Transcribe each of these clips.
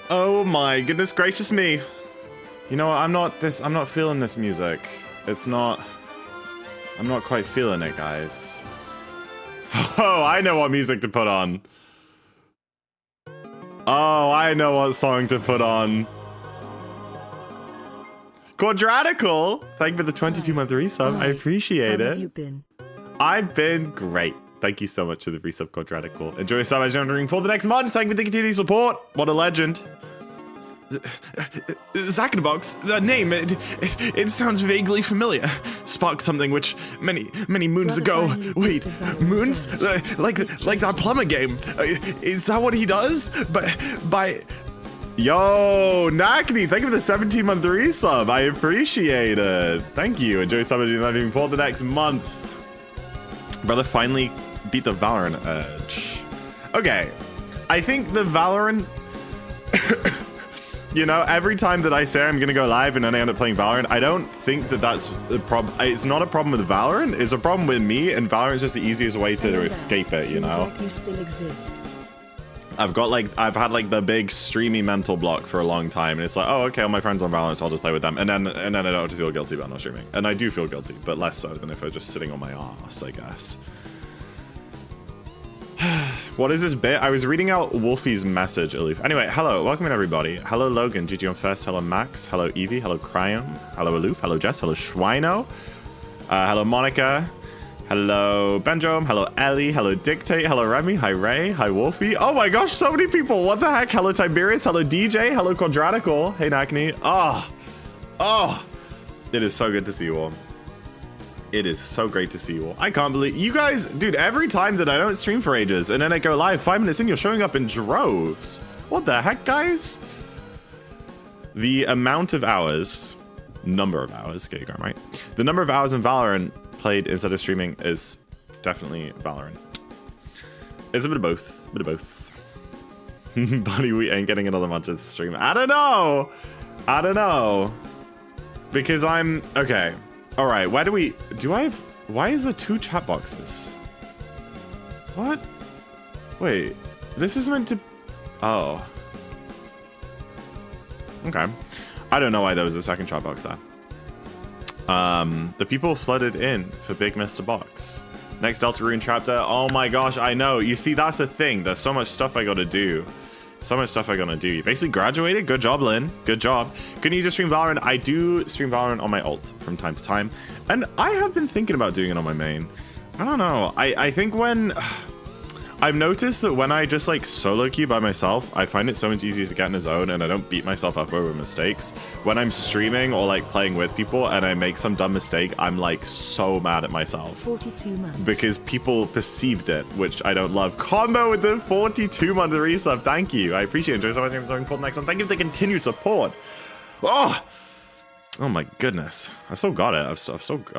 Oh my goodness gracious me. You know what, I'm not feeling this music. I'm not quite feeling it, guys. Oh, I know what music to put on. Oh, I know what song to put on. Quadratical! Thank you for the 22-month resub. I appreciate it. How have you been? I've been great. Thank you so much for the resub, Quadratical. Enjoy yourself as you're entering for the next month. Thank you for the continued support. What a legend. ZackInTheBox, that name, it sounds vaguely familiar. Sparked something which many moons ago. Wait, moons? Like that plumber game. Is that what he does? By Yo, Nakni, thank you for the 17-month resub. I appreciate it. Thank you. Enjoy somebody for the next month. Brother finally beat the Valorant urge. Okay, I think the Valorant... You know, every time that I say I'm gonna go live and then I end up playing Valorant, I don't think that that's a problem. It's not a problem with Valorant, it's a problem with me, and Valorant's just the easiest way to escape it, you know? Like you still exist. I've had like the big streamy mental block for a long time, and it's like, oh, okay, all my friends on Valorant, so I'll just play with them, and then I don't have to feel guilty about not streaming. And I do feel guilty, but less so than if I was just sitting on my ass, I guess. What is this bit? I was reading out Wolfie's message, Aloof. Anyway, hello, welcome in everybody. Hello Logan, GG on first, hello Max, hello Evie, hello Cryon, hello Aloof, hello Jess, hello Schweino, hello Monica, hello Benjom, hello Ellie, hello Dictate, hello Remy, hi Ray, hi Wolfie. Oh my gosh, so many people, what the heck? Hello Tiberius, hello DJ, hello Quadratical, hey Nakni. Oh, it is so good to see you all. It is so great to see you all. I can't believe you guys, dude, every time that I don't stream for ages and then I go live 5 minutes in, you're showing up in droves. What the heck, guys? The amount of hours, number of hours, get your right? The number of hours in Valorant played instead of streaming is definitely Valorant. It's a bit of both, Buddy, we ain't getting another month of stream. I don't know. Because I'm, okay. All right, why is there 2 chat boxes? What? Wait, this is meant to, oh. Okay. I don't know why there was a second chat box there. The people flooded in for Big Mr. Box. Next Deltarune chapter, oh my gosh, I know. You see, that's the thing. There's so much stuff I gotta do. You basically graduated. Good job, Lynn. Good job. Couldn't you just stream Valorant? I do stream Valorant on my alt from time to time. And I have been thinking about doing it on my main. I don't know. I think when... I've noticed that when I just like solo queue by myself, I find it so much easier to get in a zone and I don't beat myself up over mistakes. When I'm streaming or like playing with people and I make some dumb mistake, I'm like so mad at myself. 42 months. Because people perceived it, which I don't love. Combo with the 42-month resub. Thank you. I appreciate it. Enjoy so much. I'm looking for the next one. Thank you for the continued support. Oh my goodness. I've still got it. I've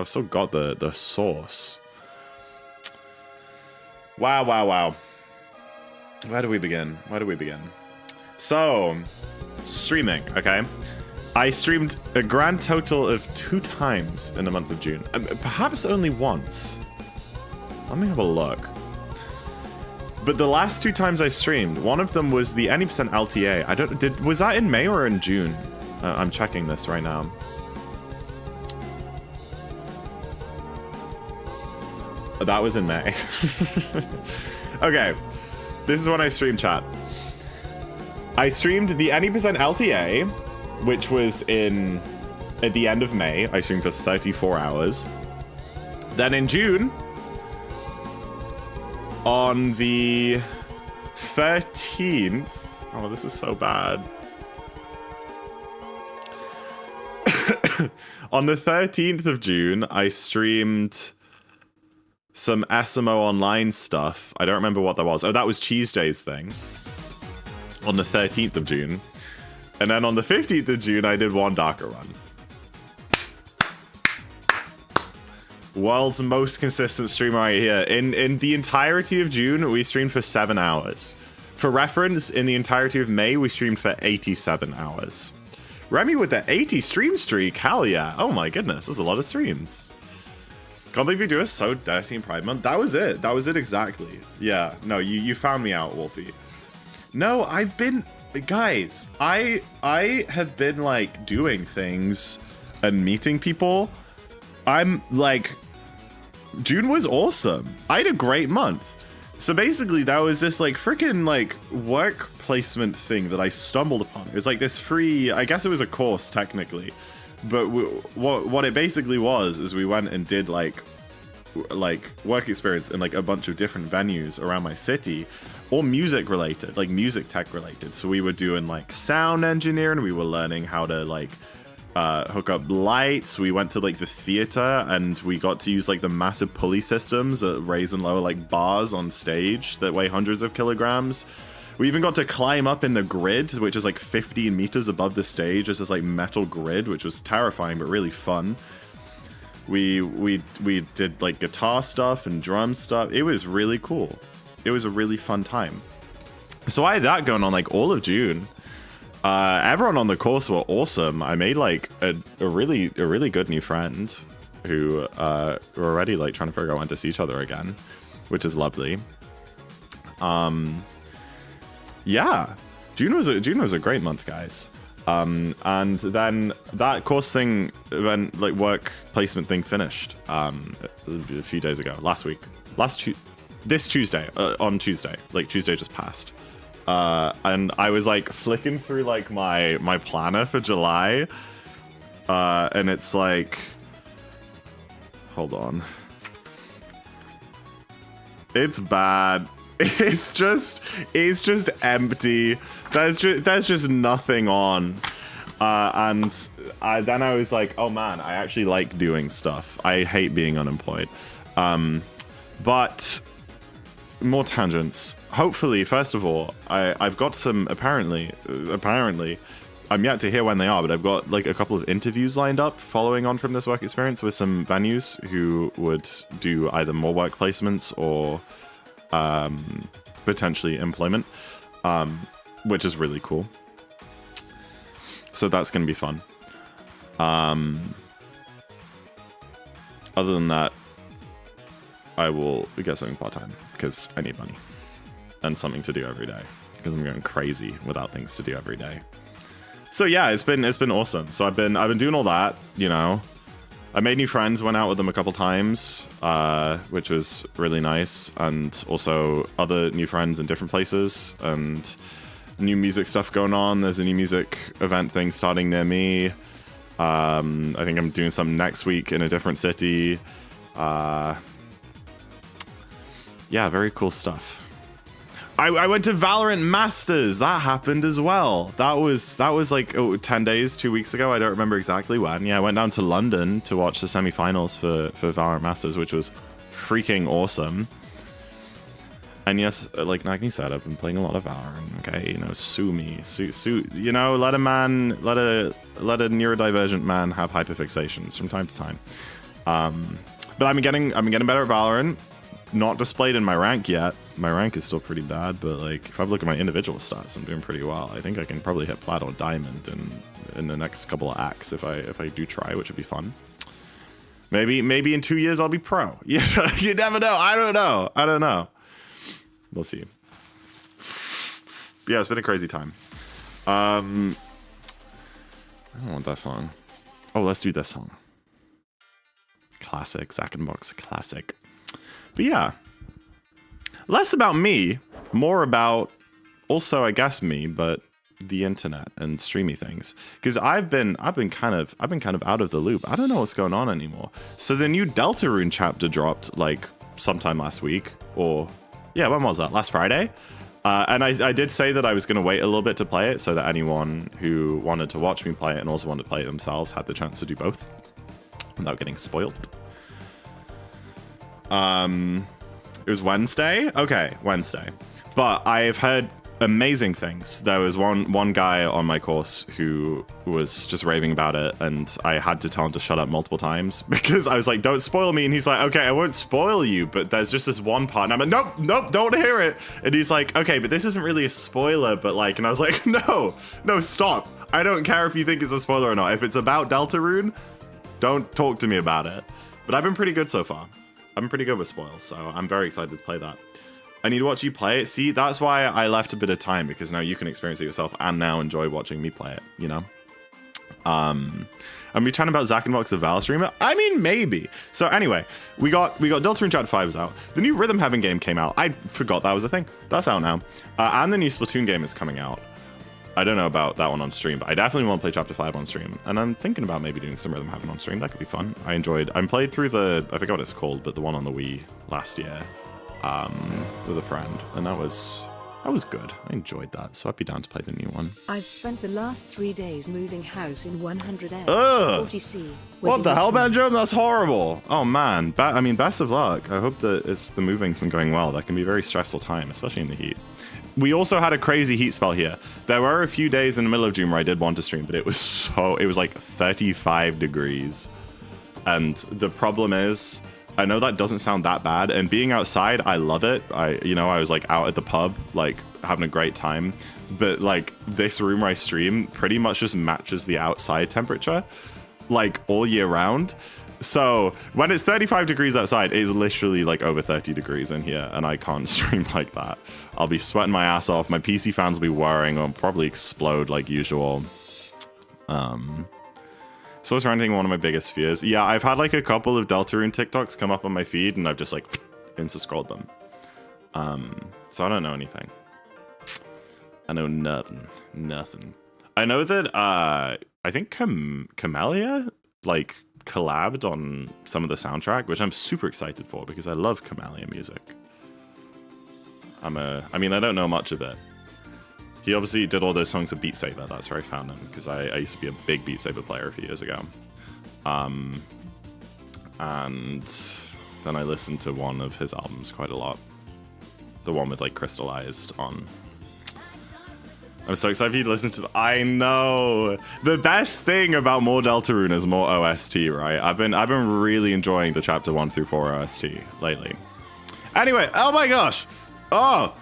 still got the sauce. Wow. Where do we begin? So, streaming, okay? I streamed a grand total of 2 times in the month of June. Perhaps only once. Let me have a look. But the last 2 times I streamed, one of them was the any percent LTA. Was that in May or in June? I'm checking this right now. That was in May. Okay, this is when I streamed, chat. I streamed the any percent LTA, which was at the end of May. I streamed for 34 hours. Then in June, on the 13th, oh, this is so bad. On the 13th of June, I streamed some SMO online stuff. I don't remember what that was. Oh, that was Cheese Day's thing. On the 13th of June. And then on the 15th of June, I did one Darker run. World's most consistent streamer right here. In the entirety of June, we streamed for 7 hours. For reference, in the entirety of May, we streamed for 87 hours. Remy with the 80 stream streak. Hell yeah. Oh my goodness. That's a lot of streams. Can't believe you do us so dirty in Pride Month. That was it. That was it exactly. Yeah. No, you found me out, Wolfie. No, I've been guys, I have been like doing things and meeting people. I'm like, June was awesome. I had a great month. So basically that was this like freaking like work placement thing that I stumbled upon. It was like this free, I guess it was a course technically, but what it basically was is we went and did like work experience in like a bunch of different venues around my city, all music related, like music tech related. So we were doing like sound engineering, we were learning how to like hook up lights. We went to like the theater and we got to use like the massive pulley systems that raise and lower like bars on stage that weigh hundreds of kilograms. We even got to climb up in the grid, which is like 15 meters above the stage. It's this like metal grid, which was terrifying but really fun. We did like guitar stuff and drum stuff. It was really cool. It was a really fun time. So I had that going on like all of June. Everyone on the course were awesome. I made like a really good new friend who were already like trying to figure out when to see each other again, which is lovely. Yeah, June was a great month, guys. And then that course thing, then like work placement thing finished a few days ago, this Tuesday, on Tuesday, like Tuesday just passed. And I was like flicking through like my planner for July, and it's like, hold on, it's bad. It's just empty. There's just nothing on. And then I was like, oh man, I actually like doing stuff. I hate being unemployed. But more tangents. Hopefully, first of all, I've got some, apparently, I'm yet to hear when they are, but I've got like a couple of interviews lined up following on from this work experience with some venues who would do either more work placements or potentially employment, which is really cool. So that's going to be fun. Other than that, I will get something part-time because I need money and something to do every day because I'm going crazy without things to do every day. So yeah, it's been awesome. So I've been doing all that, you know. I made new friends, went out with them a couple times, which was really nice, and also other new friends in different places and new music stuff going on. There's a new music event thing starting near me. I think I'm doing some next week in a different city. Yeah, very cool stuff. I went to Valorant Masters. That happened as well. That was like 10 days, 2 weeks ago. I don't remember exactly when. Yeah, I went down to London to watch the semi-finals for Valorant Masters, which was freaking awesome. And yes, like Nagini said, I've been playing a lot of Valorant. Okay, you know, sue me, sue. You know, let a neurodivergent man have hyperfixations from time to time. But I've been getting better at Valorant. Not displayed in my rank yet. My rank is still pretty bad, but like if I look at my individual stats, I'm doing pretty well. I think I can probably hit plat or diamond in the next couple of acts if I do try, which would be fun. Maybe in 2 years I'll be pro. You never know. I don't know. We'll see. Yeah, it's been a crazy time. I don't want that song. Oh, let's do this song. Classic, ZackInTheBox classic. But yeah, less about me, more about also, I guess, me, but the internet and streamy things. Because I've been kind of out of the loop. I don't know what's going on anymore. So the new Deltarune chapter dropped like sometime last week, or yeah, when was that? Last Friday. And I did say that I was going to wait a little bit to play it so that anyone who wanted to watch me play it and also wanted to play it themselves had the chance to do both without getting spoiled. It was Wednesday? Okay, Wednesday. But I've heard amazing things. There was one guy on my course who was just raving about it, and I had to tell him to shut up multiple times because I was like, don't spoil me. And he's like, okay, I won't spoil you, but there's just this one part. And I'm like, nope, don't hear it. And he's like, okay, but this isn't really a spoiler, but like, and I was like, no, stop. I don't care if you think it's a spoiler or not. If it's about Deltarune, don't talk to me about it. But I've been pretty good so far. I'm pretty good with spoils, so I'm very excited to play that. I need to watch you play it. See, that's why I left a bit of time, because now you can experience it yourself and now enjoy watching me play it, you know? And we chatting about ZackInTheBox, the Val streamer? I mean, maybe. So anyway, we got Deltarune Chapter 5 is out. The new Rhythm Heaven game came out. I forgot that was a thing. That's out now. And the new Splatoon game is coming out. I don't know about that one on stream, but I definitely want to play Chapter 5 on stream. And I'm thinking about maybe doing some Rhythm Heaven on stream. That could be fun. I played through I forgot what it's called, but the one on the Wii last year with a friend. And that was good. I enjoyed that, so I'd be down to play the new one. I've spent the last 3 days moving house in 100F, 40C. What the hell, Benjamin? That's horrible. Oh man, I mean, best of luck. I hope that the moving's been going well. That can be a very stressful time, especially in the heat. We also had a crazy heat spell here. There were a few days in the middle of June where I did want to stream, but it was like 35 degrees. And the problem is, I know that doesn't sound that bad, and being outside, I love it. I was like out at the pub, like having a great time. But like this room where I stream pretty much just matches the outside temperature, like all year round. So when it's 35 degrees outside, it is literally like over 30 degrees in here, and I can't stream like that. I'll be sweating my ass off. My PC fans will be whirring, or probably explode like usual. So it's ranting one of my biggest fears. Yeah, I've had like a couple of Deltarune TikToks come up on my feed, and I've just like insta-scrolled them. So I don't know anything. I know nothing. I know that I think Camellia like collabed on some of the soundtrack, which I'm super excited for because I love Camellia music. I don't know much of it. He obviously did all those songs of Beat Saber. That's where I found him, because I used to be a big Beat Saber player a few years ago. And then I listened to one of his albums quite a lot. The one with like Crystallized on. I'm so excited for you to listen to I know! The best thing about more Deltarune is more OST, right? I've been really enjoying the Chapter 1 through 4 OST lately. Anyway, oh my gosh! Oh!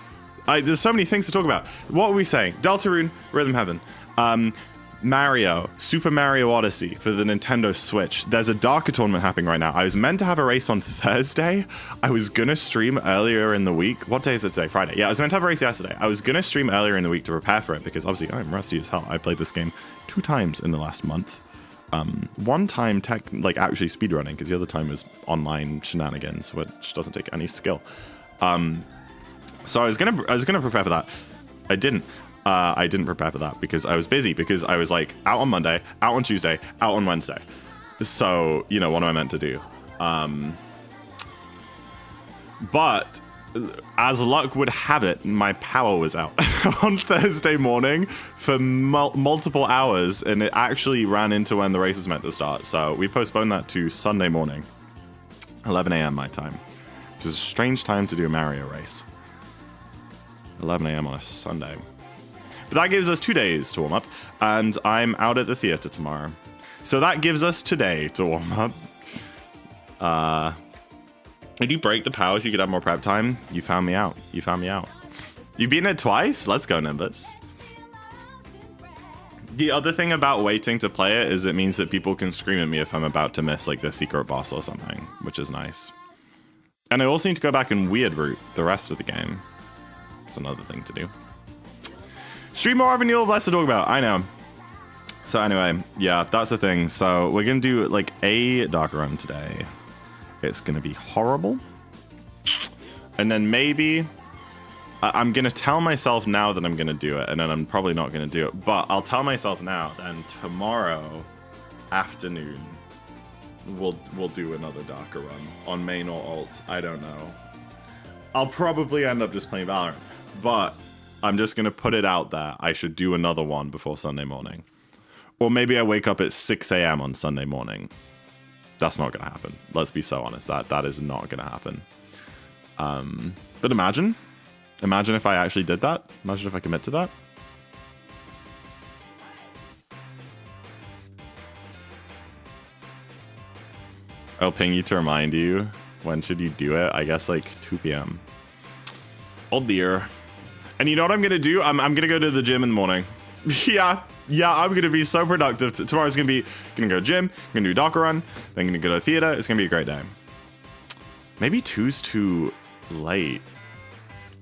There's so many things to talk about. What were we saying? Deltarune, Rhythm Heaven. Mario, Super Mario Odyssey for the Nintendo Switch. There's a Darker tournament happening right now. I was meant to have a race on Thursday. I was gonna stream earlier in the week. What day is it today? Friday. Yeah, I was meant to have a race yesterday. I was gonna stream earlier in the week to prepare for it, because obviously I'm rusty as hell. I played this game 2 times in the last month. One time actually speedrunning, because the other time was online shenanigans, which doesn't take any skill. So I was gonna prepare for that. I didn't prepare for that because I was busy, because I was like out on Monday, out on Tuesday, out on Wednesday. So, what am I meant to do? But as luck would have it, my power was out on Thursday morning for multiple hours, and it actually ran into when the race was meant to start. So we postponed that to Sunday morning, 11 a.m. my time, which is a strange time to do a Mario race. 11 a.m. on a Sunday. But that gives us 2 days to warm up, and I'm out at the theater tomorrow. So that gives us today to warm up. Did you break the power so you could have more prep time? You found me out. You've beaten it twice? Let's go, Nimbus. The other thing about waiting to play it is it means that people can scream at me if I'm about to miss like the secret boss or something, which is nice. And I also need to go back and weird route the rest of the game. It's another thing to do. Stream more of you'll have less to talk about. I know. So anyway, yeah, that's the thing. So we're gonna do like a dark run today. It's gonna be horrible. And then maybe I'm gonna tell myself now that I'm gonna do it, and then I'm probably not gonna do it. But I'll tell myself now. Then tomorrow afternoon, we'll do another darker run on main or alt. I don't know. I'll probably end up just playing Valorant, but I'm just going to put it out there. I should do another one before Sunday morning. Or maybe I wake up at 6 a.m. on Sunday morning. That's not going to happen. Let's be so honest. That is not going to happen. But imagine if I actually did that. Imagine if I commit to that. I'll ping you to remind you. When should you do it? I guess like 2 p.m. Oh dear. And you know what I'm gonna do? I'm gonna go to the gym in the morning. yeah, I'm gonna be so productive. Tomorrow's gonna go gym, gonna do Darker Run, then gonna go to the theater. It's gonna be a great day. Maybe 2's too late.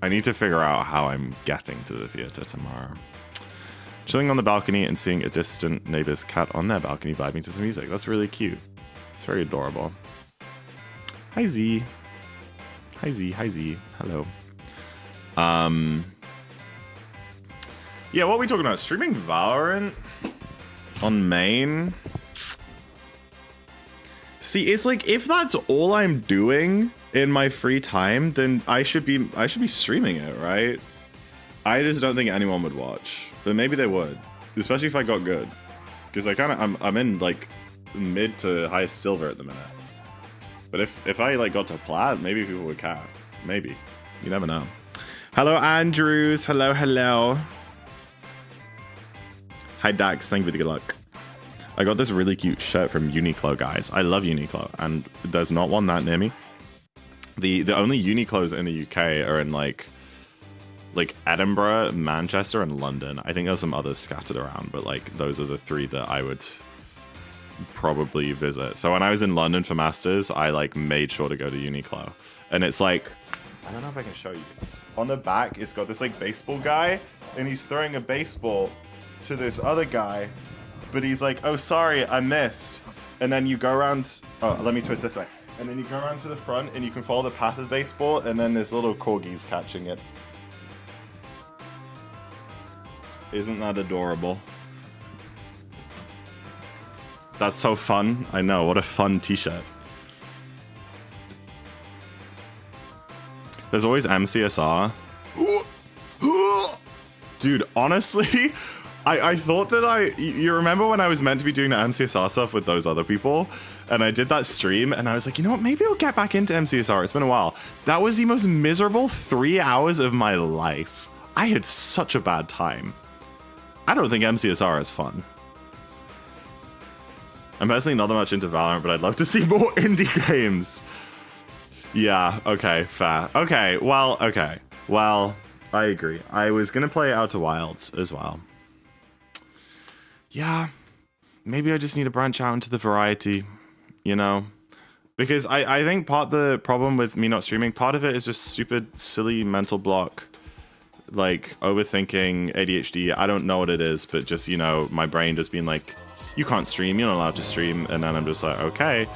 I need to figure out how I'm getting to the theater tomorrow. Chilling on the balcony and seeing a distant neighbor's cat on their balcony vibing to some music. That's really cute. It's very adorable. Hi, Z. Hi, Z. Hi, Z. Hello. Yeah, what are we talking about? Streaming Valorant on main? See, it's like, if that's all I'm doing in my free time, then I should be streaming it, right? I just don't think anyone would watch, but maybe they would, especially if I got good, because I'm in like mid to high silver at the minute. But if I like got to plat, maybe people would care. Maybe, you never know. Hello, Andrews. Hello, hello. Hi, Dax. Thank you for the good luck. I got this really cute shirt from Uniqlo, guys. I love Uniqlo, and there's not one that near me. The only Uniqlos in the UK are in like Edinburgh, Manchester, and London. I think there's some others scattered around, but like those are the three that I would probably visit. So when I was in London for Masters, I like made sure to go to Uniqlo, and it's like, I don't know if I can show you. On the back, it's got this like baseball guy, and he's throwing a baseball to this other guy. But he's like, oh, sorry, I missed. And then you go around, oh, let me twist this way. And then you go around to the front and you can follow the path of the baseball, and then there's little corgis catching it. Isn't that adorable? That's so fun. I know, what a fun t-shirt. There's always MCSR. Dude, honestly, I thought that you remember when I was meant to be doing the MCSR stuff with those other people, and I did that stream, and I was like, you know what, maybe I'll get back into MCSR. It's been a while. That was the most miserable 3 hours of my life. I had such a bad time. I don't think MCSR is fun. I'm personally not that much into Valorant, but I'd love to see more indie games. Yeah, okay, fair. Okay, well, I agree. I was gonna play Outer Wilds as well. Yeah, maybe I just need to branch out into the variety, you know? Because I think part of the problem with me not streaming, part of it is just stupid, silly mental block. Like, overthinking, ADHD, I don't know what it is, but just, you know, my brain just being like, you can't stream, you're not allowed to stream, and then I'm just like, okay.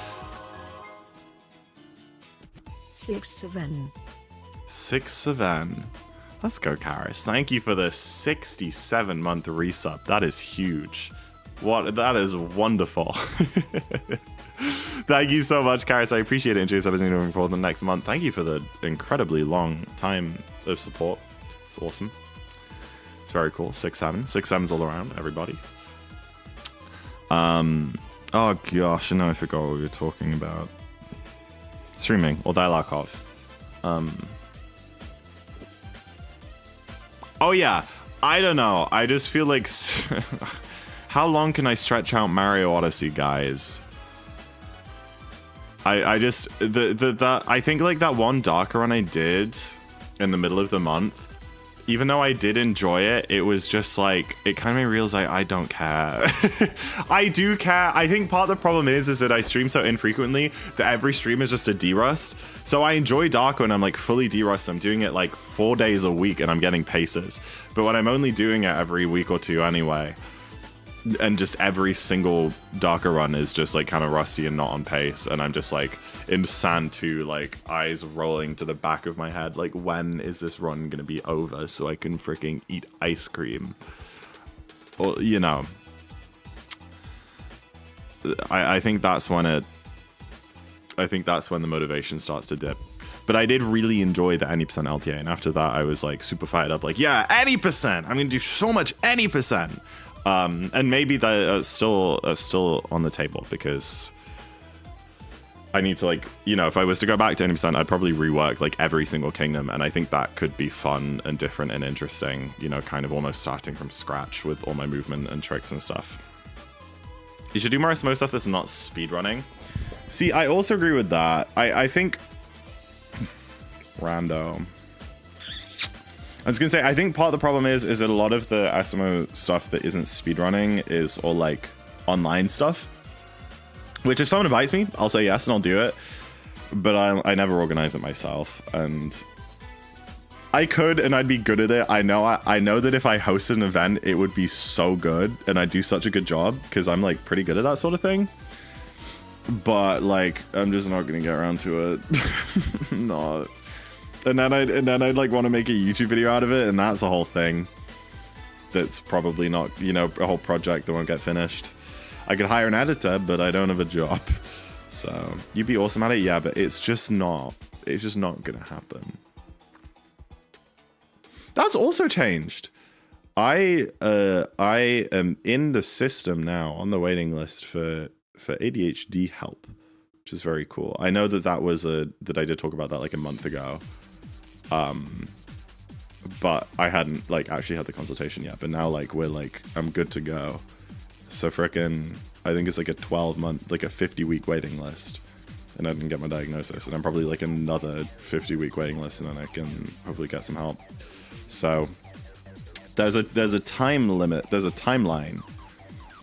6-7. 6-7. Let's go, Karis. Thank you for the 67-month resub. That is huge. That is wonderful. Thank you so much, Karis. I appreciate it. Enjoy something moving forward the next month. Thank you for the incredibly long time of support. It's awesome. It's very cool. 6-7. 6-7's all around, everybody. Oh gosh, I know I forgot what we were talking about. Streaming or Dialakov. Oh yeah, I don't know. I just feel like how long can I stretch out Mario Odyssey, guys? I just I think like that one darker run I did in the middle of the month, even though I did enjoy it, it was just like, it kind of made me realize I don't care. I do care. I think part of the problem is that I stream so infrequently that every stream is just a derust. So I enjoy Darko and I'm like fully derust. I'm doing it like 4 days a week and I'm getting paces. But when I'm only doing it every week or two anyway, and just every single Darker run is just like kind of rusty and not on pace, and I'm just like in sand too, like eyes rolling to the back of my head, like when is this run gonna be over so I can freaking eat ice cream? Or, you know, I think that's when the motivation starts to dip. But I did really enjoy the any percent LTA, and after that I was like super fired up, like yeah, any percent, I'm gonna do so much any percent. And maybe that still on the table, because I need to, like, you know, if I was to go back to 20%, I'd probably rework like every single kingdom, and I think that could be fun and different and interesting, you know, kind of almost starting from scratch with all my movement and tricks and stuff. You should do more SMO stuff that's not speedrunning. See, I also agree with that. I think rando. I was gonna say, I think part of the problem is that a lot of the SMO stuff that isn't speedrunning is all like online stuff. Which if someone invites me, I'll say yes and I'll do it. But I never organize it myself. And I could, and I'd be good at it. I know that if I hosted an event, it would be so good, and I'd do such a good job because I'm like pretty good at that sort of thing. But like, I'm just not gonna get around to it. No. And then I'd like want to make a YouTube video out of it, and that's a whole thing. That's probably not, you know, a whole project that won't get finished. I could hire an editor, but I don't have a job. So you'd be awesome at it, yeah, but it's just not gonna happen. That's also changed. I am in the system now on the waiting list for ADHD help, which is very cool. I know that was that I did talk about that like a month ago. But I hadn't like actually had the consultation yet, but now like we're like, I'm good to go. So frickin', I think it's like a 12-month, like a 50-week waiting list, and I didn't get my diagnosis, and I'm probably like another 50-week waiting list, and then I can hopefully get some help. So there's a time limit, there's a timeline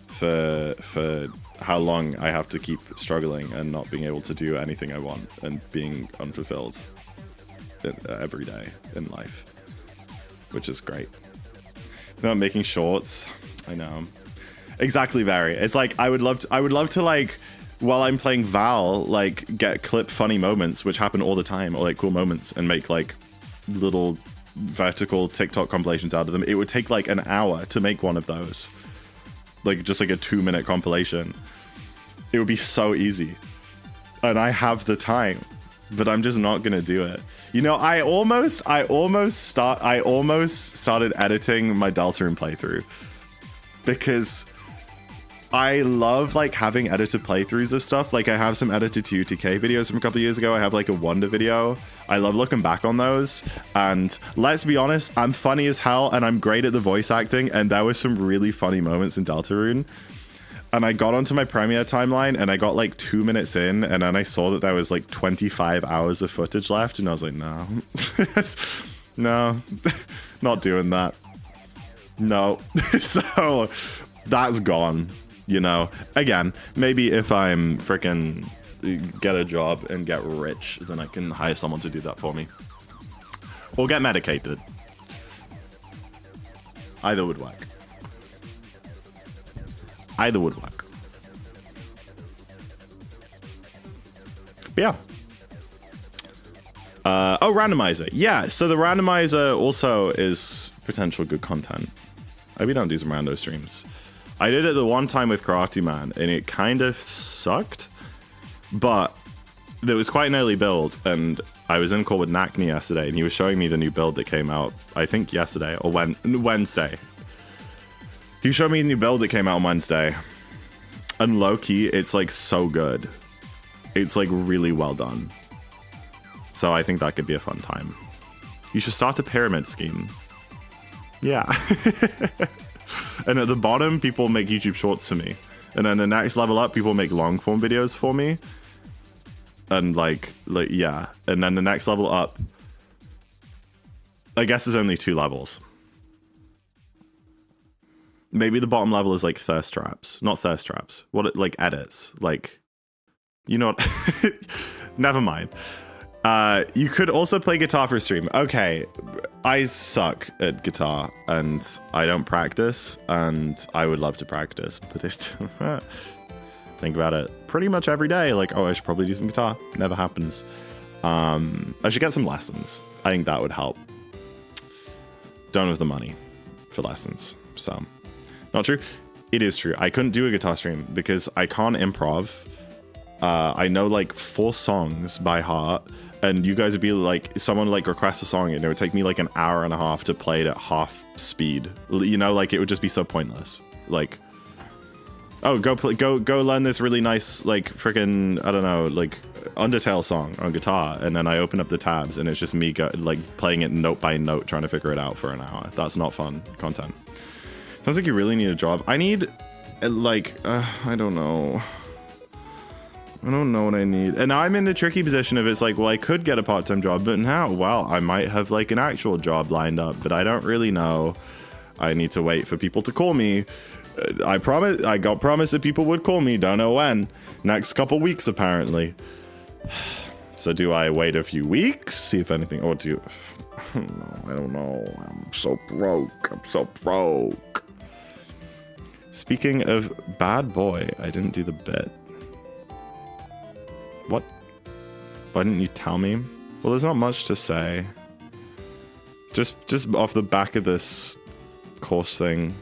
for how long I have to keep struggling and not being able to do anything I want and being unfulfilled every day in life, which is great. Not making shorts, I know. Exactly, Barry. It's like I would love to like, while I'm playing Val, like get clip funny moments which happen all the time, or like cool moments, and make like little vertical TikTok compilations out of them. It would take like an hour to make one of those, like just like a 2-minute compilation. It would be so easy, and I have the time, but I'm just not gonna do it. You know, I almost started editing my Deltarune playthrough because I love like having edited playthroughs of stuff. Like I have some edited TUTK videos from a couple of years ago. I have like a Wonder video. I love looking back on those. And let's be honest, I'm funny as hell and I'm great at the voice acting. And there were some really funny moments in Deltarune. And I got onto my Premiere timeline and I got like 2 minutes in, and then I saw that there was like 25 hours of footage left, and I was like, no, no, not doing that. No. So that's gone, you know. Again, maybe if I'm freaking get a job and get rich, then I can hire someone to do that for me. Or get medicated. Either would work. Either would work. But yeah. Oh, randomizer. Yeah, so the randomizer also is potential good content. Maybe don't do some rando streams. I did it the one time with Karate Man, and it kind of sucked. But it was quite an early build, and I was in call with Nakni yesterday, and he was showing me the new build that came out, I think yesterday, or Wednesday. He showed me a new build that came out on Wednesday, and low-key, it's like so good. It's like really well done. So I think that could be a fun time. You should start a pyramid scheme. Yeah. And at the bottom, people make YouTube shorts for me. And then the next level up, people make long form videos for me. And like, yeah. And then the next level up, I guess there's only 2 levels. Maybe the bottom level is like thirst traps, not thirst traps. What, like edits, like, you know what? Never mind. You could also play guitar for a stream. Okay, I suck at guitar and I don't practice, and I would love to practice, but it's think about it pretty much every day. Like, oh, I should probably do some guitar. Never happens. I should get some lessons. I think that would help. Don't have the money for lessons, so. Not true. It is true. I couldn't do a guitar stream because I can't improv. I know like 4 songs by heart, and you guys would be like, someone like requests a song and it would take me like an hour and a half to play it at half speed. You know, like it would just be so pointless. Like, oh, go learn this really nice like freaking, I don't know, like Undertale song on guitar, and then I open up the tabs and it's just me like playing it note by note, trying to figure it out for an hour. That's not fun content. Sounds like you really need a job. I need, like, I don't know. I don't know what I need. And I'm in the tricky position of it's like, well, I could get a part-time job, but now, well, I might have like an actual job lined up, but I don't really know. I need to wait for people to call me. I got promised that people would call me. Don't know when. Next couple weeks, apparently. So do I wait a few weeks, see if anything, or do I don't know. I'm so broke. I'm so broke. Speaking of bad boy, I didn't do the bit. What? Why didn't you tell me? Well, there's not much to say. Just off the back of this course thing.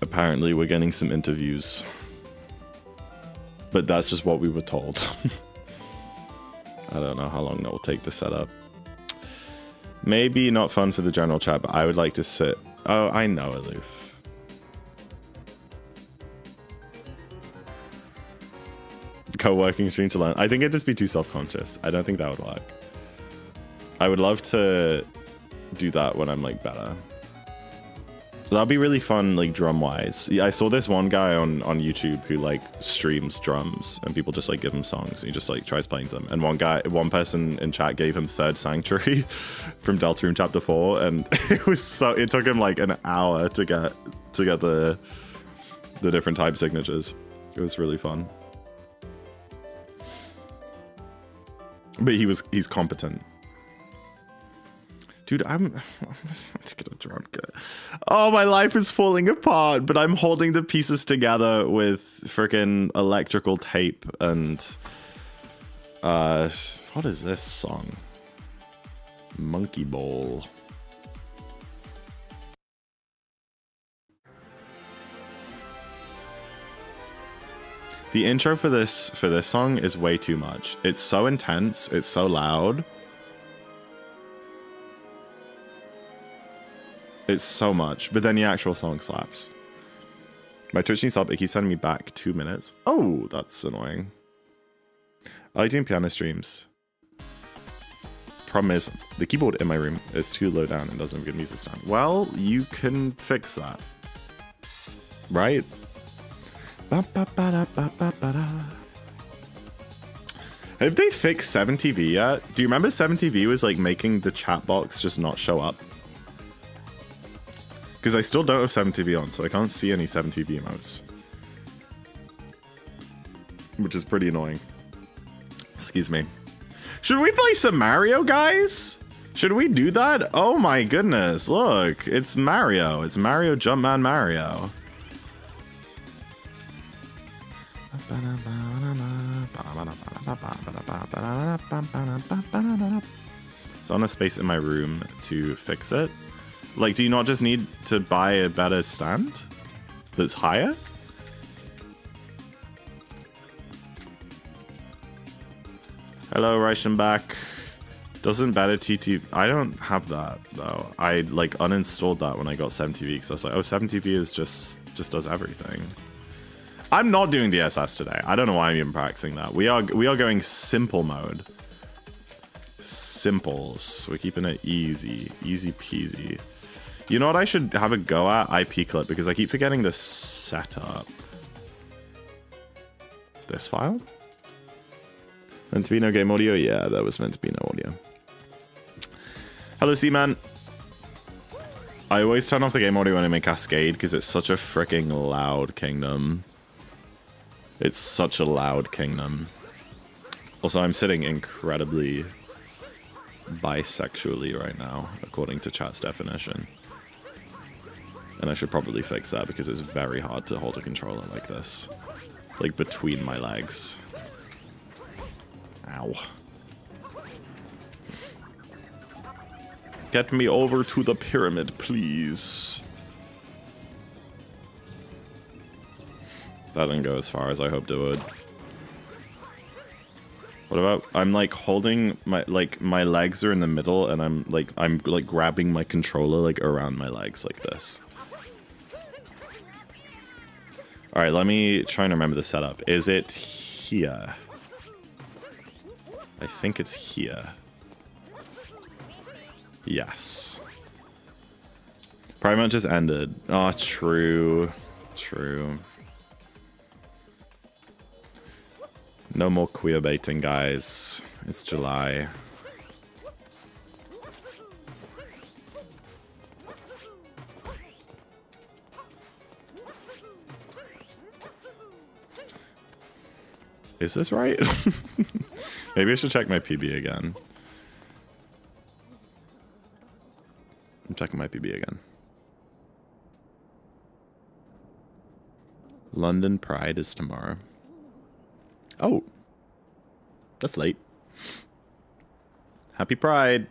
Apparently we're getting some interviews. But that's just what we were told. I don't know how long that will take to set up. Maybe not fun for the general chat, but I would like to sit. Oh, I know, Aloof. Co-working stream to learn. I think it'd just be too self-conscious. I don't think that would work. I would love to do that when I'm like better. So that'd be really fun, like drum-wise. Yeah, I saw this one guy on YouTube who like streams drums, and people just like give him songs, and he just like tries playing them. And one person in chat gave him Third Sanctuary from Deltarune Chapter 4, and it took him like an hour to get the different type signatures. It was really fun. But he's competent. Dude, I'm just gonna drunk it. Oh, my life is falling apart, but I'm holding the pieces together with freaking electrical tape and what is this song? Monkey Bowl. The intro for this song is way too much. It's so intense, it's so loud. It's so much, but then the actual song slaps. My Twitch needs up. It keeps sending me back 2 minutes. Oh, that's annoying. I like doing piano streams. Problem is, the keyboard in my room is too low down and doesn't have good music sound. Well, you can fix that. Right? Have they fixed 7TV yet? Do you remember 7TV was like making the chat box just not show up? Because I still don't have 7TV on, so I can't see any 7TV emotes. Which is pretty annoying. Excuse me. Should we play some Mario, guys? Should we do that? Oh my goodness, look. It's Mario. It's Mario Jumpman Mario. It's on a space in my room to fix it. Like, do you not just need to buy a better stand that's higher? Hello, Reichenbach. Doesn't better TT... I don't have that, though. I, like, uninstalled that when I got 7TV, because I was like, oh, 7TV is just does everything. I'm not doing DSS today. I don't know why I'm even practicing that. We are going simple mode. Simples. We're keeping it easy. Easy peasy. You know what I should have a go at? IP clip, because I keep forgetting the setup. This file? Meant to be no game audio? Yeah, that was meant to be no audio. Hello, Seaman. I always turn off the game audio when I'm in Cascade, because it's such a freaking loud kingdom. It's such a loud kingdom. Also, I'm sitting incredibly bisexually right now, according to chat's definition. And I should probably fix that because it's very hard to hold a controller like this. Like between my legs. Ow. Get me over to the pyramid, please. That didn't go as far as I hoped it would. What about, I'm like holding my, like my legs are in the middle and I'm like grabbing my controller like around my legs like this. All right, let me try and remember the setup. Is it here? I think it's here. Yes. Probably just ended. Oh, true. True. No more queer baiting, guys. It's July. Is this right? Maybe I should check my PB again. I'm checking my PB again. London Pride is tomorrow. Oh. That's late. Happy Pride.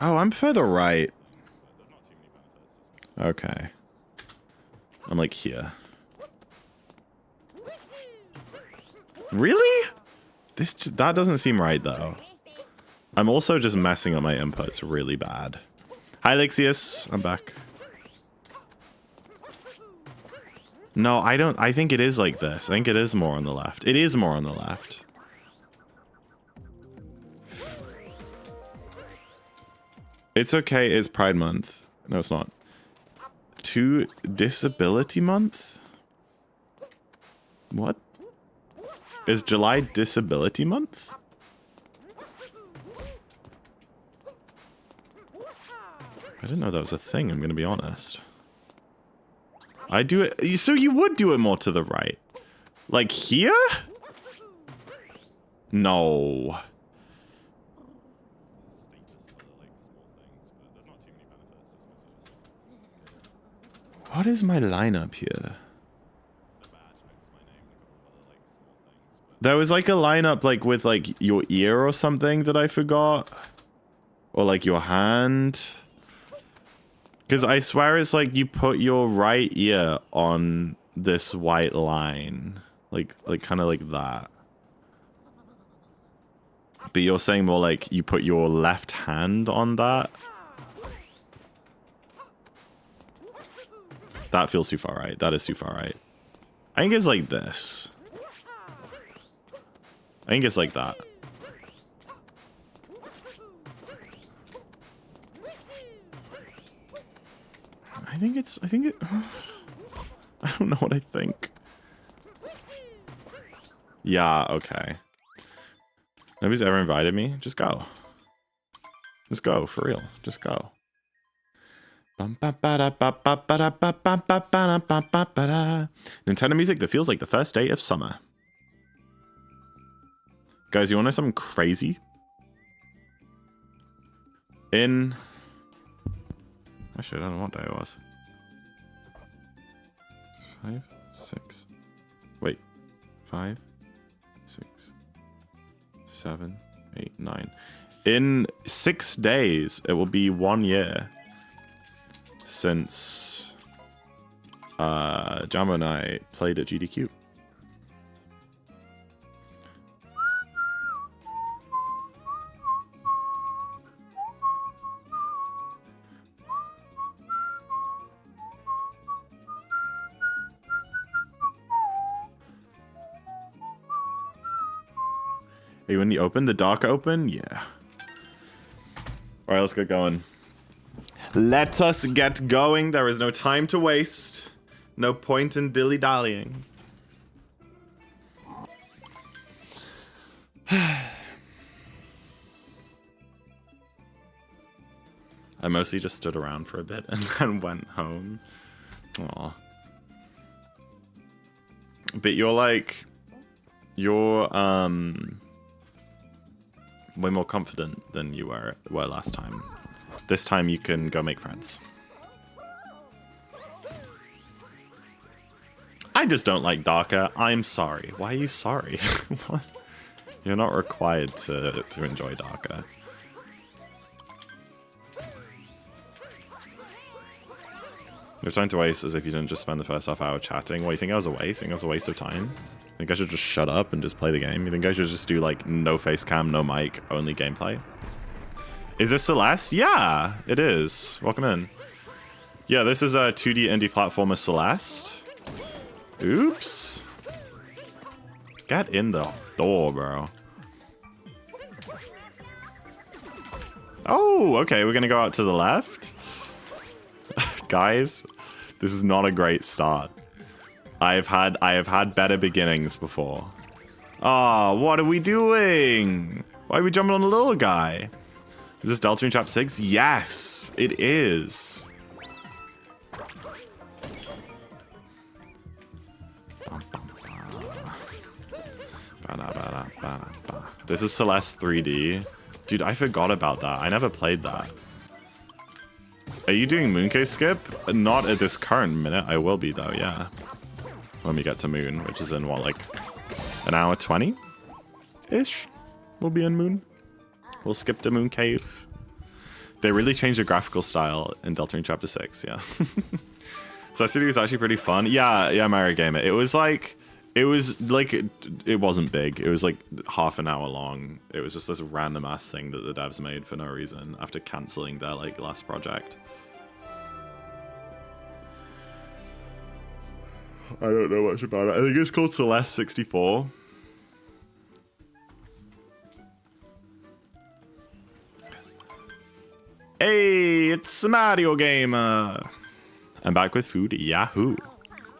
Oh, I'm further right. Okay. I'm like here. Really? That doesn't seem right though. I'm also just messing up my inputs really bad. Hi, Lixius. I'm back. No, I don't. I think it is like this. I think it is more on the left. It is more on the left. It's okay. It's Pride Month. No, it's not. Disability Month? What? Is July Disability Month? I didn't know that was a thing, I'm gonna be honest. I do it, so you would do it more to the right. Like here? No. What is my lineup here? There was like a lineup like with like your ear or something that I forgot. Or like your hand. Because I swear it's like you put your right ear on this white line. Like kind of like that. But you're saying more like you put your left hand on that? That feels too far right. That is too far right. I think it's like this. I think it's like that. I think it... I don't know what I think. Yeah, okay. Nobody's ever invited me. Just go. Just go, for real. Just go. Nintendo music that feels like the first day of summer. Guys, you want to know something crazy? Actually, I don't know what day it was. 5, 6. Wait. 5, 6, 7, 8, 9. In 6 days, it will be 1 year since Jambo and I played at GDQ. Are you in the open? The dark open? Yeah. Alright, let's get going. Let us get going. There is no time to waste. No point in dilly-dallying. I mostly just stood around for a bit and then went home. Aw. But you're way more confident than you were last time. This time you can go make friends. I just don't like Darker. I'm sorry. Why are you sorry? What? You're not required to enjoy Darker. No time to waste as if you didn't just spend the first half hour chatting. What, you think I was a waste? You think I was a waste of time? Think I should just shut up and just play the game? You think I should just do like no face cam, no mic, only gameplay? Is this Celeste? Yeah, it is. Welcome in. Yeah, this is a 2D indie platformer Celeste. Oops. Get in the door, bro. Oh, okay, we're gonna go out to the left. Guys, this is not a great start. I have had better beginnings before. Oh, what are we doing? Why are we jumping on the little guy? Is this Deltarune Chapter 6? Yes, it is. This is Celeste 3D. Dude, I forgot about that. I never played that. Are you doing Mooncase skip? Not at this current minute. I will be though, yeah. When we get to Moon, which is in what, like an hour 20-ish? We'll be in Moon. We'll skip to Moon Cave. They really changed the graphical style in Deltarune Chapter 6, yeah. So City was actually pretty fun. Yeah, Mario Gamer. It was like, it wasn't big. It was like half an hour long. It was just this random ass thing that the devs made for no reason after cancelling their like last project. I don't know much about it. I think it's called Celeste 64. Hey, it's Mario Gamer. I'm back with food. Yahoo!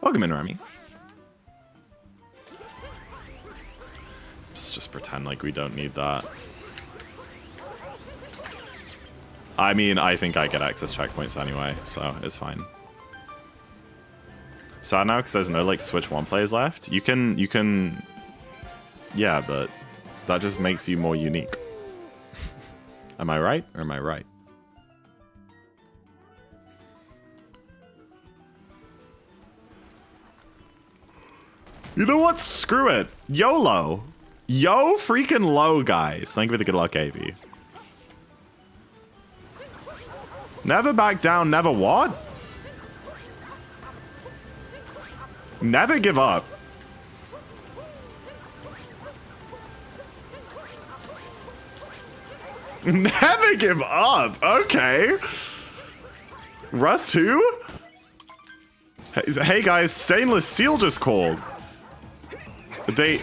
Welcome in, Remy. Let's just pretend like we don't need that. I mean, I think I get access checkpoints anyway, so it's fine. Sad now because there's no like Switch 1 players left. You can, yeah, but that just makes you more unique. Am I right or am I right? You know what? Screw it. YOLO. Yo freaking low, guys. Thank you for the good luck, AV. Never back down, never what? Never give up. Never give up. Okay. Rust who? Hey guys, Stainless Steel just called. They...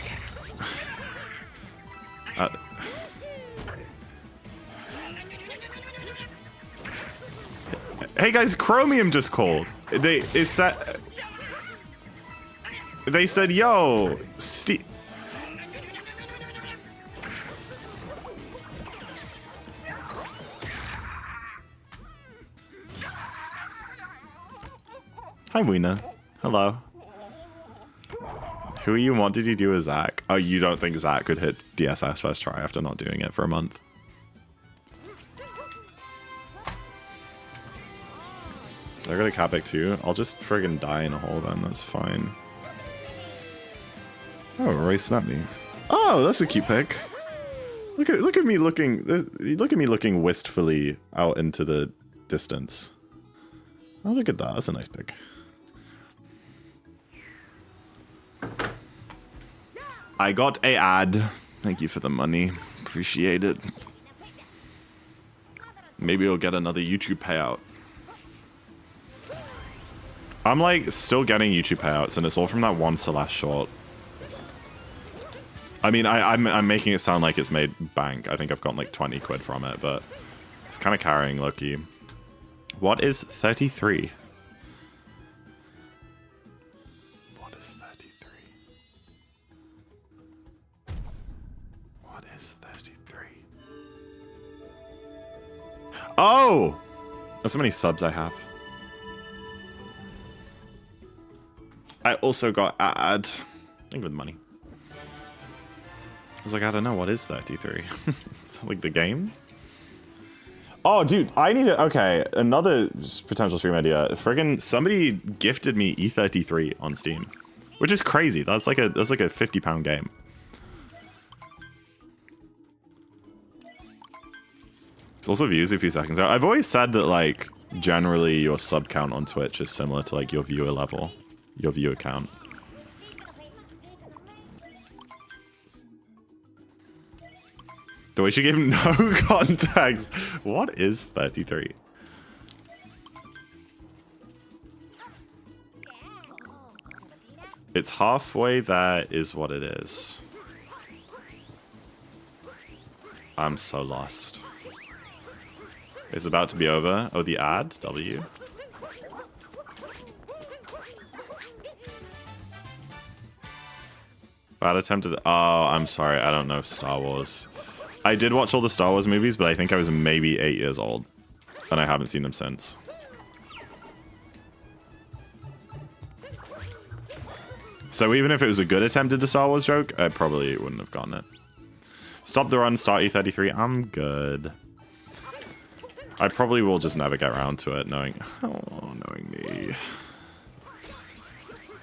Hey guys, Chromium just called. They said, yo, Steve. Hi, Weena. Hello. Who are you? What did you do with Zach? Oh, you don't think Zach could hit DSS first try after not doing it for a month? I got a Capic too. I'll just friggin' die in a hole then. That's fine. Oh, Roy snapped me. Oh, that's a cute pic. Look at me looking. Look at me looking wistfully out into the distance. Oh, look at that. That's a nice pic. I got a ad. Thank you for the money. Appreciate it. Maybe we'll get another YouTube payout. I'm like still getting YouTube payouts, and it's all from that one Celeste short. I mean, I'm making it sound like it's made bank. I think I've gotten like 20 quid from it, but it's kind of carrying low-key. What is 33? What is 33? What is 33? Oh! That's how many subs I have. I also got ad. Think with money. I was like, I don't know, what is 33? Like the game? Oh, dude, I need to. Okay, another potential stream idea. Friggin' somebody gifted me E33 on Steam, which is crazy. That's like a £50 game. It's also views a few seconds ago. I've always said that like generally your sub count on Twitch is similar to like your viewer level, your viewer count. The way she gave him no context. What is 33? It's halfway there is what it is. I'm so lost. It's about to be over. Oh, the ad? W. Bad attempted. Oh, I'm sorry. I don't know Star Wars. I did watch all the Star Wars movies, but I think I was maybe 8 years old. And I haven't seen them since. So even if it was a good attempt at a Star Wars joke, I probably wouldn't have gotten it. Stop the run, start E33. I'm good. I probably will just never get around to it, knowing me.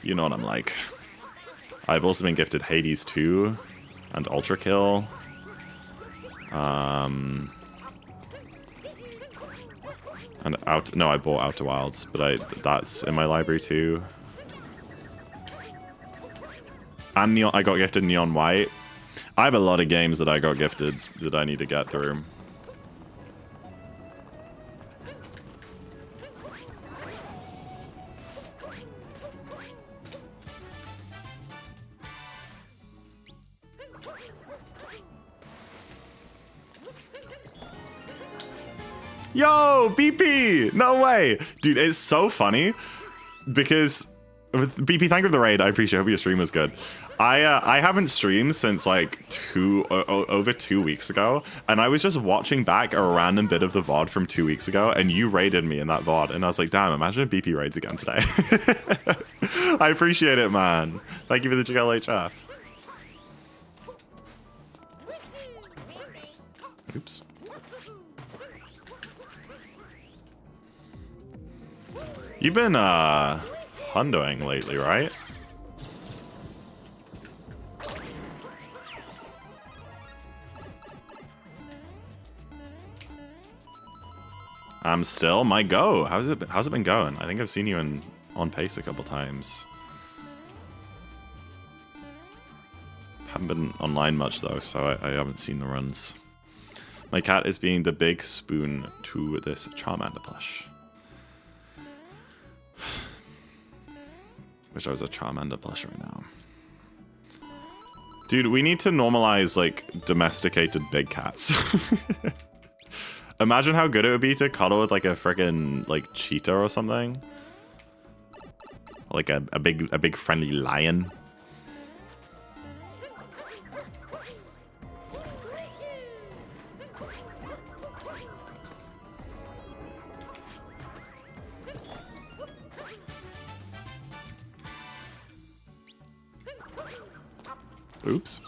You know what I'm like. I've also been gifted Hades 2 and Ultra Kill. And I bought Outer Wilds, but that's in my library too. And I got gifted Neon White. I have a lot of games that I got gifted that I need to get through. Yo, BP! No way! Dude, it's so funny because BP, thank you for the raid. I appreciate it. Hope your stream was good. I haven't streamed since like over 2 weeks ago, and I was just watching back a random bit of the VOD from 2 weeks ago, and you raided me in that VOD, and I was like, damn, imagine if BP raids again today. I appreciate it, man. Thank you for the GLHF. Oops. You've been hundoing lately, right? I'm still my go. How's it been going? I think I've seen you on pace a couple times. Haven't been online much though, so I haven't seen the runs. My cat is being the big spoon to this Charmander plush. Wish I was a Charmander plush right now. Dude, we need to normalize, like, domesticated big cats. Imagine how good it would be to cuddle with, like, a freaking, like, cheetah or something. Like a big friendly lion. Oops.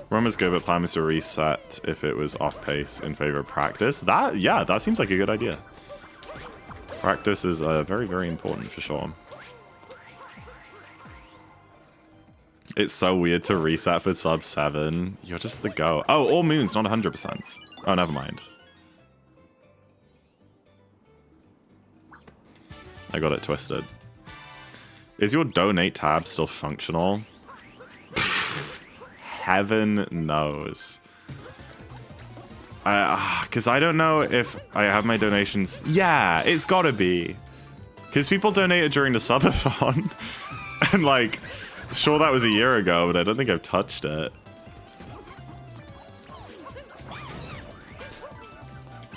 Run is good, but plan is to reset if it was off pace in favor of practice. Yeah, that seems like a good idea. Practice is very, very important for sure. It's so weird to reset for sub 7. You're just the go. Oh, all moons, not 100%. Oh, never mind. I got it twisted. Is your donate tab still functional? Heaven knows. Because I don't know if I have my donations. Yeah, it's gotta be. Because people donated during the subathon. And like, sure that was a year ago, but I don't think I've touched it.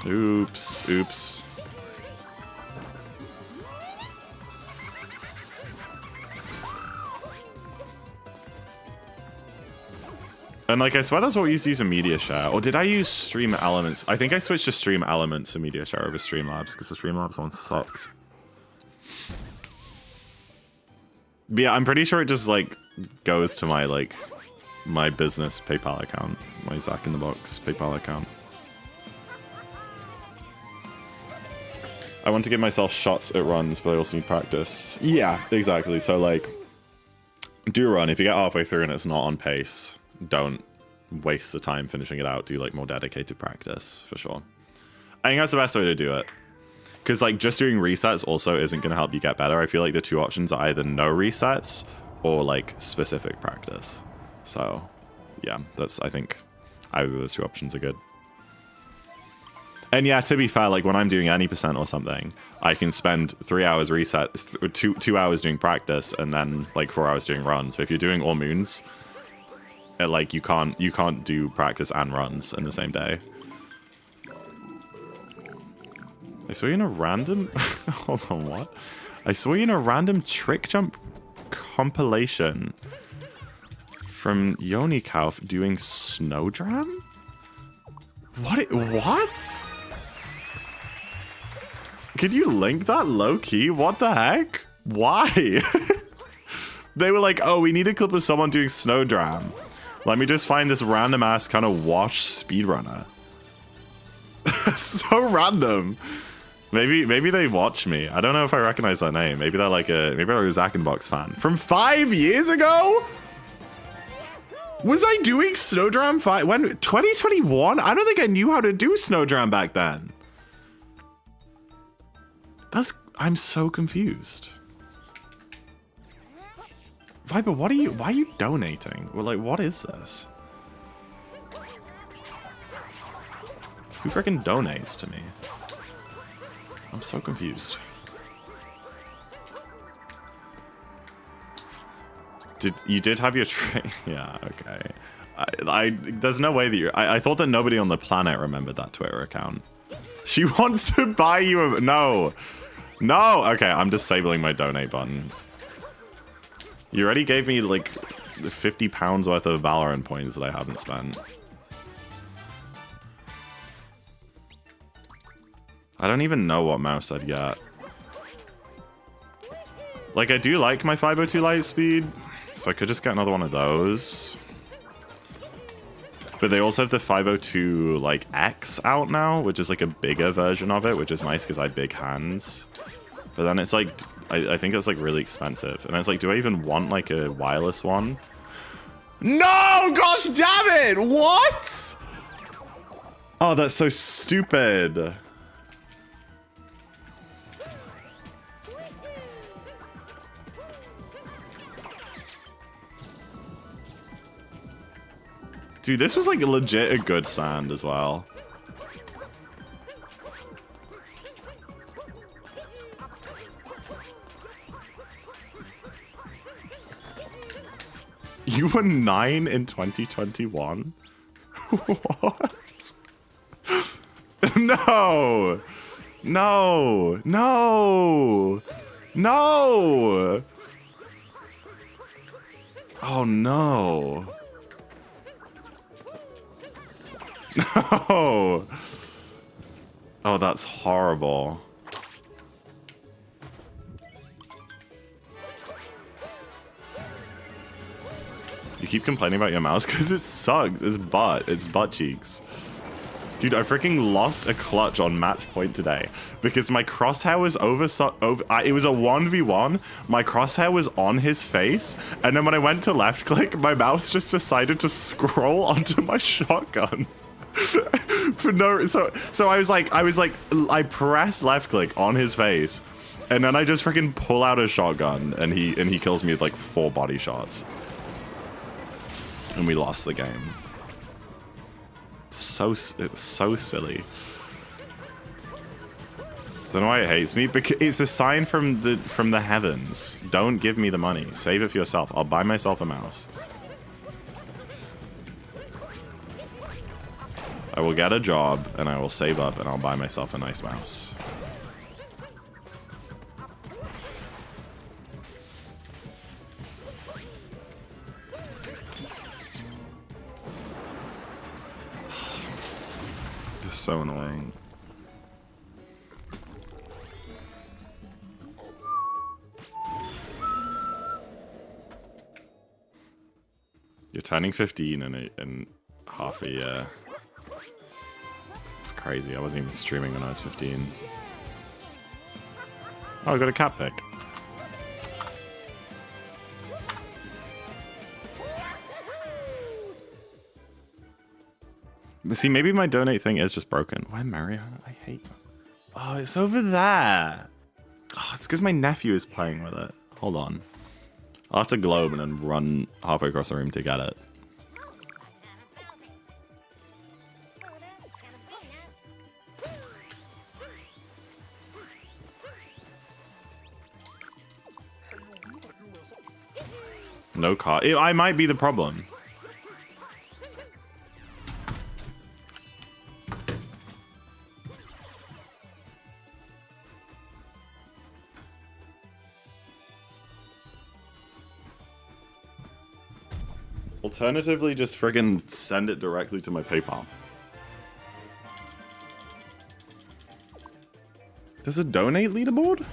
Oops. And like, I swear that's what we used to use in Media Share. Or did I use Stream Elements? I think I switched to Stream Elements to Media Share over Streamlabs because the Streamlabs one sucked. But yeah, I'm pretty sure it just like goes to my like my business PayPal account, my ZackInTheBox PayPal account. I want to give myself shots at runs, but I also need practice. Yeah, exactly. So like, do a run. If you get halfway through and it's not on pace, don't waste the time finishing it out. Do like more dedicated practice for sure. I think that's the best way to do it. Because like just doing resets also isn't going to help you get better. I feel like the two options are either no resets or like specific practice. So yeah, I think either of those two options are good. And yeah, to be fair, like when I'm doing any percent or something, I can spend 3 hours reset, 2 hours doing practice, and then like 4 hours doing runs. But if you're doing all moons, like you can't do practice and runs in the same day. I saw you in a random hold on, what? I saw you in a random trick jump compilation from Yonikauf doing Snowdram? What? Could you link that low key? What the heck? Why? They were like, oh, we need a clip of someone doing Snowdram. Let me just find this random ass kind of watch speedrunner. So random. Maybe they watch me. I don't know if I recognize that name. Maybe they're like a ZackInTheBox fan. From 5 years ago? Was I doing Snowdram when 2021? I don't think I knew how to do Snowdram back then. I'm so confused. Viper, why are you donating? Well, like, what is this? Who freaking donates to me? I'm so confused. You did have your trade? Yeah, okay. There's no way that I thought that nobody on the planet remembered that Twitter account. She wants to buy you a... No. No! Okay, I'm disabling my donate button. You already gave me, like, 50 pounds worth of Valorant points that I haven't spent. I don't even know what mouse I'd get. Like, I do like my 502 light speed, so I could just get another one of those. But they also have the 502, like, X out now, which is, like, a bigger version of it, which is nice because I have big hands. But then it's, like, I think it's, like, really expensive. And it's like, do I even want, like, a wireless one? No! Gosh damn it! What? Oh, that's so stupid. Dude, this was like legit a good sand as well. You were 9 in 2021? What? No! No! No! No! Oh no. No! Oh, that's horrible. You keep complaining about your mouse because it sucks. It's butt cheeks. Dude, I freaking lost a clutch on match point today because my crosshair was it was a 1v1. My crosshair was on his face, and then when I went to left click, my mouse just decided to scroll onto my shotgun. For no, so I was like, I press left click on his face, and then I just freaking pull out a shotgun, and he kills me with like 4 body shots, and we lost the game. It was so silly. Don't know why it hates me, because it's a sign from the heavens. Don't give me the money. Save it for yourself. I'll buy myself a mouse. I will get a job, and I will save up, and I'll buy myself a nice mouse. Just so annoying. You're turning 15 in half a year. It's crazy. I wasn't even streaming when I was 15. Oh, I got a cat pick. See, maybe my donate thing is just broken. Why Mario? I hate that. Oh, it's over there. Oh, it's because my nephew is playing with it. Hold on. I'll have to globe and then run halfway across the room to get it. No car. I might be the problem. Alternatively, just friggin' send it directly to my PayPal. There's a donate leaderboard?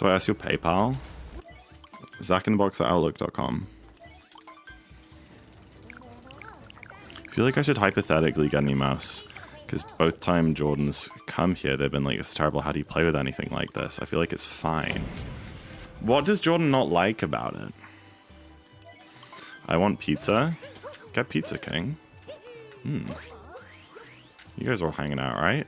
So I ask your PayPal. ZackInTheBox@outlook.com. I feel like I should hypothetically get a new mouse. Because both time Jordan's come here, they've been like, it's terrible. How do you play with anything like this? I feel like it's fine. What does Jordan not like about it? I want pizza. Get pizza, King. You guys are all hanging out, right?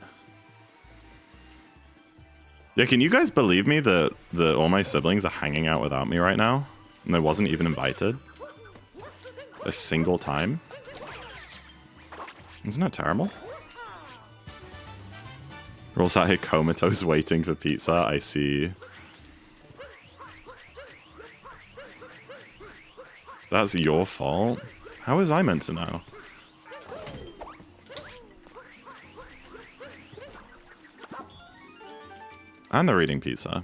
Yeah, can you guys believe me that all my siblings are hanging out without me right now? And I wasn't even invited? A single time? Isn't that terrible? We're all sat here comatose waiting for pizza, I see. That's your fault? How was I meant to know? And they're eating pizza.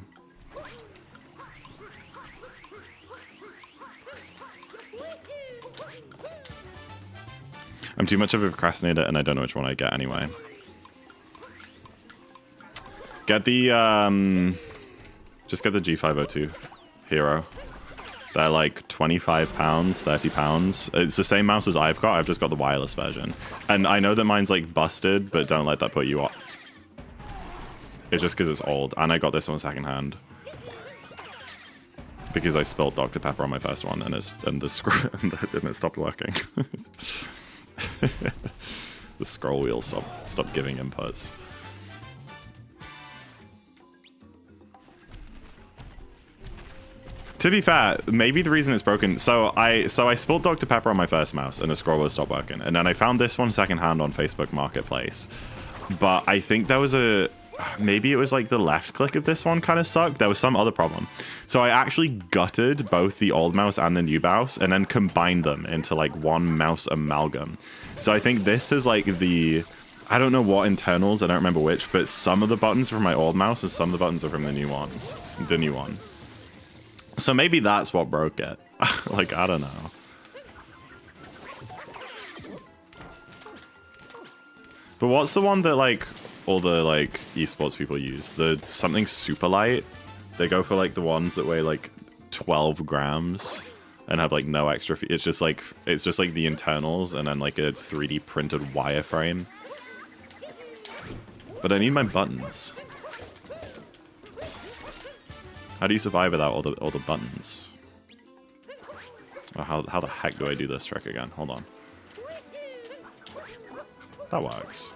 I'm too much of a procrastinator and I don't know which one I get anyway. Get the, just get the G502 Hero. They're like £25, £30. It's the same mouse as I've got, I've just got the wireless version. And I know that mine's like busted, but don't let that put you off. It's just because it's old, and I got this one secondhand. Because I spilled Dr. Pepper on my first one, and the scroll and it stopped working. The scroll wheel stopped giving inputs. To be fair, maybe the reason it's broken. So I spilled Dr. Pepper on my first mouse, and the scroll wheel stopped working. And then I found this one secondhand on Facebook Marketplace. But I think there was maybe it was like the left click of this one kind of sucked. There was some other problem. So I actually gutted both the old mouse and the new mouse and then combined them into like one mouse amalgam. So I think this is like I don't know what internals, I don't remember which, but some of the buttons are from my old mouse and some of the buttons are from the new one. So maybe that's what broke it. Like, I don't know. But what's the one that like all the like esports people use? The something super light. They go for like the ones that weigh like 12 grams and have like no extra. It's just like the internals and then like a 3D printed wireframe. But I need my buttons. How do you survive without all the buttons? Oh, how the heck do I do this trick again? Hold on. That works.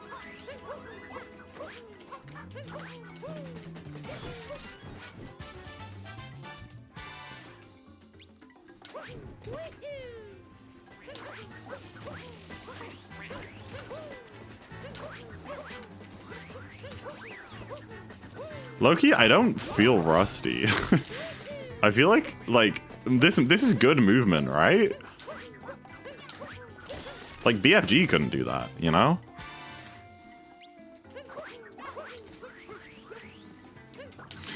Low-key, I don't feel rusty. I feel like this is good movement, right? Like BFG couldn't do that, you know?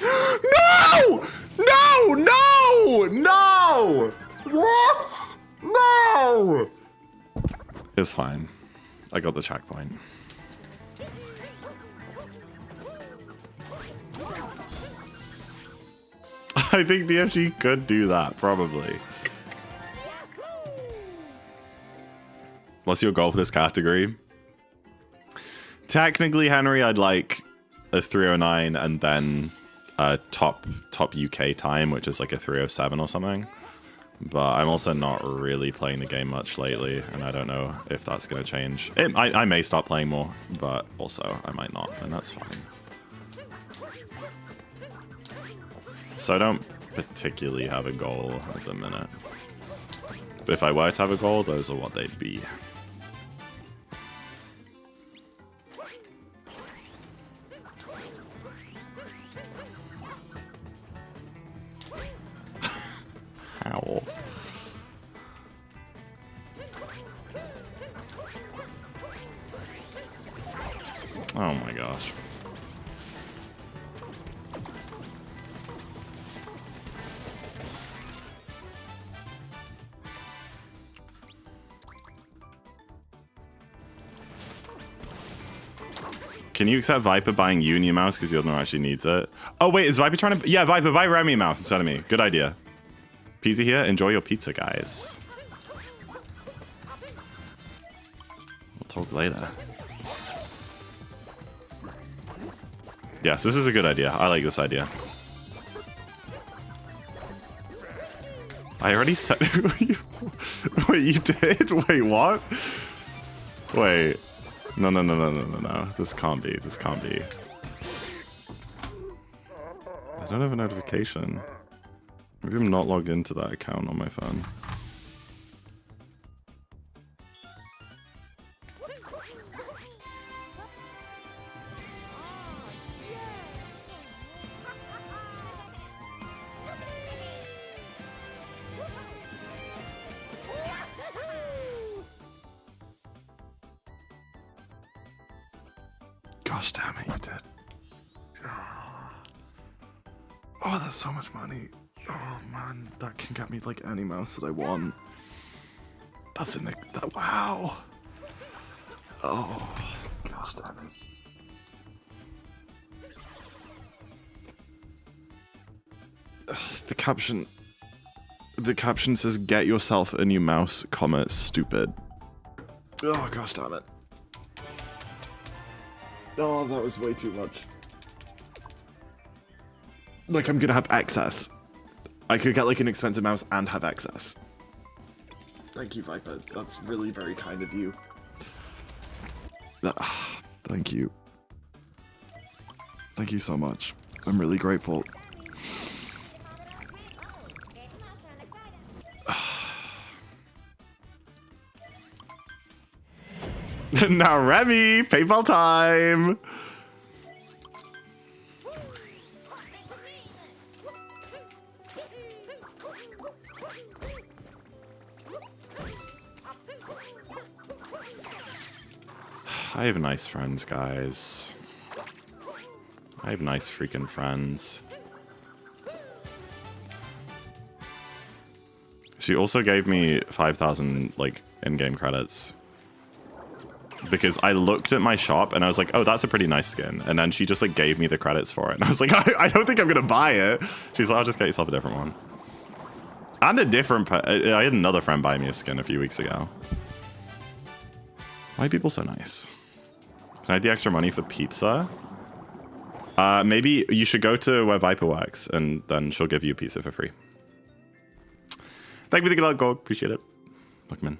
No! No! No! No! What? No! It's fine. I got the checkpoint. I think BFG could do that, probably. What's your goal for this category? Technically, Henry, I'd like a 309 and then a top UK time, which is like a 307 or something. But I'm also not really playing the game much lately, and I don't know if that's going to change. I may start playing more, but also I might not, and that's fine. So I don't particularly have a goal at the minute. But if I were to have a goal, those are what they'd be. How? Oh my gosh. Can you accept Viper buying you a new mouse because the other one actually needs it? Oh, wait, is Viper trying to... Yeah, Viper, buy Remy a mouse instead of me. Good idea. Pizza here. Enjoy your pizza, guys. We'll talk later. Yes, this is a good idea. I like this idea. I already said... Wait, you did? Wait, what? Wait. No. This can't be. This can't be. I don't have a notification. Maybe I'm not logged into that account on my phone. Gosh damn it, you did. Oh, that's so much money. Oh man, that can get me like any mouse that I want. That's in that. Wow. Oh, gosh damn it. The caption says, "Get yourself a new mouse, comma, stupid." Oh gosh damn it. Oh, that was way too much. Like, I'm gonna have excess. I could get like an expensive mouse and have excess. Thank you, Viper. That's really very kind of you. Thank you. Thank you so much. I'm really grateful. Now, Remy, PayPal time. I have nice friends, guys. I have nice freaking friends. She also gave me 5,000 like in-game credits. Because I looked at my shop and I was like, oh, that's a pretty nice skin. And then she just like gave me the credits for it. And I was like, I don't think I'm gonna buy it. She's like, I'll just get yourself a different one. And a different, I had another friend buy me a skin a few weeks ago. Why are people so nice? Can I have the extra money for pizza? Maybe you should go to where Viper works and then she'll give you a pizza for free. Thank you for the gold, appreciate it. Lookman.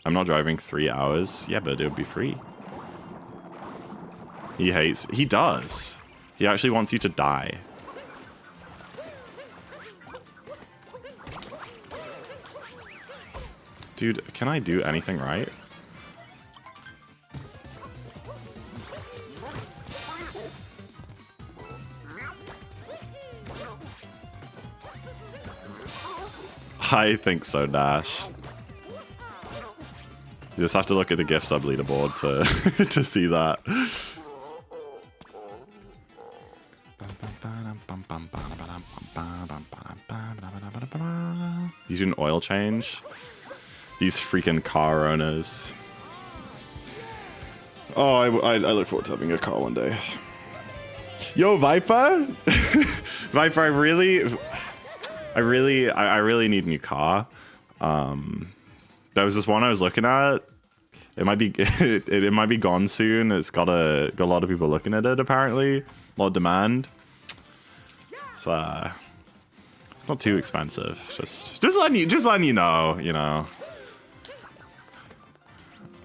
I'm not driving 3 hours. Yeah, but it would be free. He does. He actually wants you to die. Dude, can I do anything right? I think so, Dash. You just have to look at the gift sub leaderboard to to see that. He's doing an oil change. These freaking car owners. Oh, I look forward to having a car one day. Yo, Viper? Viper, I really need a new car. There was this one I was looking at. It might be it might be gone soon. It's got a lot of people looking at it apparently. A lot of demand. It's not too expensive. Just letting you know, you know.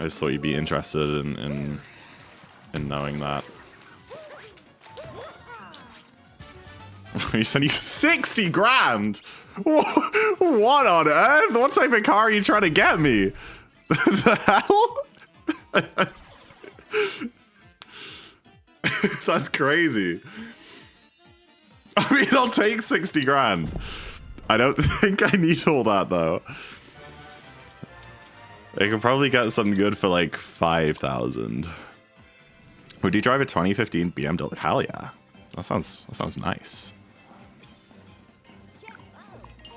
I just thought you'd be interested in knowing that. He said he's 60 grand. What on earth? What type of car are you trying to get me? The hell? That's crazy. I mean, I'll take 60 grand. I don't think I need all that though. I could probably get something good for like 5,000. Would you drive a 2015 BMW? Hell yeah. That sounds nice.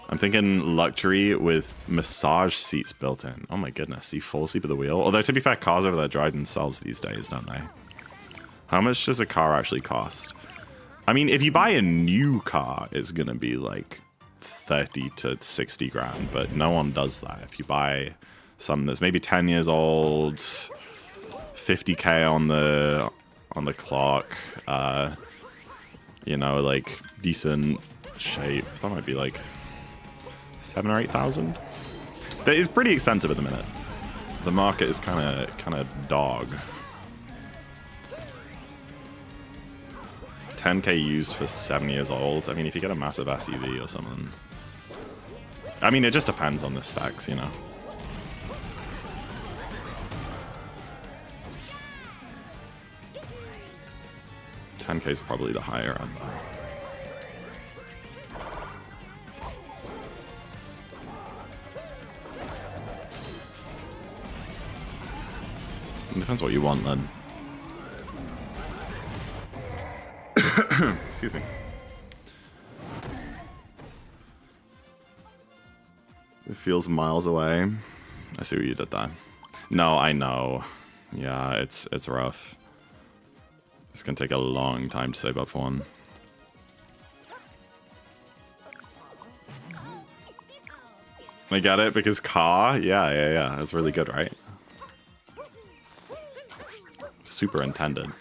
I'm thinking luxury with massage seats built in. Oh my goodness, you fall asleep at the wheel. Although, to be fair, cars over there drive themselves these days, don't they? How much does a car actually cost? I mean, if you buy a new car, it's going to be like 30 to 60 grand, but no one does that. If you buy something that's maybe 10 years old, 50k on the clock, you know, like decent shape, that might be like 7 or 8,000. That is pretty expensive at the minute. The market is kind of dog. 10k used for 7 years old. I mean, if you get a massive SUV or something. I mean, it just depends on the specs, you know. $10k is probably the higher end, though. It depends what you want, then. Excuse me. It feels miles away. I see what you did there. No, I know. Yeah, it's rough. It's gonna take a long time to save up for one. I get it, because car? Yeah. That's really good, right? Super intended.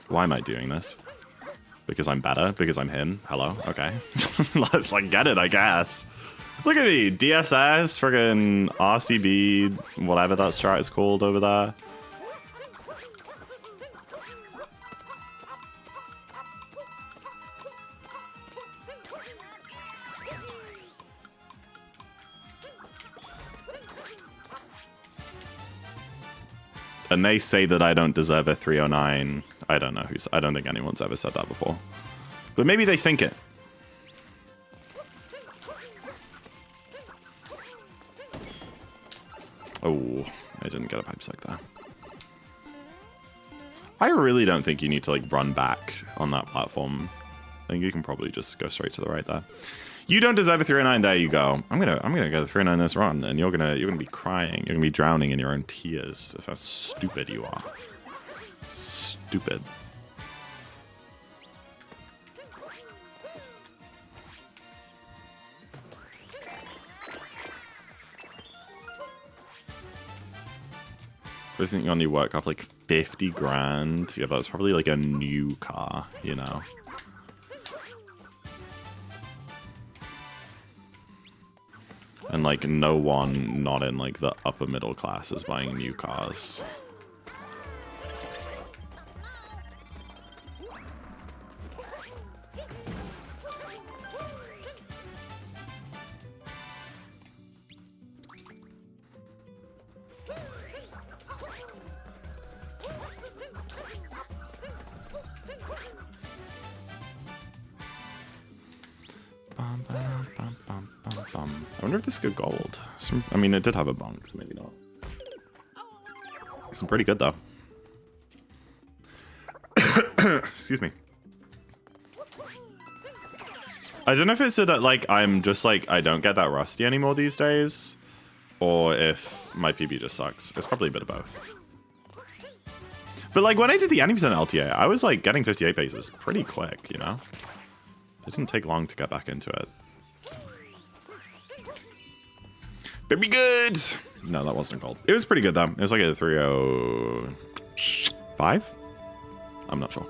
Why am I doing this? Because I'm better? Because I'm him? Hello? Okay. Like, get it, I guess. Look at me! DSS, friggin' RCB, whatever that strat is called over there. And they say that I don't deserve a 309. I don't know I don't think anyone's ever said that before. But maybe they think it. Oh, I didn't get a pipe psych there. I really don't think you need to like run back on that platform. I think you can probably just go straight to the right there. You don't deserve a 309. There you go. I'm gonna go 309 this run, and you're gonna be crying. You're gonna be drowning in your own tears of how stupid you are. Stupid. I think you only work off like 50 grand. Yeah, but it's probably like a new car, you know. And like no one not in like the upper middle class is buying new cars. I wonder if this could gold. I mean, it did have a bonk, so maybe not. It's pretty good, though. Excuse me. I don't know if it's that, like, I'm just, like, I don't get that rusty anymore these days, or if my PB just sucks. It's probably a bit of both. But, like, when I did the 90% LTA, I was, like, getting 58 paces pretty quick, you know? It didn't take long to get back into it. Very good! No, that wasn't gold. It was pretty good, though. It was like a 305? I'm not sure.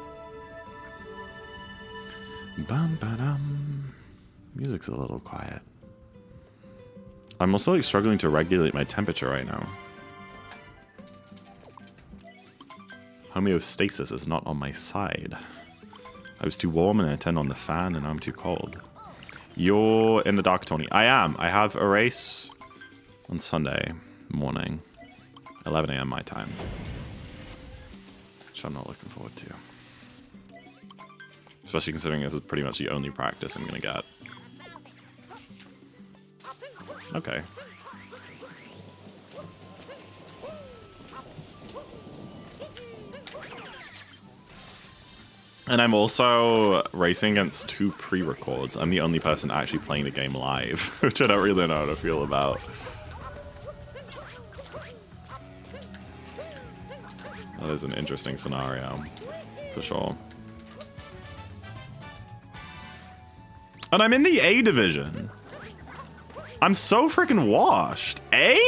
Bum-ba-dum. Music's a little quiet. I'm also, like, struggling to regulate my temperature right now. Homeostasis is not on my side. I was too warm and I turned on the fan and I'm too cold. You're in the dark, Tony. I am. I have a race on Sunday morning, 11 a.m. my time, which I'm not looking forward to. Especially considering this is pretty much the only practice I'm going to get. Okay. And I'm also racing against 2 pre-records. I'm the only person actually playing the game live, which I don't really know how to feel about. That is an interesting scenario, for sure. And I'm in the A division. I'm so freaking washed. A?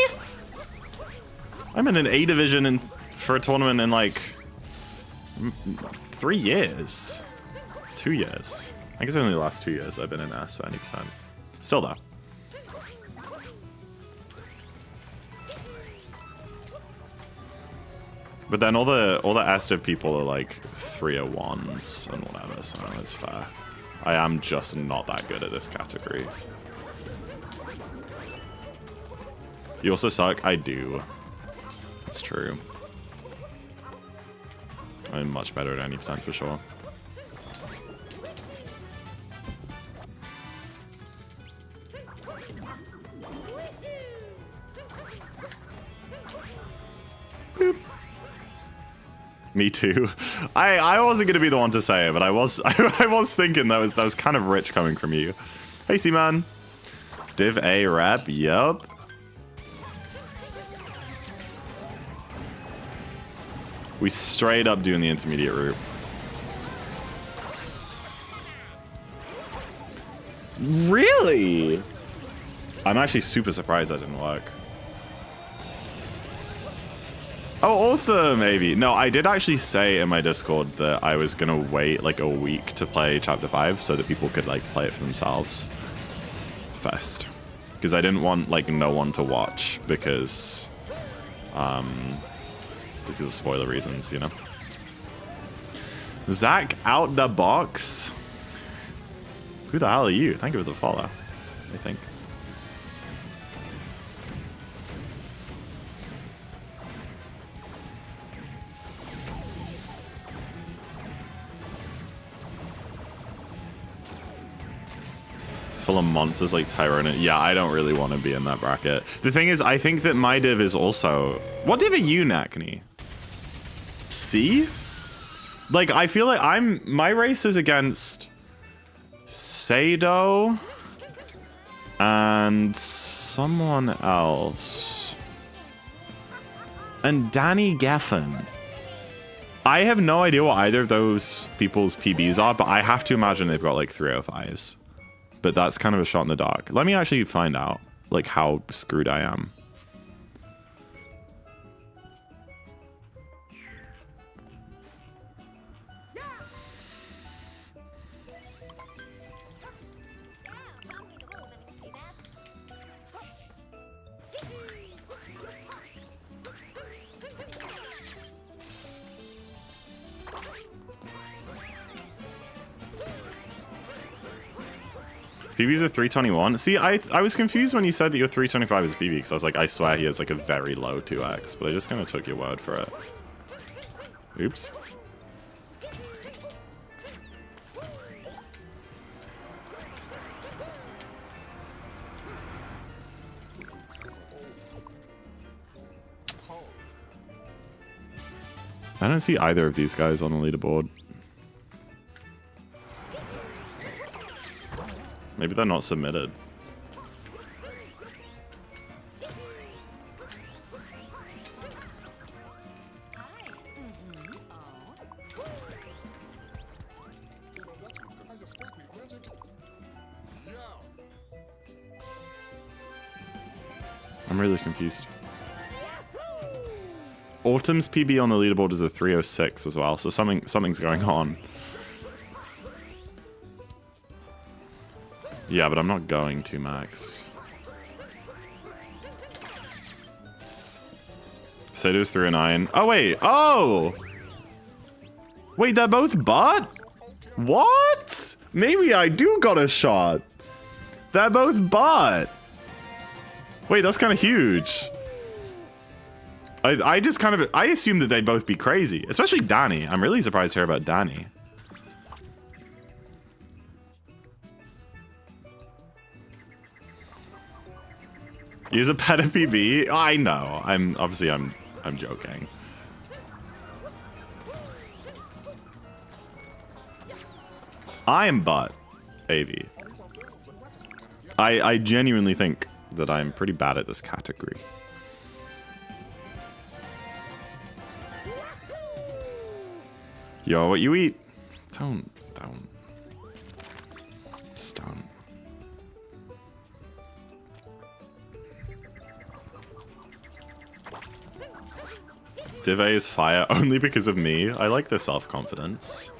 I'm in an A division for a tournament in like 3 years. 2 years. I guess only the last 2 years I've been in S for 90%. Still though. But then all the S-Div people are like 301s and whatever, so it's fair. I am just not that good at this category. You also suck? I do. It's true. I'm much better at 90% for sure. Boop. Me too. I wasn't gonna be the one to say it, but I was I was thinking that was kind of rich coming from you. Hey, C-Man. Div A rep, yup. We straight up doing the intermediate route. Really? I'm actually super surprised that didn't work. Oh, awesome, maybe. No, I did actually say in my Discord that I was gonna wait like a week to play Chapter 5 so that people could like play it for themselves first. Because I didn't want like no one to watch because of spoiler reasons, you know. ZackInTheBox. Who the hell are you? Thank you for the follow, I think. It's full of monsters like Tyrone. Yeah, I don't really want to be in that bracket. The thing is, I think that my div is also... What div are you, Nakni? C? Like, I feel like my race is against Sado and someone else. And Danny Geffen. I have no idea what either of those people's PBs are, but I have to imagine they've got like 305s. But that's kind of a shot in the dark. Let me actually find out like how screwed I am. PB's a 321. See, I was confused when you said that your 325 is PB because I was like, I swear he has like a very low 2x, but I just kind of took your word for it. Oops. I don't see either of these guys on the leaderboard. Maybe they're not submitted. I'm really confused. Autumn's PB on the leaderboard is a 306 as well, so something's going on. Yeah, but I'm not going to, Max. Sado's 309. Oh, wait. Oh! Wait, they're both bot? What? Maybe I do got a shot. They're both bot. Wait, that's kind of huge. I just kind of... I assumed that they'd both be crazy. Especially Danny. I'm really surprised to hear about Danny. Use a pet PB? I know. I'm joking. I'm but AV. I genuinely think that I'm pretty bad at this category. Yo, what you eat? Don't. Just don't. Div A is fire only because of me. I like the self-confidence.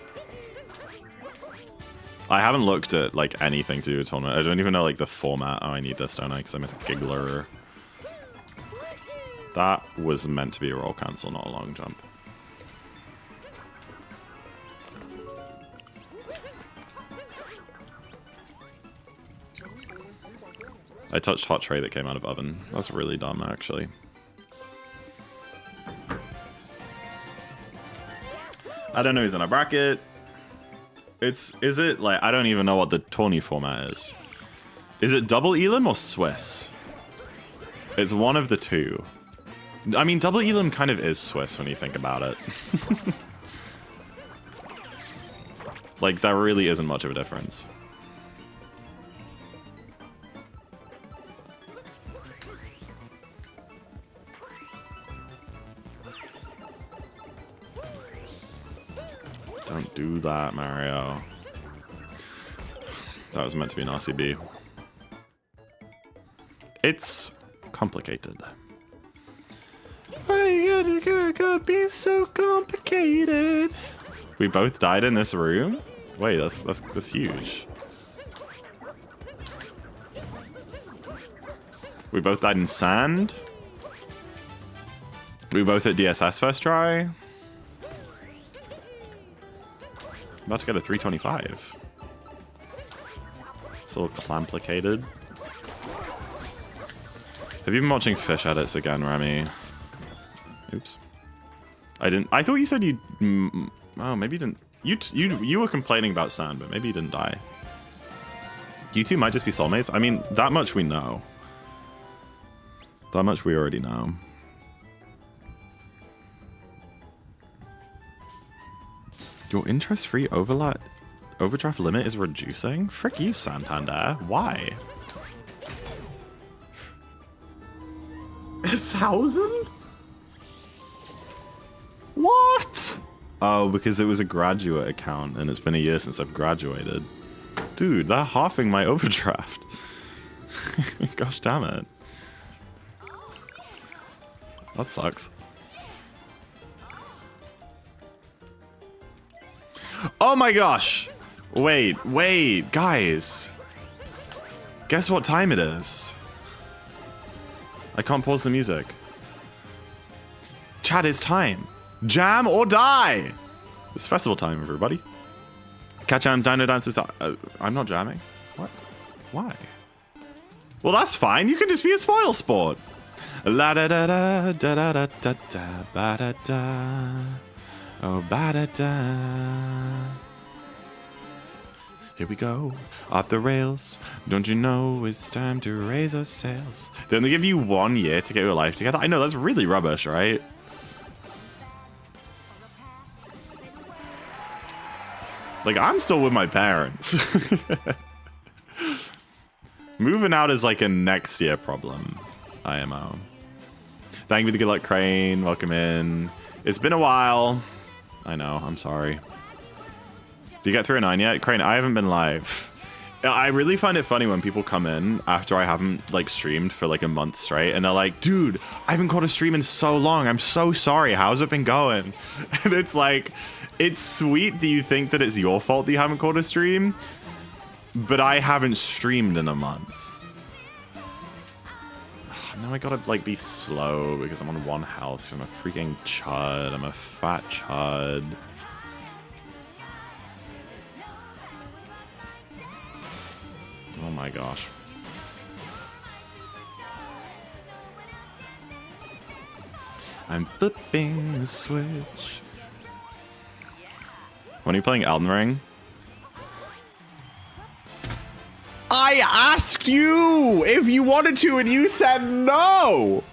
I haven't looked at like anything to do with tournament. I don't even know like the format. Oh, I need this, don't I? Because I miss a giggler. That was meant to be a roll cancel, not a long jump. I touched hot tray that came out of oven. That's really dumb, actually. I don't know who's in a bracket. Is it like, I don't even know what the tourney format is. Is it double elim or Swiss? It's one of the two. I mean, double elim kind of is Swiss when you think about it. Like, there really isn't much of a difference. Don't do that, Mario. That was meant to be an RCB. It's complicated. Why you gotta be so complicated? We both died in this room? Wait, that's huge. We both died in sand? We both hit DSS first try? About to get a 325. It's a little complicated. Have you been watching fish edits again, Remy? Oops. I didn't. I thought you said you. Oh, maybe you didn't. You were complaining about sand, but maybe you didn't die. You two might just be soulmates. I mean, that much we know. That much we already know. Your interest-free overdraft limit is reducing? Frick you, Santander. Why? 1,000? What? Oh, because it was a graduate account and it's been a year since I've graduated. Dude, they're halving my overdraft. Gosh damn it. That sucks. Oh my gosh! Wait, guys. Guess what time it is? I can't pause the music. Chat, it's time. Jam or die! It's festival time, everybody. Cat jams, dino dances. I'm not jamming. What? Why? Well, that's fine. You can just be a spoil sport. La da da da da da da da da ba da da. Oh, ba da da. Here we go, off the rails. Don't you know it's time to raise our sails? They only give you 1 year to get your life together. I know, that's really rubbish, right? Like, I'm still with my parents. Moving out is like a next year problem. IMO. Thank you for the good luck, Crane. Welcome in. It's been a while. I know, I'm sorry. Did you get through a 9 yet? Crane, I haven't been live. I really find it funny when people come in after I haven't like streamed for like a month straight and they're like, dude, I haven't caught a stream in so long. I'm so sorry. How's it been going? And it's like, it's sweet that you think that it's your fault that you haven't caught a stream, but I haven't streamed in a month. Now I gotta like be slow because I'm on 1 health. I'm a freaking chud. I'm a fat chud. Oh my gosh. I'm flipping the switch. When are you playing Elden Ring? I asked you if you wanted to and you said no!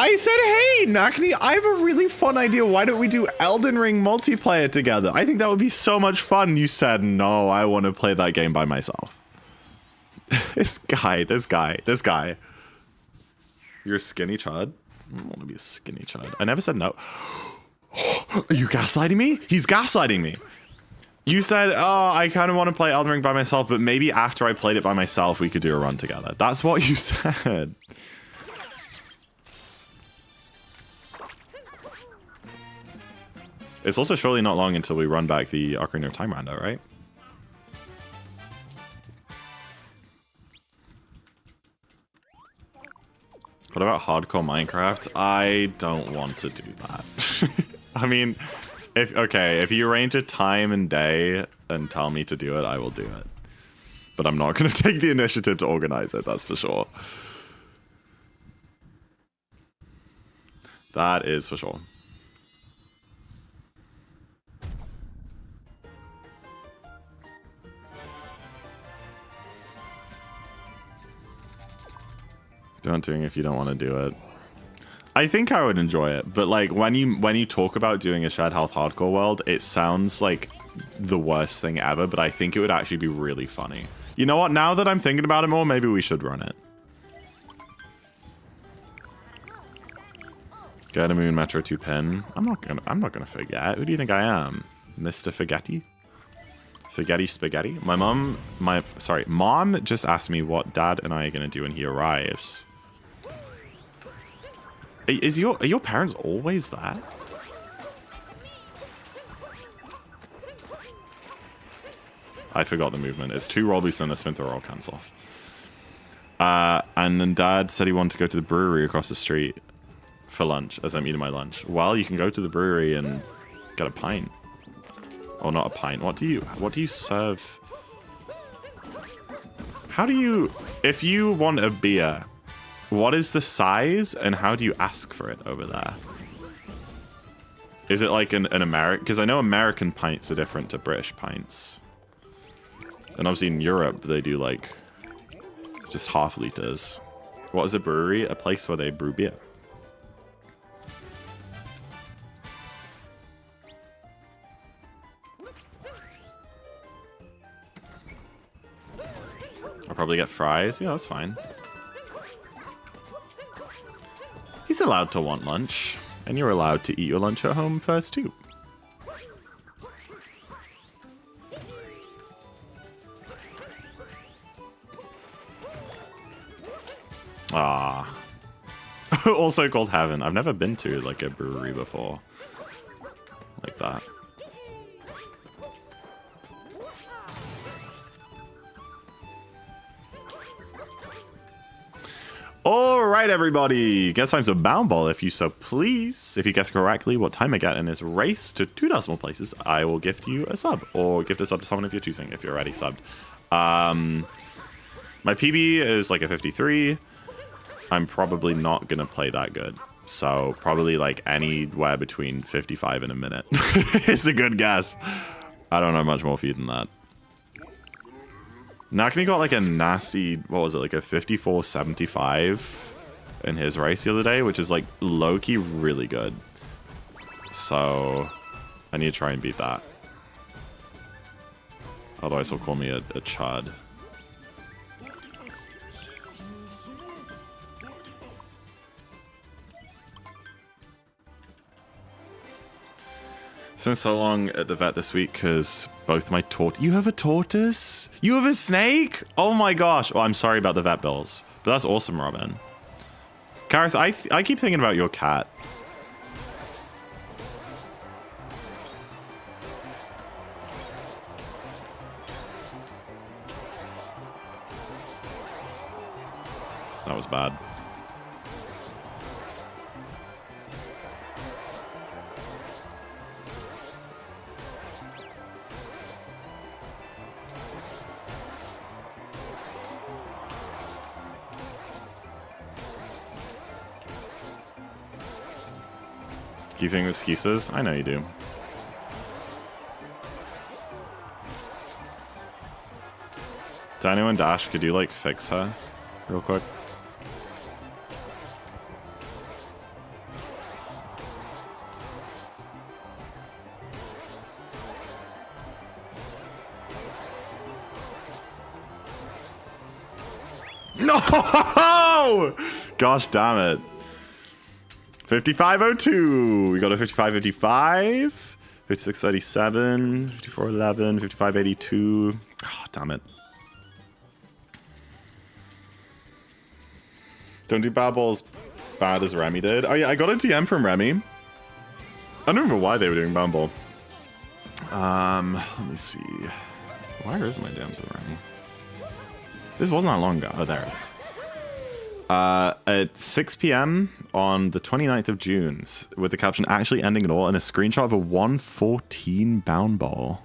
I said, hey, Nakni, I have a really fun idea. Why don't we do Elden Ring multiplayer together? I think that would be so much fun. You said, no, I want to play that game by myself. This guy. You're a skinny chud? I don't want to be a skinny chud. I never said no. Are you gaslighting me? He's gaslighting me. You said, oh, I kind of want to play Elden Ring by myself, but maybe after I played it by myself, we could do a run together. That's what you said. It's also surely not long until we run back the Ocarina of Time rando, right? What about hardcore Minecraft? I don't want to do that. I mean, if you arrange a time and day and tell me to do it, I will do it. But I'm not going to take the initiative to organize it, that's for sure. That is for sure. Don't do it if you don't want to do it. I think I would enjoy it, but like when you talk about doing a shared health hardcore world, it sounds like the worst thing ever, but I think it would actually be really funny. You know what? Now that I'm thinking about it more, maybe we should run it. Get a Moon Metro 2 pin. I'm not gonna forget. Who do you think I am? Mr. Forgetty? Forgetty Spaghetti? Mom just asked me what Dad and I are gonna do when he arrives. Are your parents always there? I forgot the movement. It's 2 roll boost and a spin throw roll cancel. And then Dad said he wanted to go to the brewery across the street for lunch, as I'm eating my lunch. Well, you can go to the brewery and get a pint. Oh, not a pint. What do you serve? How do you, if you want a beer, what is the size and how do you ask for it over there? Is it like an American? Because I know American pints are different to British pints. And obviously in Europe, they do like just half liters. What is a brewery? A place where they brew beer. I'll probably get fries. Yeah, that's fine. He's allowed to want lunch, and you're allowed to eat your lunch at home first too. Ah. Also called Heaven. I've never been to like a brewery before. Like that. Alright everybody, guess time's a bound ball if you so please. If you guess correctly what time I get in this race to 2 decimal places, I will gift you a sub. Or gift a sub to someone if you're choosing, if you're already subbed. My PB is like a 53. I'm probably not gonna play that good. So probably like anywhere between 55 and a minute. It's a good guess. I don't know much more for you than that. Nakni got like a nasty, what was it, like a 54.75 in his race the other day, which is like low-key really good. So I need to try and beat that. Otherwise he'll call me a chud. Since so long at the vet this week because both my You have a tortoise? You have a snake? Oh my gosh. Well, I'm sorry about the vet bills. But that's awesome, Robin. Karis, I keep thinking about your cat. That was bad. Do you think excuses? I know you do. Dino and Dash, could you like fix her real quick? No! Gosh damn it. 5502. We got a 5555. 5637. 5411. 5582. Oh, damn it. Don't do bad balls bad as Remy did. Oh yeah, I got a DM from Remy. I don't remember why they were doing bad ball. Let me see. Where is my DMs with Remy? This wasn't that long ago. Oh, there it is. At 6 p.m. on the 29th of June, with the caption actually ending it all, and a screenshot of a 114 bound ball.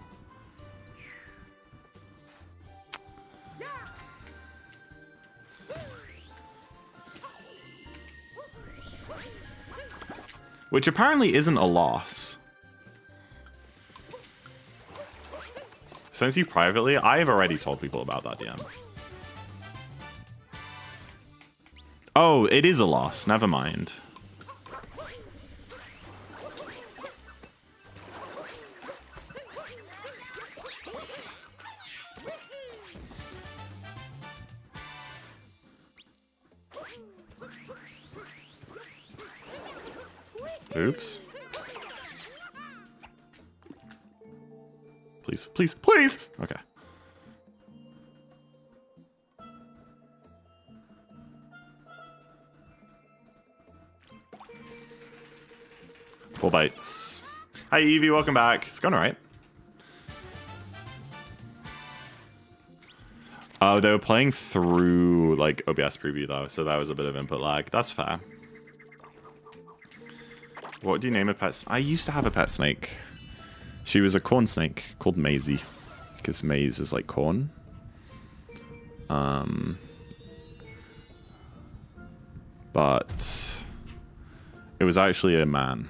Which apparently isn't a loss. Since you privately, I have already told people about that DM. Oh, it is a loss. Never mind. Oops. Please, please, please! Okay. Full bites. Hi Evie, welcome back. It's going alright. Oh, they were playing through like OBS preview though, so that was a bit of input lag. That's fair. What do you name a pet? I used to have a pet snake. She was a corn snake called Maisie, because maize is like corn. But it was actually a man,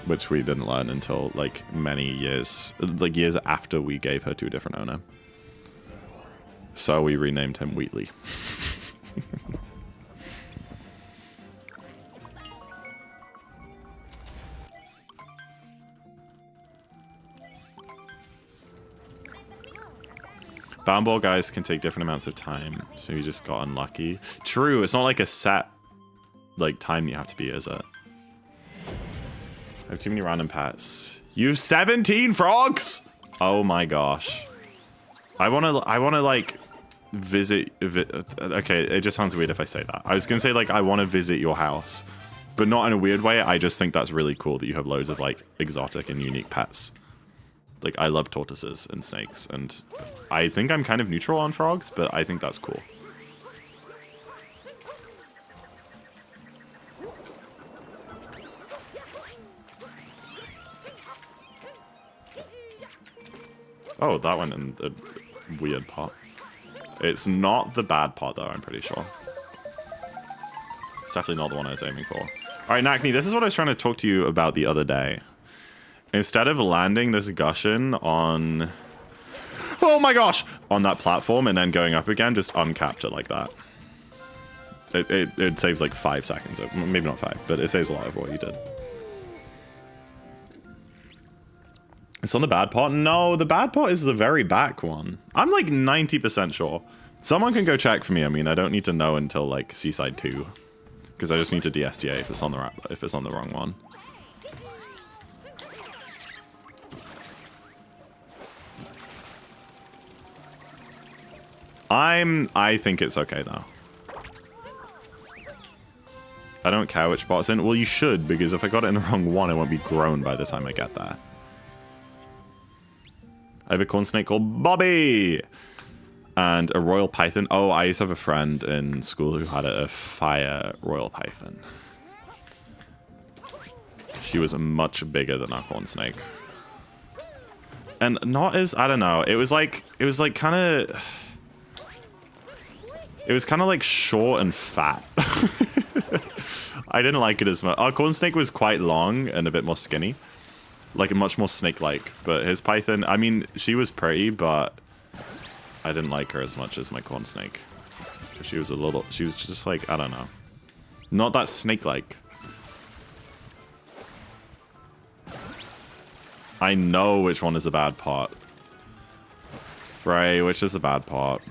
which we didn't learn until like many years, like years after we gave her to a different owner. So we renamed him Wheatley. Boundball guys can take different amounts of time, so you just got unlucky. True, it's not like a set like time you have to be, is it? I have too many random pets. You have 17 frogs! Oh my gosh. I wanna like visit, okay, it just sounds weird if I say that. I was gonna say like I wanna visit your house, but not in a weird way. I just think that's really cool that you have loads of like exotic and unique pets. Like, I love tortoises and snakes, and I think I'm kind of neutral on frogs, but I think that's cool. Oh, that went in a weird pot. It's not the bad pot, though, I'm pretty sure. It's definitely not the one I was aiming for. All right, Nakni, this is what I was trying to talk to you about the other day. Instead of landing this Gushin on... Oh my gosh! On that platform and then going up again, just uncapture it like that. It saves like 5 seconds. Maybe not 5, but it saves a lot of what you did. It's on the bad pot? No, the bad pot is the very back one. I'm like 90% sure. Someone can go check for me. I mean, I don't need to know until like Seaside 2. Because I just need to DSTA if it's on the wrong one. I think it's okay though. I don't care which pot's in. Well, you should, because if I got it in the wrong one, it won't be grown by the time I get there. I have a corn snake called Bobby! And a royal python. Oh, I used to have a friend in school who had a fire royal python. She was much bigger than our corn snake. And not as, I don't know, it was like kind of... It was kind of like short and fat. I didn't like it as much. Our corn snake was quite long and a bit more skinny. Like much more snake-like. But his python, I mean, she was pretty, but I didn't like her as much as my corn snake. She was just like, I don't know. Not that snake-like. I know which one is a bad pot. Right, which is a bad pot?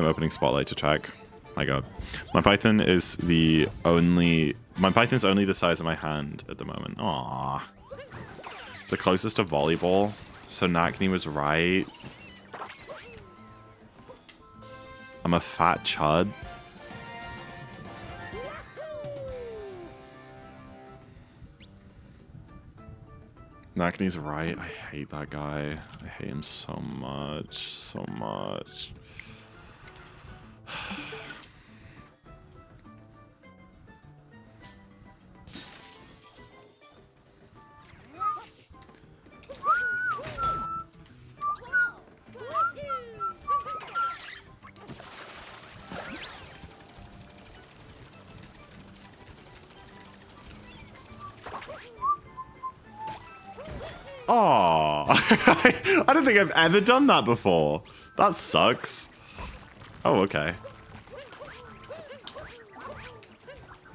opening Spotlight to check. My god. My Python is only the size of my hand at the moment. Aww. The closest to volleyball. So Nakni was right. I'm a fat chud. Nakni's right. I hate that guy. I hate him so much. So much. Oh, I don't think I've ever done that before. That sucks. Oh, okay.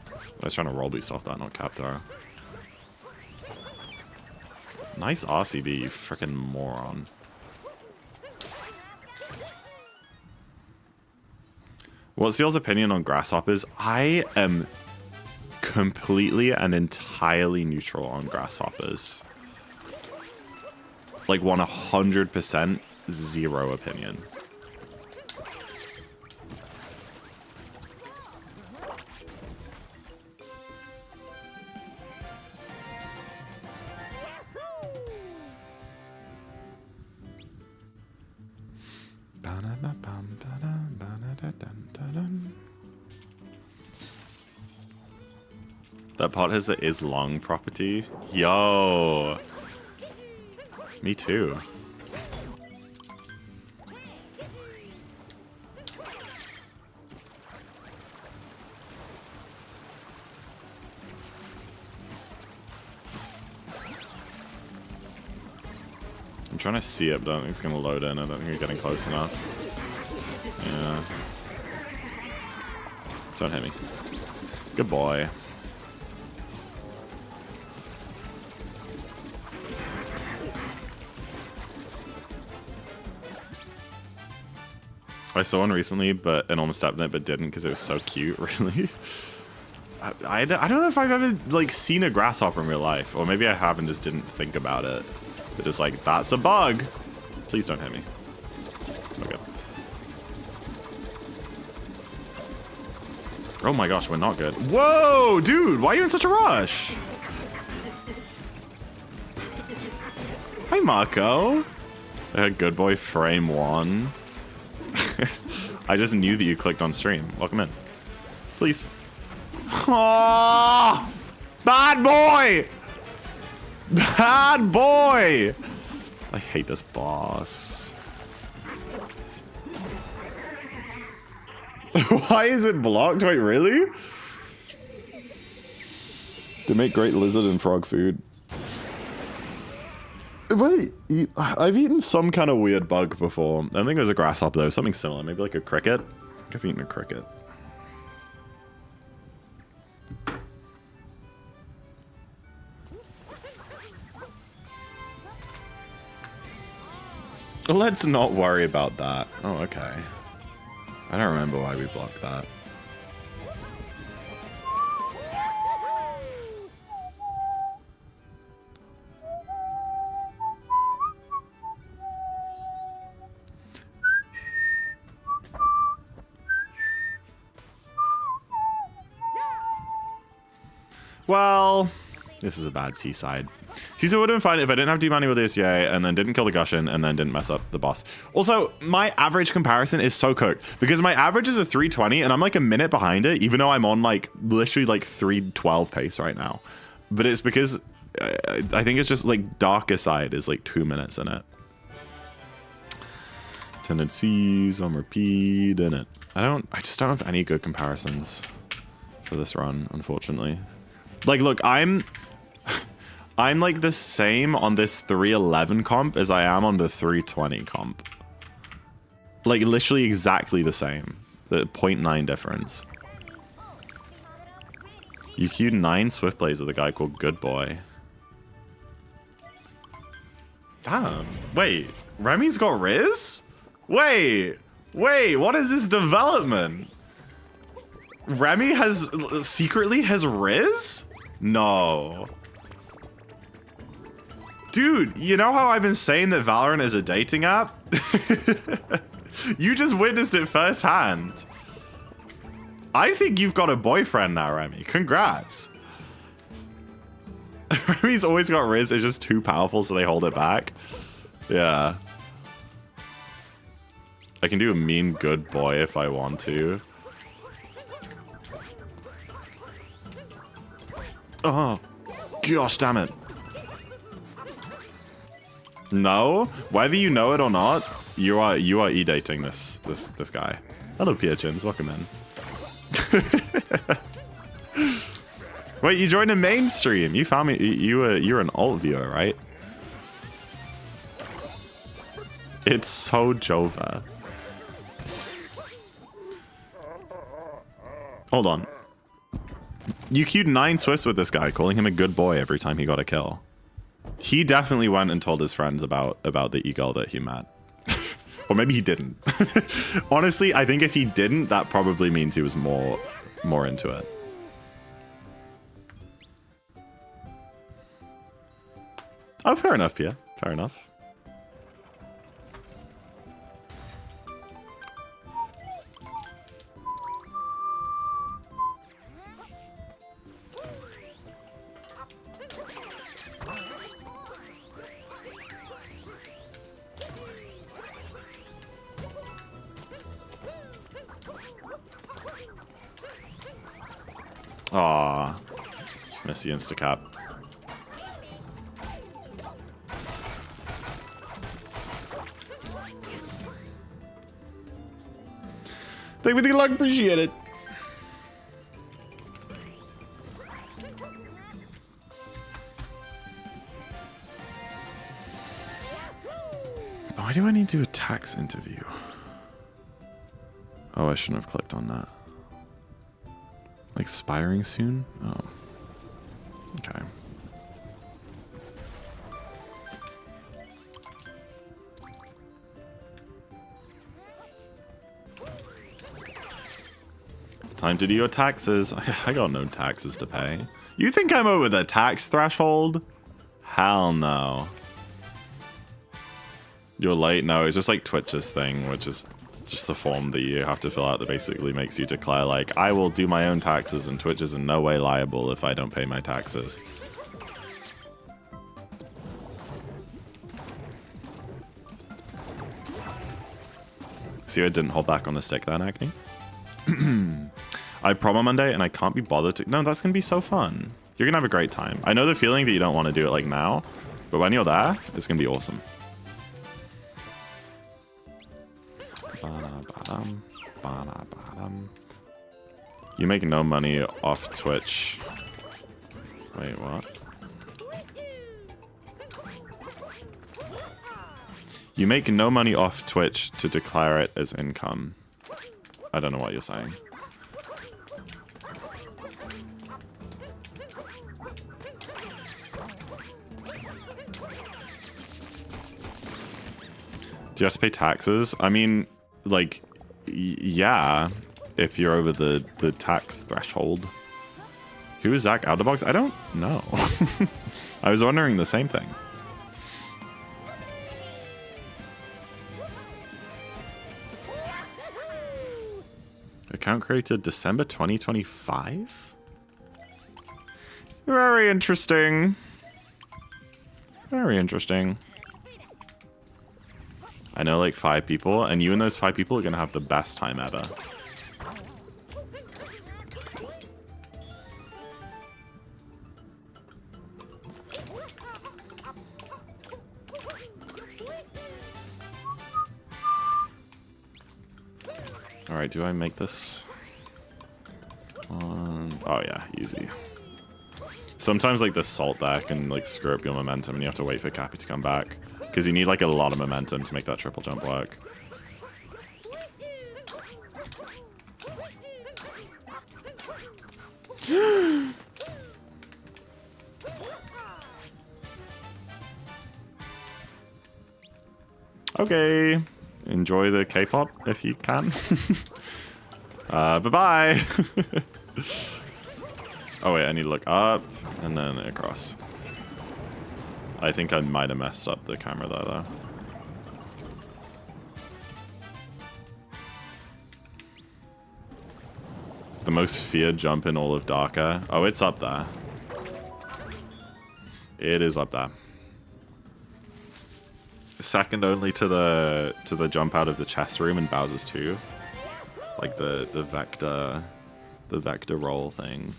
I was trying to roll boost off that, not cap throw. Nice RCB, you freaking moron. What's y'all's opinion on grasshoppers? I am completely and entirely neutral on grasshoppers. Like 100% zero opinion. That pot has the is long property. Yo. Me too. I'm trying to see it, but I don't think it's going to load in. I don't think you're getting close enough. Yeah. Don't hit me. Good boy. I saw one recently, but and almost stepped in it, but didn't because it was so cute. Really, I don't know if I've ever like seen a grasshopper in real life, or maybe I have and just didn't think about it. But just like that's a bug. Please don't hit me. Okay. Oh my gosh, we're not good. Whoa, dude, why are you in such a rush? Hi, Marco. Good boy, frame one. I just knew that you clicked on stream. Welcome in. Please. Oh, bad boy! Bad boy! I hate this boss. Why is it blocked? Wait, really? They make great lizard and frog food. Wait, I've eaten some kind of weird bug before. I don't think it was a grasshopper though, something similar. Maybe like a cricket. I think I've eaten a cricket. Let's not worry about that. Oh, okay. I don't remember why we blocked that. Well, this is a bad seaside. Seaside would have been fine if I didn't have D-Money with this, yay, and then didn't kill the Gushin, and then didn't mess up the boss. Also, my average comparison is so cooked, because my average is a 320, and I'm like a minute behind it, even though I'm on like, literally like 312 pace right now. But it's because, I think it's just like Darker Side is like 2 minutes in it. Tendencies on repeat in it. I just don't have any good comparisons for this run, unfortunately. Like, look, I'm like the same on this 311 comp as I am on the 320 comp. Like, literally exactly the same. The 0.9 difference. You queued 9 Swift Blades with a guy called Good Boy. Damn. Wait, Remy's got Riz? Wait, Wait, what is this development? Remy has secretly has Riz? No. Dude, you know how I've been saying that Valorant is a dating app? You just witnessed it firsthand. I think you've got a boyfriend now, Remy. Congrats. Remy's always got Riz. It's just too powerful, so they hold it back. Yeah. I can do a mean good boy if I want to. Oh, gosh damn it. No, whether you know it or not, you are e-dating this guy. Hello, Piachins, welcome in. Wait, you joined a mainstream. You found me. You're an alt viewer, right? It's so Jova. Hold on. You queued 9 Swifts with this guy, calling him a good boy every time he got a kill. He definitely went and told his friends about the e-girl that he met. Or maybe he didn't. Honestly, I think if he didn't, that probably means he was more into it. Oh, fair enough, Pia. Fair enough. Aw, missed the insta-cap. Thank you for the luck, appreciate it. Why do I need to do a tax interview? Oh, I shouldn't have clicked on that. Like expiring soon? Oh. Okay. Time to do your taxes. I got no taxes to pay. You think I'm over the tax threshold? Hell no. You're late? No, it's just like Twitch's thing, which is just the form that you have to fill out that basically makes you declare, like, I will do my own taxes and Twitch is in no way liable if I don't pay my taxes. See, I didn't hold back on the stick then, Acne. I promo Monday and I can't be bothered to... No, that's going to be so fun. You're going to have a great time. I know the feeling that you don't want to do it like now, but when you're there, it's going to be awesome. You make no money off Twitch. Wait, what? You make no money off Twitch to declare it as income. I don't know what you're saying. Do you have to pay taxes? I mean, like, yeah, if you're over the tax threshold. Who is ZackInTheBox? I don't know. I was wondering the same thing. Account created December 2025? Very interesting. Very interesting. I know like 5 people, and you and those 5 people are gonna have the best time ever. Alright, do I make this one? Oh yeah, easy. Sometimes like the salt there can like screw up your momentum and you have to wait for Cappy to come back. Because you need like a lot of momentum to make that triple jump work. Okay. enjoy the K-pop if you can. Bye-bye. Oh wait, I need to look up and then across. I think I might have messed up the camera there, though. The most feared jump in all of Darker. Oh, it's up there. It is up there. Second only to the jump out of the chess room in Bowser's 2. Like the vector roll thing.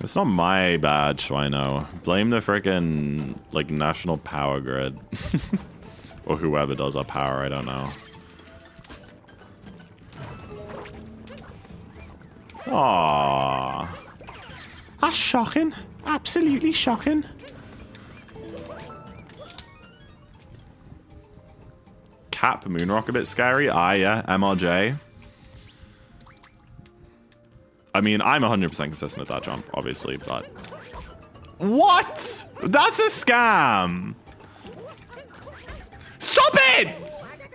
It's not my bad, Schweino. Blame the frickin' like national power grid. Or whoever does our power, I don't know. Aww. That's shocking. Absolutely shocking. Cap Moonrock a bit scary. Ah, yeah. MRJ. I mean, I'm 100% consistent at that jump, obviously, but... What? That's a scam! Stop it!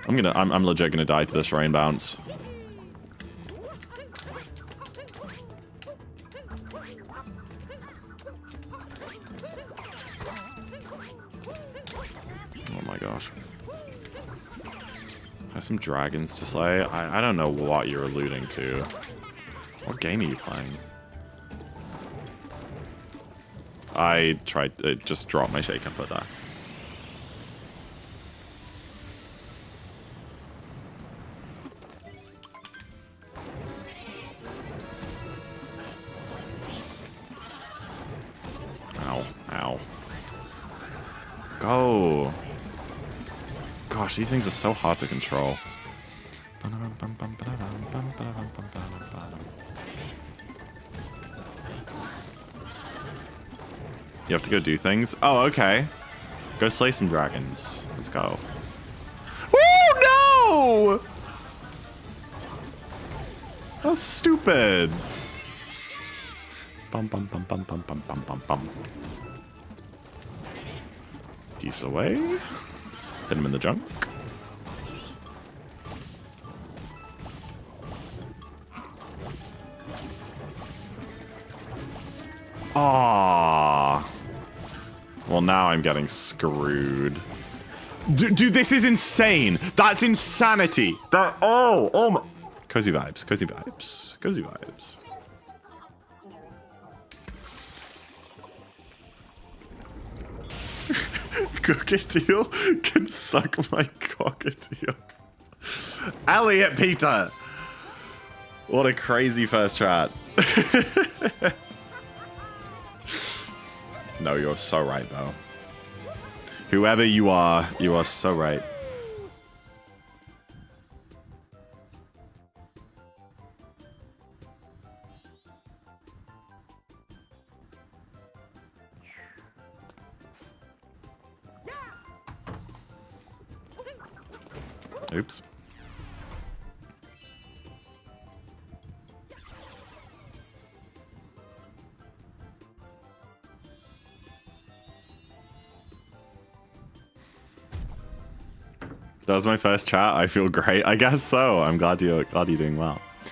I'm legit gonna die to this rain bounce. Oh my gosh. I have some dragons to slay. I don't know what you're alluding to. What game are you playing? I tried to just drop my shake and put that. Ow, ow. Go. Gosh, these things are so hard to control. You have to go do things? Oh, okay. Go slay some dragons. Let's go. Oh, no! That's stupid. Bum, bum, bum, bum, bum, bum, bum, bum, bum. Deece away. Hit him in the junk. Aww. Well, now I'm getting screwed. Dude, this is insane. That's insanity. That, oh my. Cozy vibes, cozy vibes, cozy vibes. Cockatiel can suck my cockatiel. Elliot Peter. What a crazy first chat. No, you're so right, though. Whoever you are so right. Oops. That was my first chat. I feel great. I guess so. I'm glad you're doing well. It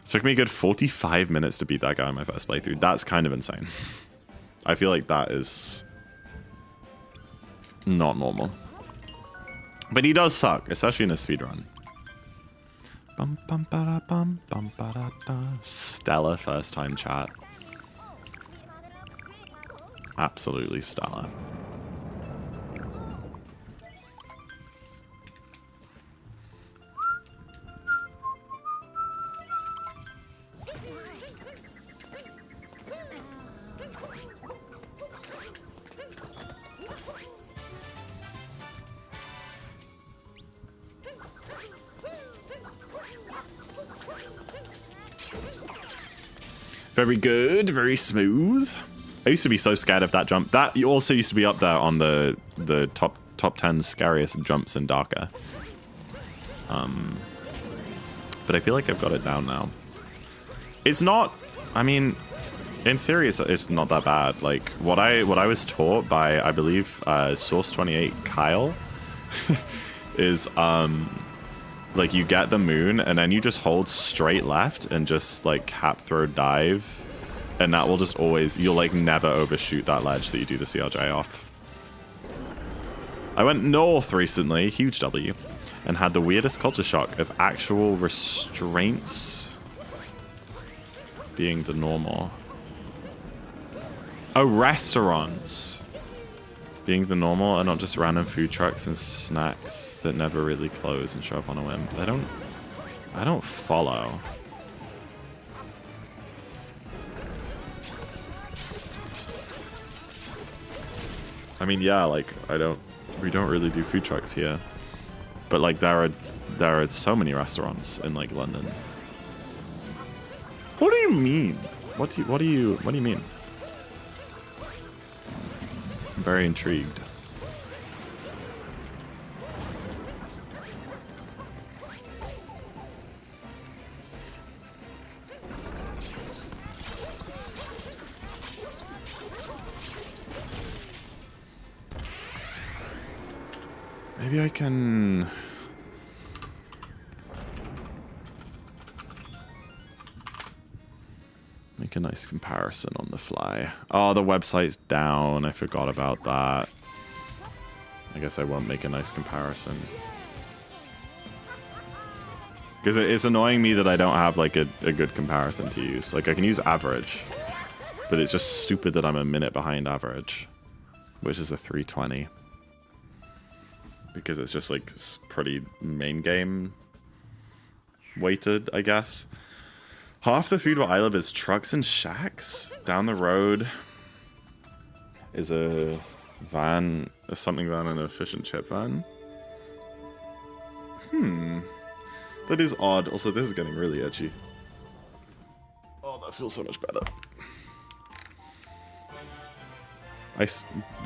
took me a good 45 minutes to beat that guy in my first playthrough. That's kind of insane. I feel like that is not normal. But he does suck, especially in a speedrun. Bum, bum, ba, da, bum, bum, ba, da, da. Stellar first time chat. Absolutely stellar. Very good, very smooth. I used to be so scared of that jump. That also used to be up there on the top 10 scariest jumps in Darker. But I feel like I've got it down now. It's not, I mean, in theory, it's not that bad. Like, what I was taught by, I believe, Source 28 Kyle is, like, you get the moon, and then you just hold straight left and just, like, cap throw dive, and that will just always, you'll, like, never overshoot that ledge that you do the CRJ off. I went north recently, huge W, and had the weirdest culture shock of actual restraints being the normal. Oh, restaurants being the normal and not just random food trucks and snacks that never really close and show up on a whim. I don't follow. I mean, yeah, like, we don't really do food trucks here. But, like, there are so many restaurants in, like, London. What do you mean? What do you mean? I'm very intrigued. Maybe I can... make a nice comparison on the fly. Oh, the website's down. I forgot about that. I guess I won't make a nice comparison. Because it's annoying me that I don't have, like, a good comparison to use. Like, I can use average. But it's just stupid that I'm a minute behind average. Which is a 320. Because it's just, like, pretty main game weighted, I guess. Half the food where I live is trucks and shacks. Down the road is a van, a something van and a fish and chip van. That is odd. Also, this is getting really edgy. Oh, that feels so much better.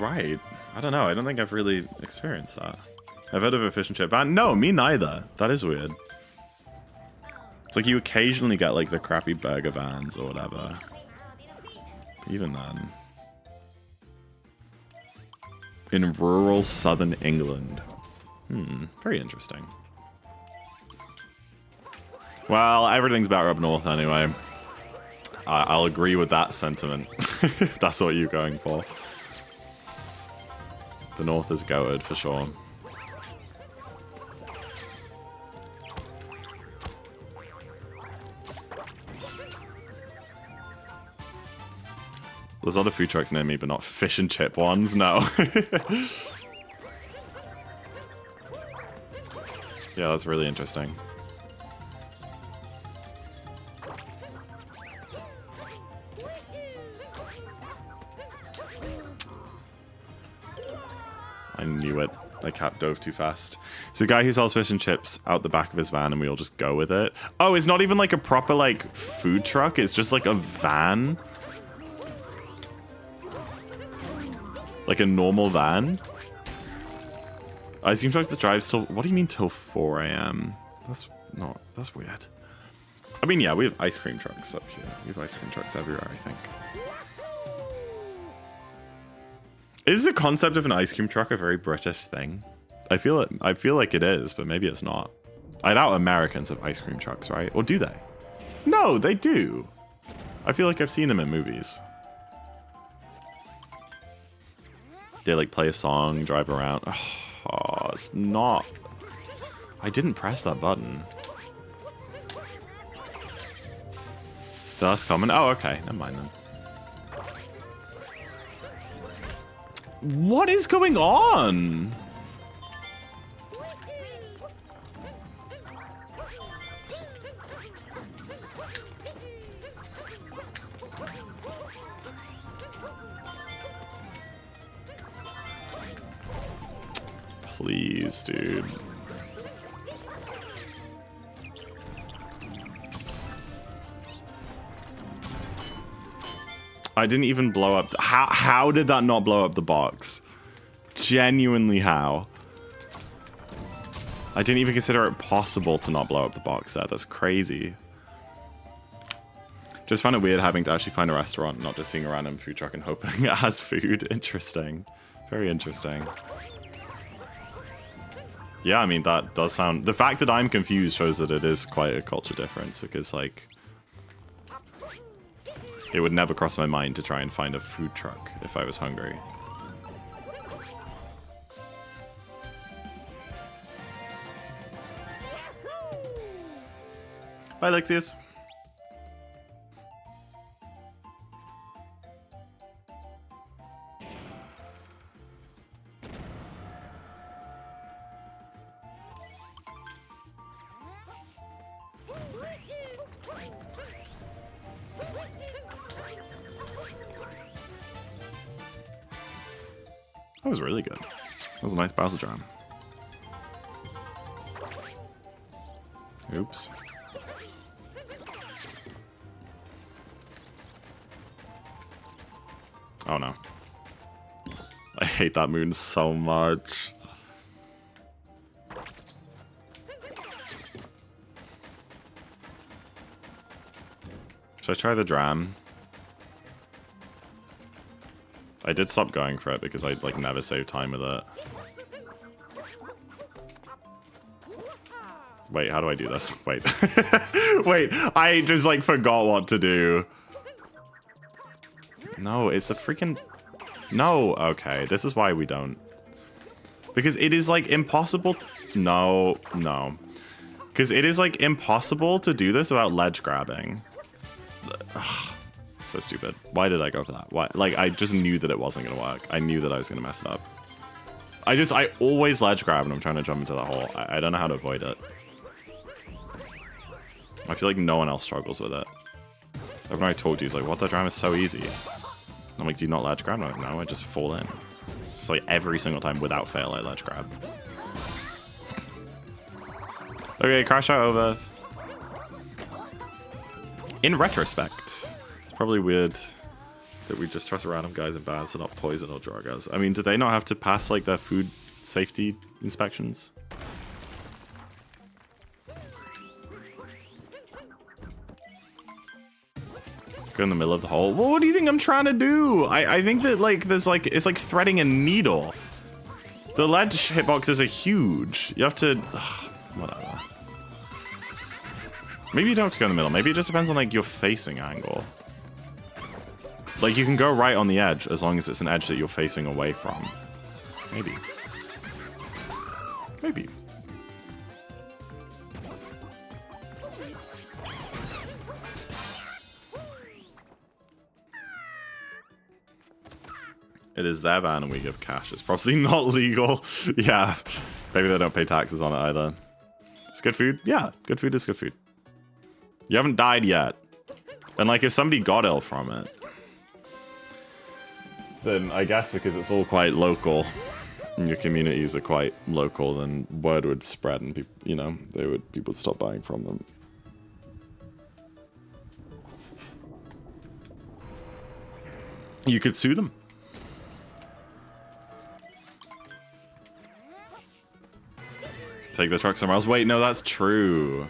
Right. I don't know. I don't think I've really experienced that. I've heard of a fish and chip van. No, me neither. That is weird. It's like you occasionally get, like, the crappy burger vans or whatever. Even then. In rural southern England. Very interesting. Well, everything's better up north anyway. I'll agree with that sentiment. If that's what you're going for. The north is goated for sure. There's other food trucks near me, but not fish and chip ones, no. Yeah, that's really interesting. I knew it. I cat dove too fast. It's a guy who sells fish and chips out the back of his van and we all just go with it. Oh, it's not even like a proper, like, food truck. It's just like a van. Like a normal van? Ice cream trucks that drives till... What do you mean till 4 AM? That's weird. I mean, yeah, we have ice cream trucks up here. We have ice cream trucks everywhere, I think. Is the concept of an ice cream truck a very British thing? I feel like it is, but maybe it's not. I doubt Americans have ice cream trucks, right? Or do they? No, they do. I feel like I've seen them in movies. They, like, play a song, drive around. Oh, it's not... I didn't press that button. That's common. Oh, okay. Never mind then. What is going on? Please, dude. I didn't even blow up. How did that not blow up the box? Genuinely, how? I didn't even consider it possible to not blow up the box set. That's crazy. Just find it weird having to actually find a restaurant, not just seeing a random food truck and hoping it has food. Interesting. Very interesting. Yeah, I mean, that does sound... The fact that I'm confused shows that it is quite a culture difference, because, like... It would never cross my mind to try and find a food truck if I was hungry. Bye, Lexius. That was really good. That was a nice Bowser jam. Oops. Oh no. I hate that moon so much. Should I try the dram? I did stop going for it because I like never save time with it. Wait, how do I do this? Wait. Wait, I just like forgot what to do. No, it's a freaking... No, okay, this is why we don't. Because it is like impossible to... No, no. Because it is like impossible to do this without ledge grabbing. Ugh. So stupid. Why did I go for that? Why? Like, I just knew that it wasn't gonna work. I knew that I was gonna mess it up. I always ledge grab when I'm trying to jump into that hole. I don't know how to avoid it. I feel like no one else struggles with it. Everyone I told you is like, what, the dram is so easy. I'm like, do you not ledge grab? I'm like, no, I just fall in. It's like every single time without fail I ledge grab. Okay, crash out over. In retrospect, probably weird that we just trust random guys in baths and not poison or drug us. I mean, do they not have to pass like their food safety inspections? Go in the middle of the hole. Well, what do you think I'm trying to do? I think that like there's like it's like threading a needle. The ledge hitboxes are huge. You have to whatever. Maybe you don't have to go in the middle. Maybe it just depends on like your facing angle. Like, you can go right on the edge as long as it's an edge that you're facing away from. Maybe. Maybe. It is their van and we give cash. It's probably not legal. Yeah. Maybe they don't pay taxes on it either. It's good food? Yeah. Good food is good food. You haven't died yet. And, like, if somebody got ill from it, then I guess because it's all quite local, and your communities are quite local, then word would spread and people, you know, people would stop buying from them. You could sue them. Take the truck somewhere else. Wait, no, that's true.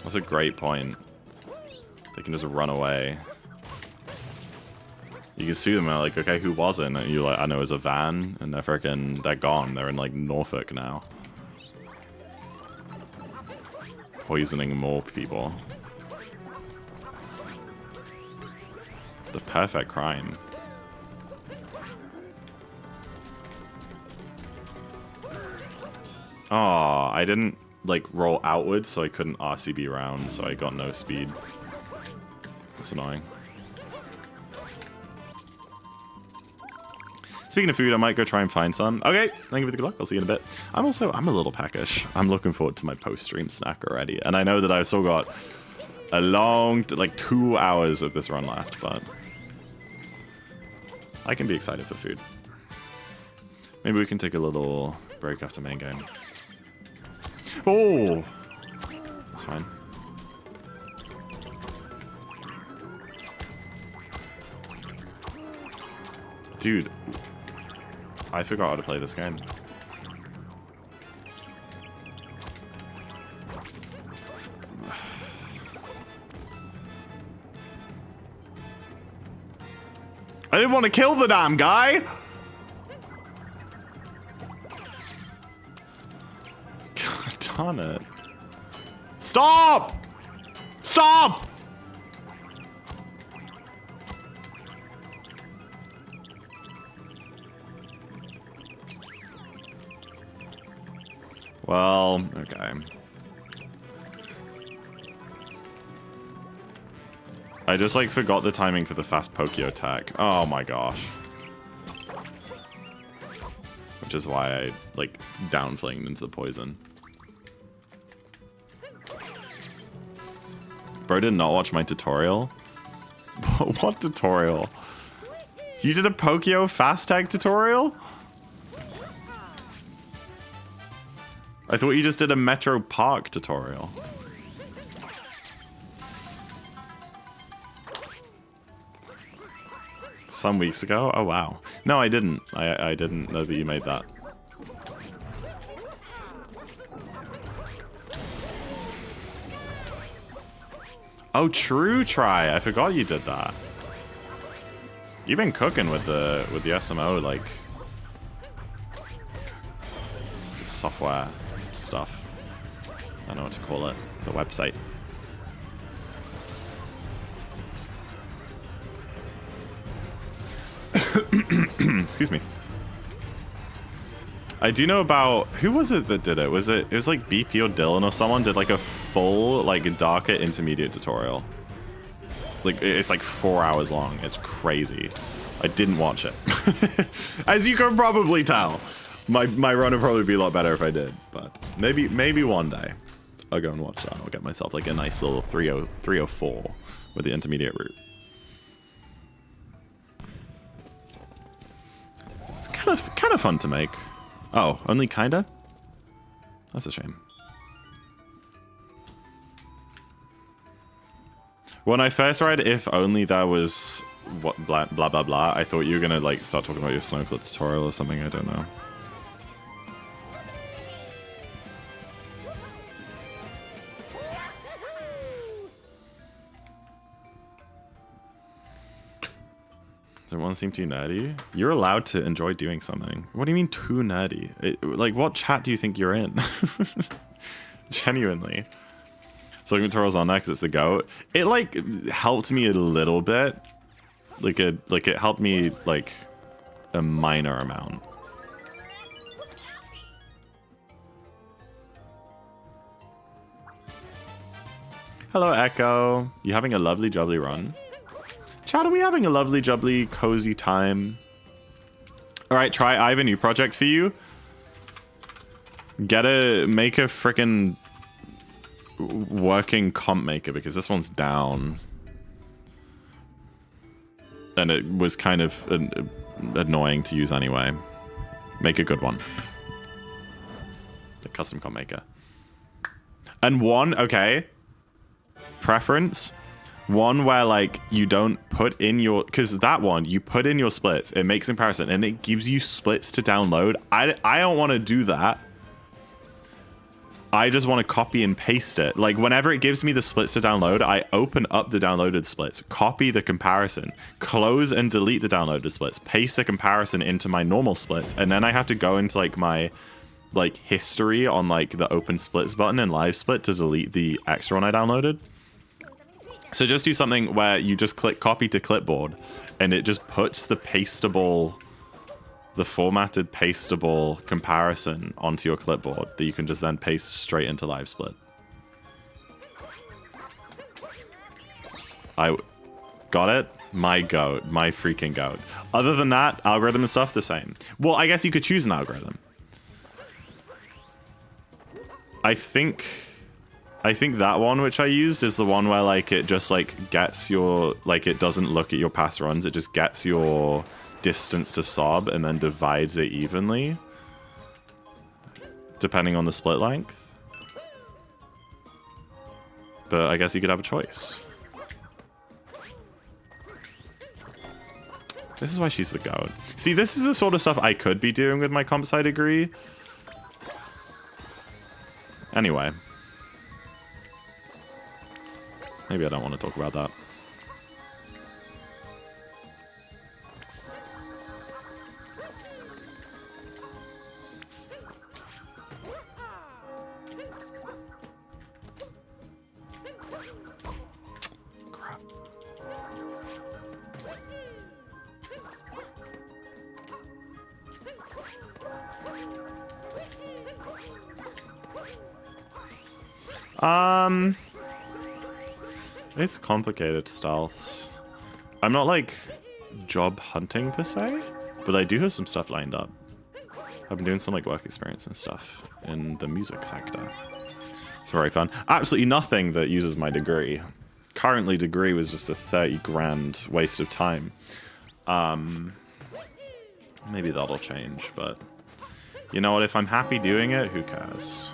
That's a great point. They can just run away. You can sue them and like, okay, who was it? And you're like, I know it was a van, and they're gone. They're in like Norfolk now. Poisoning more people. The perfect crime. Oh, I didn't like roll outwards, so I couldn't RCB round, so I got no speed. That's annoying. Speaking of food, I might go try and find some. Okay, thank you for the good luck. I'll see you in a bit. I'm a little peckish. I'm looking forward to my post-stream snack already. And I know that I've still got a long, like 2 hours of this run left, but I can be excited for food. Maybe we can take a little break after main game. Oh! That's fine. Dude, I forgot how to play this game. I didn't want to kill the damn guy! God darn it. Stop! Stop! Well, okay. I just, like, forgot the timing for the fast Pokio attack. Oh my gosh. Which is why I, like, downflinged into the poison. Bro did not watch my tutorial? What tutorial? You did a Pokio fast tag tutorial? I thought you just did a Metro Park tutorial. Some weeks ago? Oh, wow. No, I didn't. I didn't know that you made that. Oh, true try. I forgot you did that. You've been cooking with the SMO, like, software stuff. I don't know what to call it. The website. Excuse me. I do know about, who was it that did it? It was like BP or Dylan or someone did like a full like darker intermediate tutorial. Like it's like 4 hours long. It's crazy. I didn't watch it. As you can probably tell. My run would probably be a lot better if I did, but maybe one day I'll go and watch that. I'll get myself like a nice little 304 with the intermediate route. It's kind of fun to make. Oh, only kinda? That's a shame. When I first read If Only There Was what blah blah blah blah, I thought you were gonna like start talking about your snow clip tutorial or something, I don't know. Does everyone seem too nerdy? You're allowed to enjoy doing something. What do you mean too nerdy? Like, what chat do you think you're in? Genuinely. So tutorials on next, it's the GOAT. It, like, helped me a little bit. Like, it helped me, like, a minor amount. Hello, Echo. You having a lovely jubbly run? Chat, are we having a lovely jubbly cozy time? Alright, try. I have a new project for you. Make a frickin' working comp maker because this one's down. And it was kind of annoying to use anyway. Make a good one. A custom comp maker. And one, okay. Preference. One where, like, you don't put in your... Because that one, you put in your splits, it makes comparison, and it gives you splits to download. I don't want to do that. I just want to copy and paste it. Like, whenever it gives me the splits to download, I open up the downloaded splits, copy the comparison, close and delete the downloaded splits, paste the comparison into my normal splits, and then I have to go into, like, my... like, history on, like, the open splits button in live split to delete the extra one I downloaded. So just do something where you just click copy to clipboard and it just puts the formatted pastable comparison onto your clipboard that you can just then paste straight into live split. I got it. My goat, my freaking goat. Other than that, algorithm and stuff the same. Well, I guess you could choose an algorithm. I think that one which I used is the one where, like, it just, like, gets your, like, it doesn't look at your past runs, it just gets your distance to sob and then divides it evenly depending on the split length. But I guess you could have a choice. This is why she's the goat. See, this is the sort of stuff I could be doing with my comp sci degree. Anyway. Maybe I don't want to talk about that. It's complicated stealths. I'm not like job hunting per se, but I do have some stuff lined up. I've been doing some like work experience and stuff in the music sector. It's very fun. Absolutely nothing that uses my degree. Currently, degree was just a 30 grand waste of time. Maybe that'll change, but you know what? If I'm happy doing it, who cares?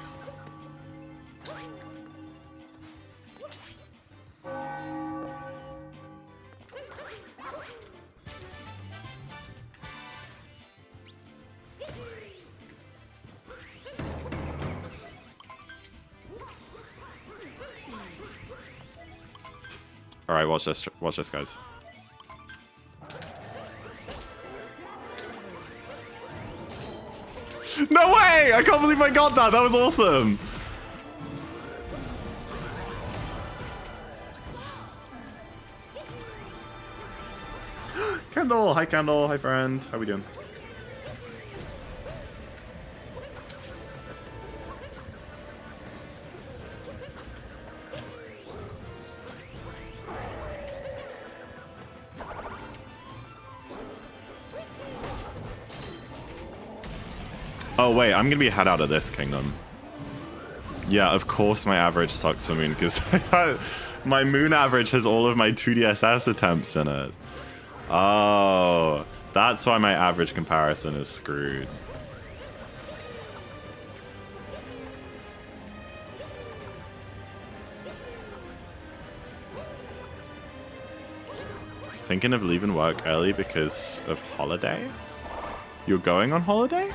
All right, watch this, guys. No way! I can't believe I got that. That was awesome. Kendall, hi Kendall, hi friend. How we doing? Oh wait, I'm gonna be head out of this kingdom. Yeah, of course my average sucks for moon, because my moon average has all of my 2DSS attempts in it. Oh, that's why my average comparison is screwed. Thinking of leaving work early because of holiday? You're going on holiday?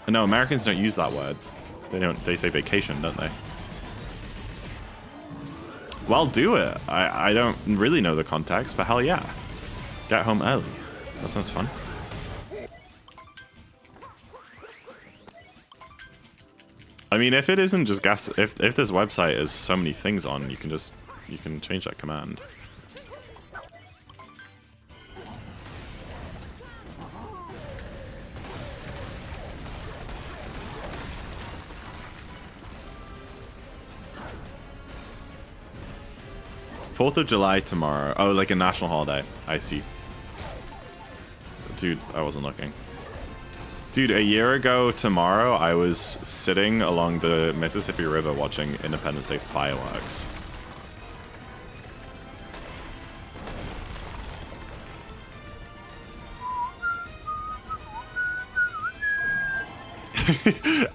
No, Americans don't use that word. They say vacation, don't they? Well, do it. I don't really know the context, but hell yeah. Get home early. That sounds fun. I mean, if it isn't just gas, if this website has so many things on, you can change that command. Fourth of July tomorrow. Oh, like a national holiday. I see. Dude, I wasn't looking. Dude, a year ago tomorrow, I was sitting along the Mississippi River watching Independence Day fireworks.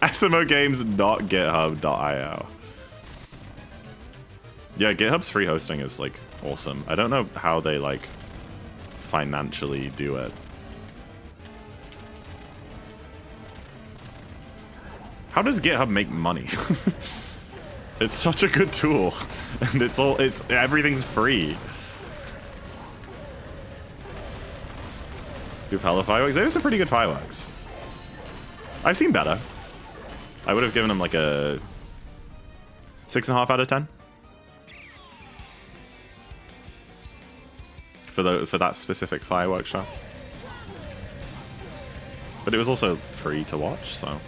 SMOgames.github.io. Yeah, GitHub's free hosting is like awesome. I don't know how they like financially do it. How does GitHub make money? It's such a good tool, and everything's free. You've hella fireworks. They have some pretty good fireworks. I've seen better. I would have given them like a 6.5 out of 10. For that specific fireworks show. But it was also free to watch, so.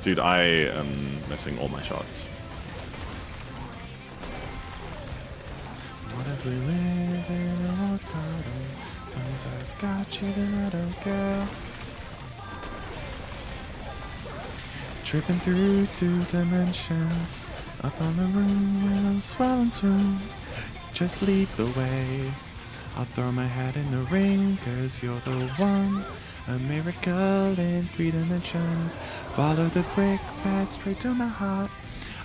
Dude, I am missing all my shots. What if we live in a world garden? Since I've got you, then I don't care. Tripping through 2 dimensions, up on the room in a swelling swoon. Just lead the way. I'll throw my hat in the ring, 'cause you're the one. A miracle in 3 dimensions. Follow the brick path straight to my heart.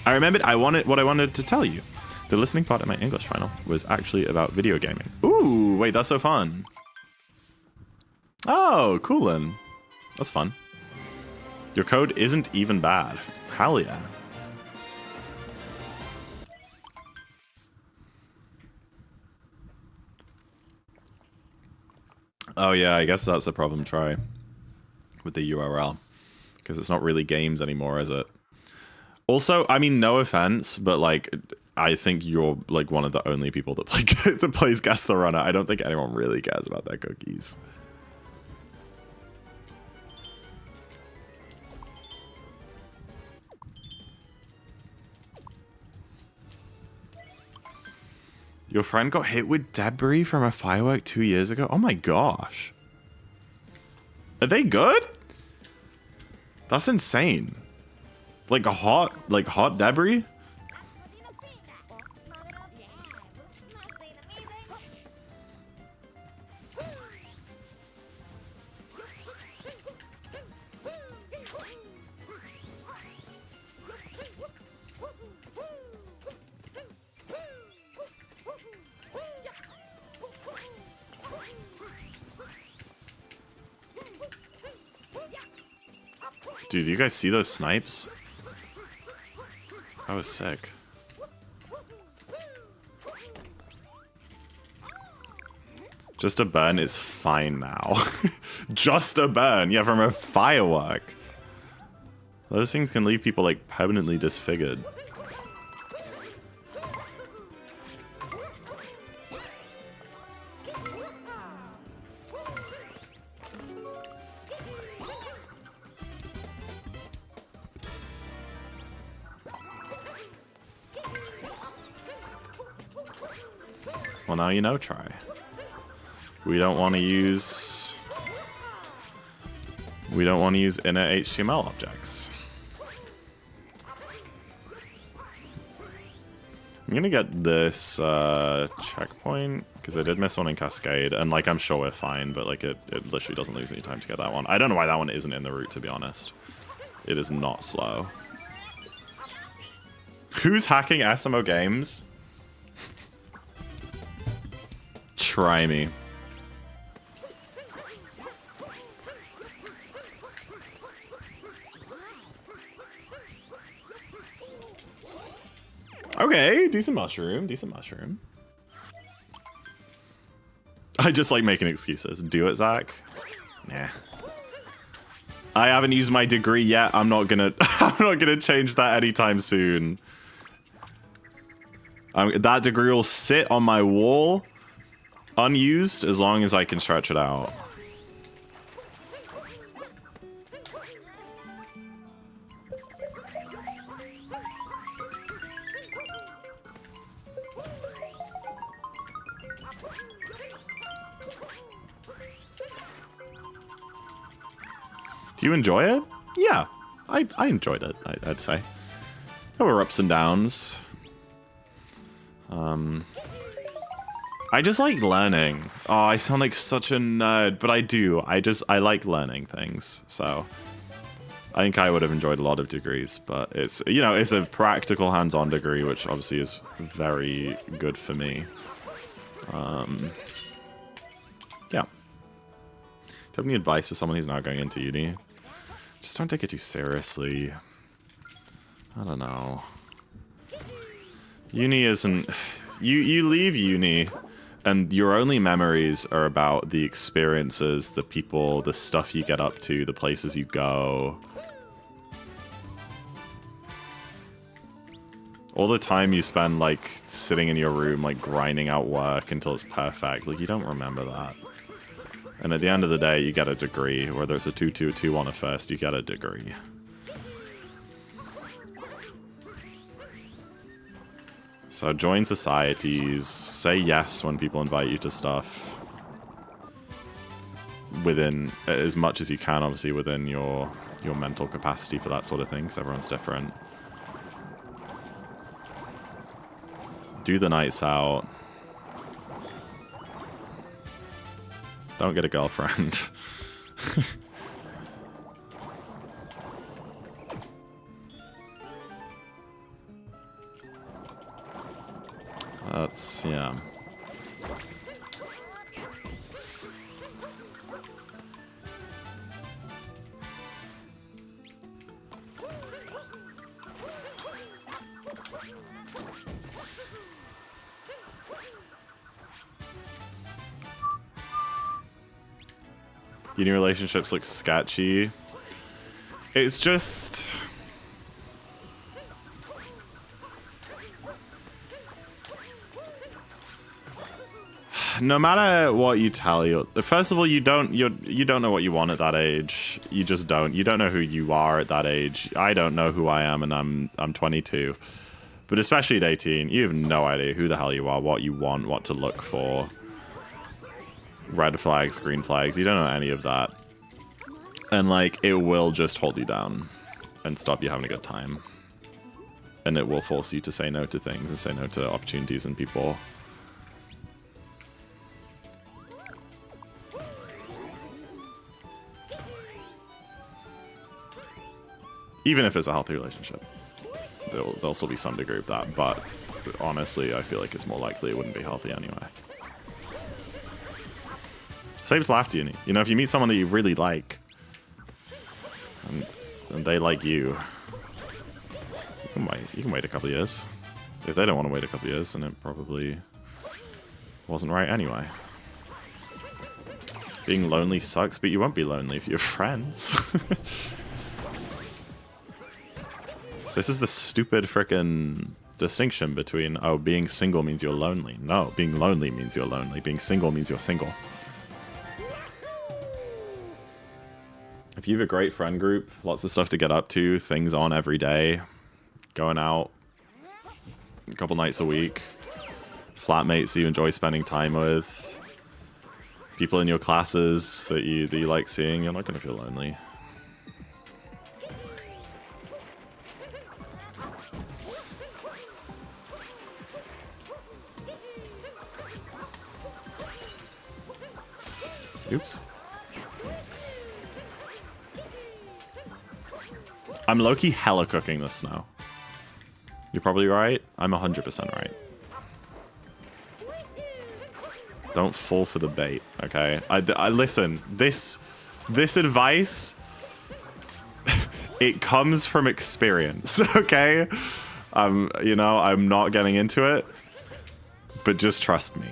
I remembered what I wanted to tell you. The listening part of my English final was actually about video gaming. Ooh, wait, that's so fun. Oh, cool then. That's fun. Your code isn't even bad. Hell yeah. Oh yeah, I guess that's a problem, Try. With the URL. Because it's not really games anymore, is it? Also, I mean, no offense, but like, I think you're like one of the only people that play that plays Guess the Runner. I don't think anyone really cares about their cookies. Your friend got hit with debris from a firework 2 years ago? Oh my gosh. Are they good? That's insane. Like a hot debris? Dude, you guys see those snipes? That was sick. Just a burn is fine now. Just a burn, yeah, from a firework. Those things can leave people like permanently disfigured. Well, now you know, try. We don't want to use inner HTML objects. I'm gonna get this checkpoint because I did miss one in Cascade, and like I'm sure we're fine, but like it literally doesn't lose any time to get that one. I don't know why that one isn't in the route, to be honest. It is not slow. Who's hacking SMO games? Try me. Okay, decent mushroom, decent mushroom. I just like making excuses. Do it, Zach? Nah. I haven't used my degree yet. I'm not gonna change that anytime soon. That degree will sit on my wall unused as long as I can stretch it out. Do you enjoy it? Yeah, I enjoyed it, I'd say. There were ups and downs. I just like learning. Oh, I sound like such a nerd, but I do. I like learning things, so I think I would have enjoyed a lot of degrees, but it's, you know, it's a practical hands-on degree, which obviously is very good for me. Yeah. Do you have any advice for someone who's not going into uni? Just don't take it too seriously. I don't know. Uni isn't... You leave uni, and your only memories are about the experiences, the people, the stuff you get up to, the places you go. All the time you spend, like, sitting in your room, like, grinding out work until it's perfect. Like, you don't remember that. And at the end of the day, you get a degree. Whether it's a 2-2 or 2-1 at first, you get a degree. So join societies, say yes when people invite you to stuff. Within, as much as you can, obviously, within your mental capacity for that sort of thing, because everyone's different. Do the nights out. Don't get a girlfriend. That's, yeah. Uni relationships look sketchy. It's just... no matter what you tell you, first of all, you don't know what you want at that age. You just don't. You don't know who you are at that age. I don't know who I am, and I'm 22. But especially at 18, you have no idea who the hell you are, what you want, what to look for. Red flags, green flags. You don't know any of that. And like, it will just hold you down and stop you having a good time. And it will force you to say no to things and say no to opportunities and people. Even if it's a healthy relationship, there'll still be some degree of that, but honestly, I feel like it's more likely it wouldn't be healthy anyway. Saves laugh to uni. You know, if you meet someone that you really like, and they like you, you can wait a couple of years. If they don't want to wait a couple of years, then it probably wasn't right anyway. Being lonely sucks, but you won't be lonely if you have friends. This is the stupid frickin' distinction between, oh, being single means you're lonely. No, being lonely means you're lonely. Being single means you're single. If you have a great friend group, lots of stuff to get up to, things on every day, going out a couple nights a week, flatmates you enjoy spending time with, people in your classes that you like seeing, you're not going to feel lonely. Oops. I'm low-key hella cooking this now. You're probably right. I'm 100% right. Don't fall for the bait, okay? I listen, this advice, it comes from experience, okay? You know, I'm not getting into it, but just trust me.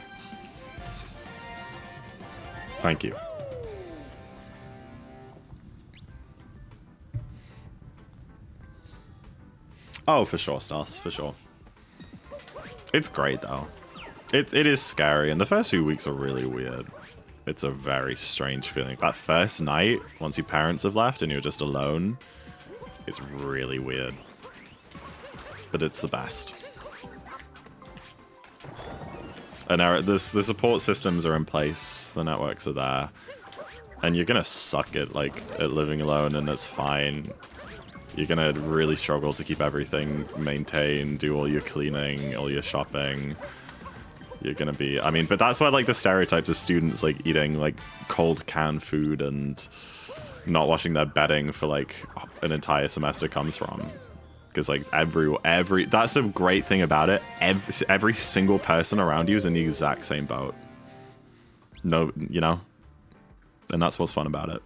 Thank you. Oh, for sure, Stas, for sure. It's great, though. It is scary, and the first few weeks are really weird. It's a very strange feeling. That first night, once your parents have left and you're just alone, it's really weird. But it's the best. And the support systems are in place, the networks are there, and you're gonna suck at living alone, and that's fine. You're gonna really struggle to keep everything maintained, do all your cleaning, all your shopping. You're gonna be, I mean, but that's why like the stereotypes of students like eating like cold canned food and not washing their bedding for like an entire semester comes from. Because like every that's a great thing about it. Every single person around you is in the exact same boat. No, you know, and that's what's fun about it.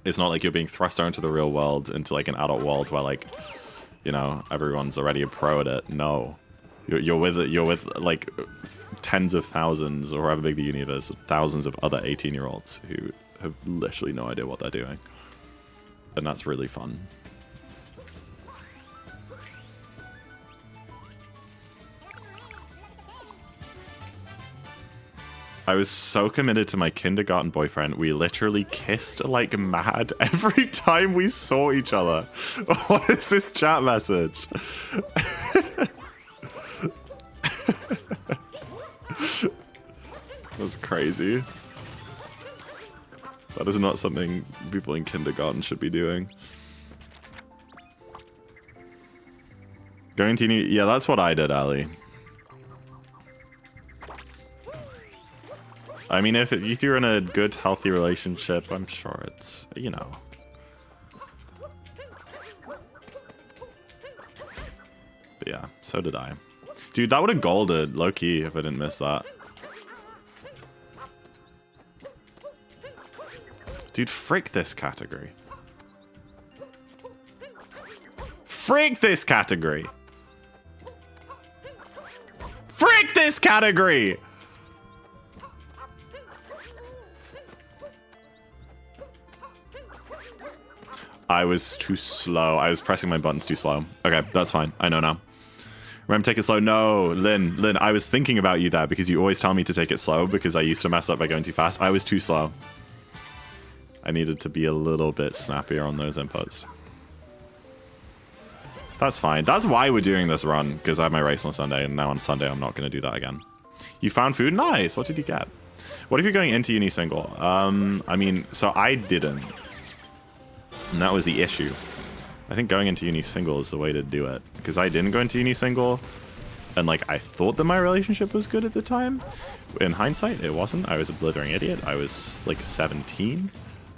It's not like you're being thrust out into the real world, into like an adult world where like, you know, everyone's already a pro at it. No, you're with like tens of thousands, or however big the universe, thousands of other 18-year-olds who have literally no idea what they're doing, and that's really fun. I was so committed to my kindergarten boyfriend, we literally kissed like mad every time we saw each other. What is this chat message? That's crazy. That is not something people in kindergarten should be doing. Going to uni, yeah, that's what I did, Ali. I mean, if you're in a good, healthy relationship, I'm sure it's, you know. But yeah, so did I. Dude, that would have golded, low-key, if I didn't miss that. Dude, frick this category. Frick this category! Frick this category! I was too slow. I was pressing my buttons too slow. Okay, that's fine. I know now. Remember, take it slow. No, Lynn, I was thinking about you there because you always tell me to take it slow because I used to mess up by going too fast. I was too slow. I needed to be a little bit snappier on those inputs. That's fine. That's why we're doing this run, because I have my race on Sunday, and now on Sunday I'm not going to do that again. You found food? Nice. What did you get? What if you're going into uni single? I mean, so I didn't. And that was the issue. I think going into uni single is the way to do it. Because I didn't go into uni single, and like I thought that my relationship was good at the time. In hindsight, it wasn't. I was a blithering idiot. I was like 17,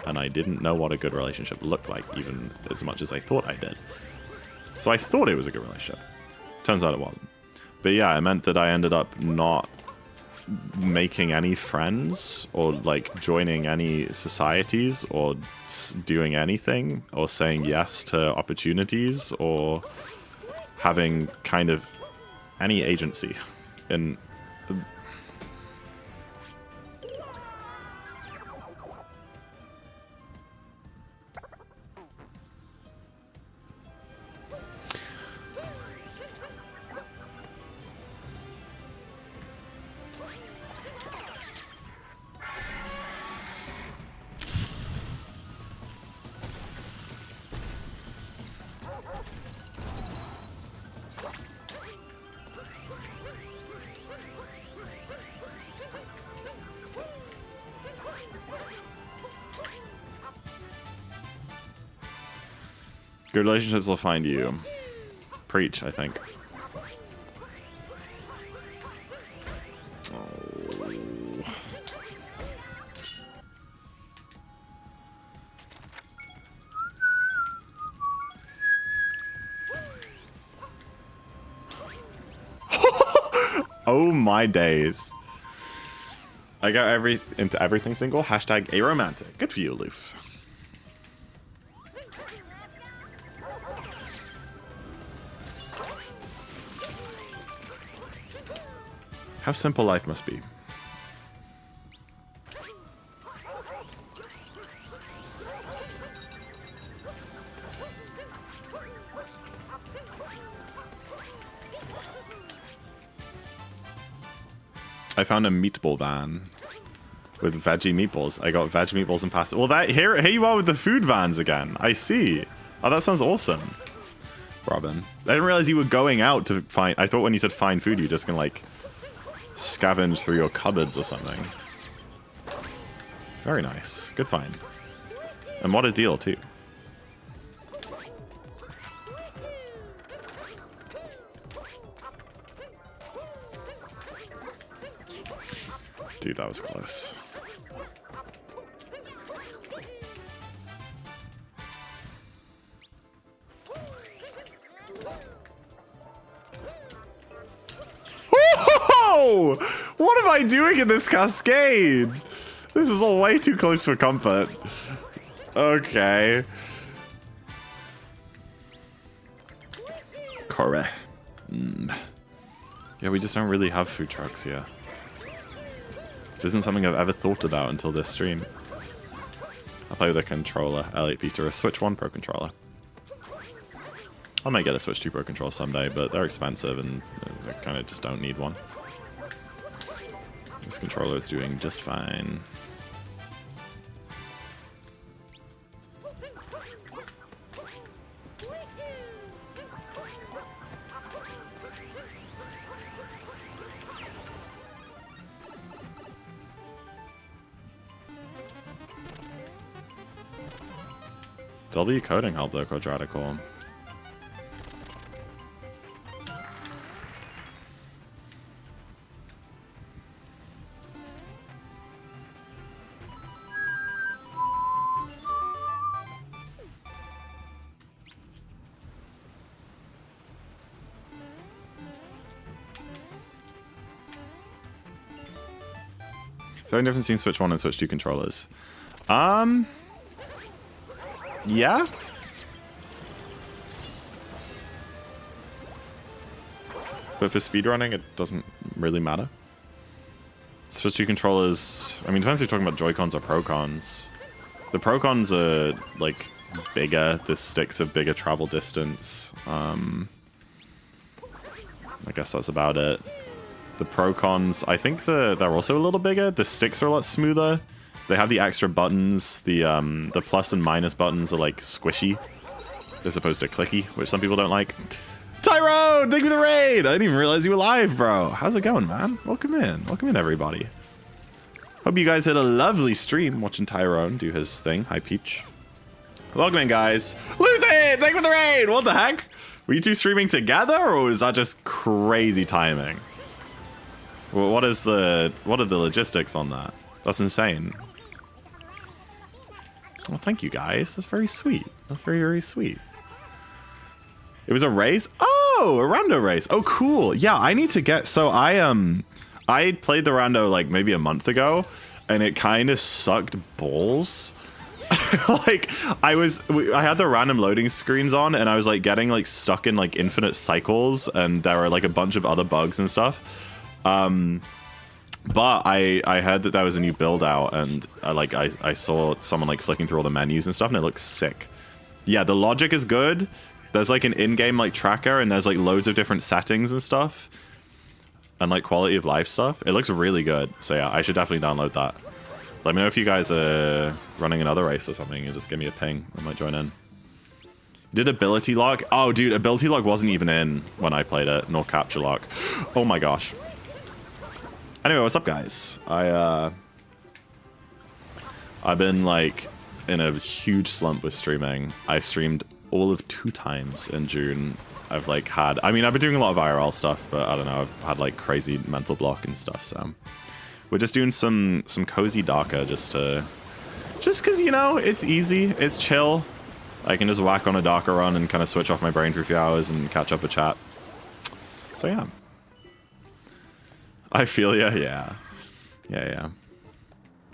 and I didn't know what a good relationship looked like, even as much as I thought I did. So I thought it was a good relationship. Turns out it wasn't. But yeah, it meant that I ended up not making any friends or like joining any societies or doing anything or saying yes to opportunities or having kind of any agency in good relationships will find you. Preach, I think. Oh my days. I got into everything single. Hashtag aromantic. Good for you, Aloof. How simple life must be. I found a meatball van with veggie meatballs. I got veg meatballs and pasta. Well, here you are with the food vans again. I see. Oh, that sounds awesome, Robin. I didn't realize you were going out to find. I thought when you said find food, you're just gonna like scavenge through your cupboards or something. Very nice. Good find. And what a deal, too. Dude, that was close. What am I doing in this cascade? This is all way too close for comfort. Okay. Correct. Yeah, we just don't really have food trucks here. Which isn't something I've ever thought about until this stream. I'll play with a controller. Elliot Peter, a Switch 1 Pro controller. I might get a Switch 2 Pro controller someday, but they're expensive and I kind of just don't need one. This controller is doing just fine. W coding help though, quadratical. Is there any difference between Switch 1 and Switch 2 controllers? Yeah? But for speedrunning, it doesn't really matter. Switch 2 controllers... I mean, depends if you're talking about Joy-Cons or Pro-Cons. The Pro-Cons are, like, bigger. The sticks have bigger travel distance. I guess that's about it. The pro cons, I think they're also a little bigger. The sticks are a lot smoother. They have the extra buttons. The plus and minus buttons are like squishy as opposed to clicky, which some people don't like. Tyrone, thank you for the raid. I didn't even realize you were live, bro. How's it going, man? Welcome in. Welcome in, everybody. Hope you guys had a lovely stream watching Tyrone do his thing. Hi, Peach. Welcome in, guys. Lose it! Thank you for the raid! What the heck? Were you two streaming together, or was that just crazy timing? Well, what are the logistics on that? That's insane. Well, thank you, guys. That's very sweet. That's very, very sweet. It was a race? Oh, a rando race. Oh, cool. Yeah, I need to get... So I played the rando like maybe a month ago, and it kind of sucked balls. Like, I had the random loading screens on, and I was like getting like stuck in like infinite cycles, and there were like a bunch of other bugs and stuff. But I heard that there was a new build out, and I saw someone like flicking through all the menus and stuff, and it looks sick. Yeah, the logic is good. There's like an in-game like tracker, and there's like loads of different settings and stuff, and like quality of life stuff. It looks really good. So yeah, I should definitely download that. Let me know if you guys are running another race or something, and just give me a ping. I might join in. Did ability lock? Oh, dude, ability lock wasn't even in when I played it, nor capture lock. Oh my gosh. Anyway, what's up, guys? I've been like in a huge slump with streaming. I streamed all of 2 times in June. I've like had, I mean, I've been doing a lot of IRL stuff, but I don't know, I've had like crazy mental block and stuff, so we're just doing some cozy Darker just because, you know, it's easy, it's chill. I can just whack on a Darker run and kind of switch off my brain for a few hours and catch up a chat. So yeah. I feel ya, yeah. Yeah.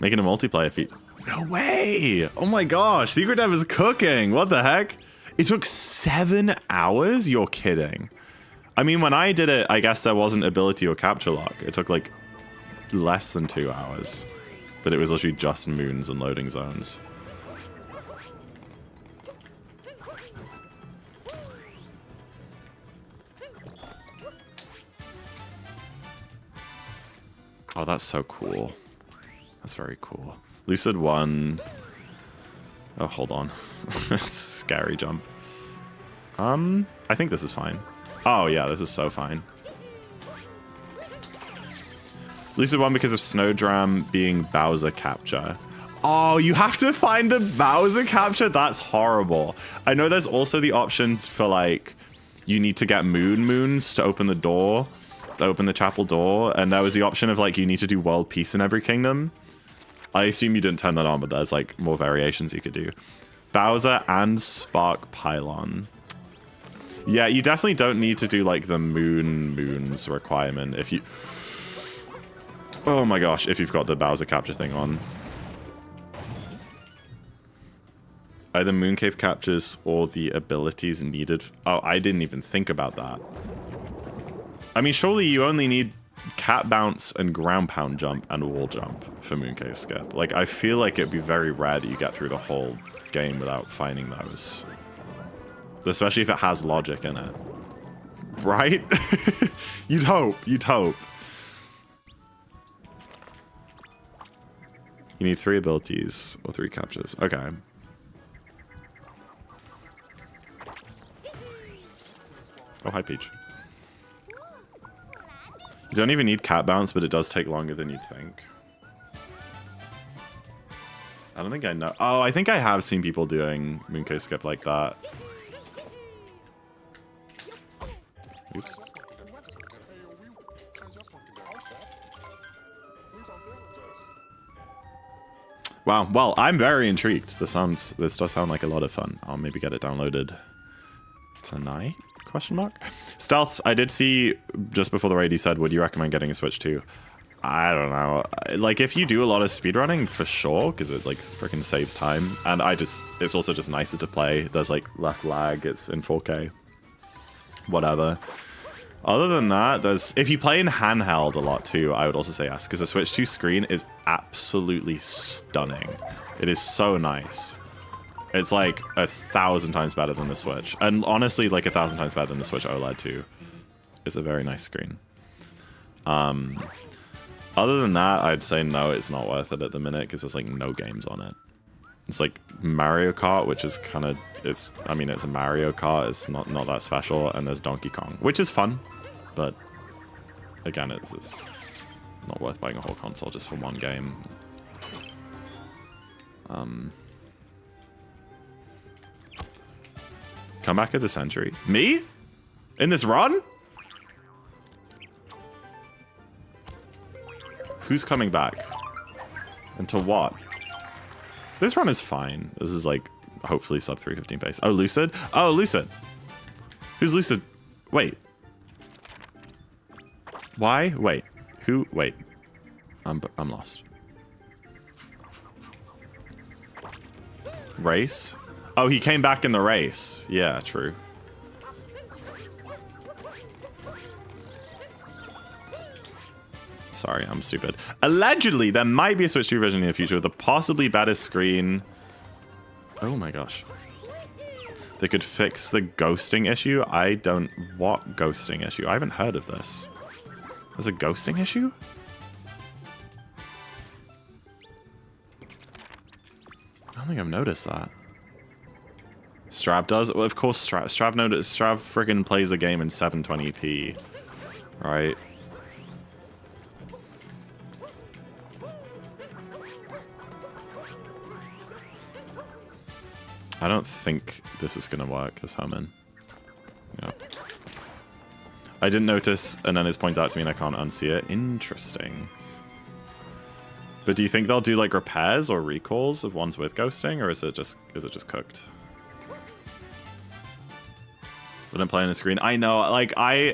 Making a multiplayer feat. No way! Oh my gosh, Secret Dev is cooking! What the heck? It took 7 hours? You're kidding. I mean, when I did it, I guess there wasn't ability or capture lock. It took like less than 2 hours. But it was literally just moons and loading zones. Oh, that's so cool. That's very cool. Lucid 1. Oh, hold on. Scary jump. I think this is fine. Oh, yeah, this is so fine. Lucid 1 because of Snowdram being Bowser capture. Oh, you have to find the Bowser capture? That's horrible. I know there's also the option for, like, you need to get moons to open the door. Open the chapel door, and there was the option of like you need to do world peace in every kingdom. I assume you didn't turn that on, but there's like more variations you could do. Bowser and Spark Pylon. Yeah, you definitely don't need to do like the moons requirement if you... Oh my gosh, if you've got the Bowser capture thing on. Either moon cave captures or the abilities needed. Oh, I didn't even think about that. I mean, surely you only need cat bounce and ground pound jump and wall jump for Mooncave Skip. Like, I feel like it'd be very rare that you get through the whole game without finding those. Especially if it has logic in it. Right? You'd hope. You'd hope. You need 3 abilities or 3 captures. Okay. Oh, hi, Peach. You don't even need cat bounce, but it does take longer than you'd think. I don't think I know. Oh, I think I have seen people doing Mooncave Skip like that. Oops. Wow, well, I'm very intrigued. This does sound like a lot of fun. I'll maybe get it downloaded tonight? Question mark? Stealths, I did see just before the raid you said, would you recommend getting a Switch 2? I don't know. Like, if you do a lot of speedrunning, for sure, because it, like, freaking saves time. And it's also just nicer to play. There's, like, less lag. It's in 4K. Whatever. Other than that, if you play in handheld a lot, too, I would also say yes, because the Switch 2 screen is absolutely stunning. It is so nice. It's like 1,000 times better than the Switch. And honestly, like 1,000 times better than the Switch OLED too. It's a very nice screen. Other than that, I'd say no, it's not worth it at the minute because there's like no games on it. It's like Mario Kart, which is kind of, I mean, it's a Mario Kart, it's not that special, and there's Donkey Kong, which is fun, but again, it's not worth buying a whole console just for one game. Comeback of the century. Me? In this run? Who's coming back? And to what? This run is fine. This is like, hopefully sub 315 pace. Oh, Lucid? Oh, Lucid. Who's Lucid? Wait. Why? Wait. Who? Wait. I'm lost. Race? Oh, he came back in the race. Yeah, true. Sorry, I'm stupid. Allegedly, there might be a Switch 2 version in the future with a possibly better screen. Oh my gosh. They could fix the ghosting issue? What ghosting issue? I haven't heard of this. There's a ghosting issue? I don't think I've noticed that. Strav does? Well, of course Strav freaking plays a game in 720p. Right? I don't think this is gonna work, this home-in. Yeah. I didn't notice, and then it's pointed out to me and I can't unsee it. Interesting. But do you think they'll do like repairs or recalls of ones with ghosting, or is it just cooked? Wouldn't play on the screen. I know, like I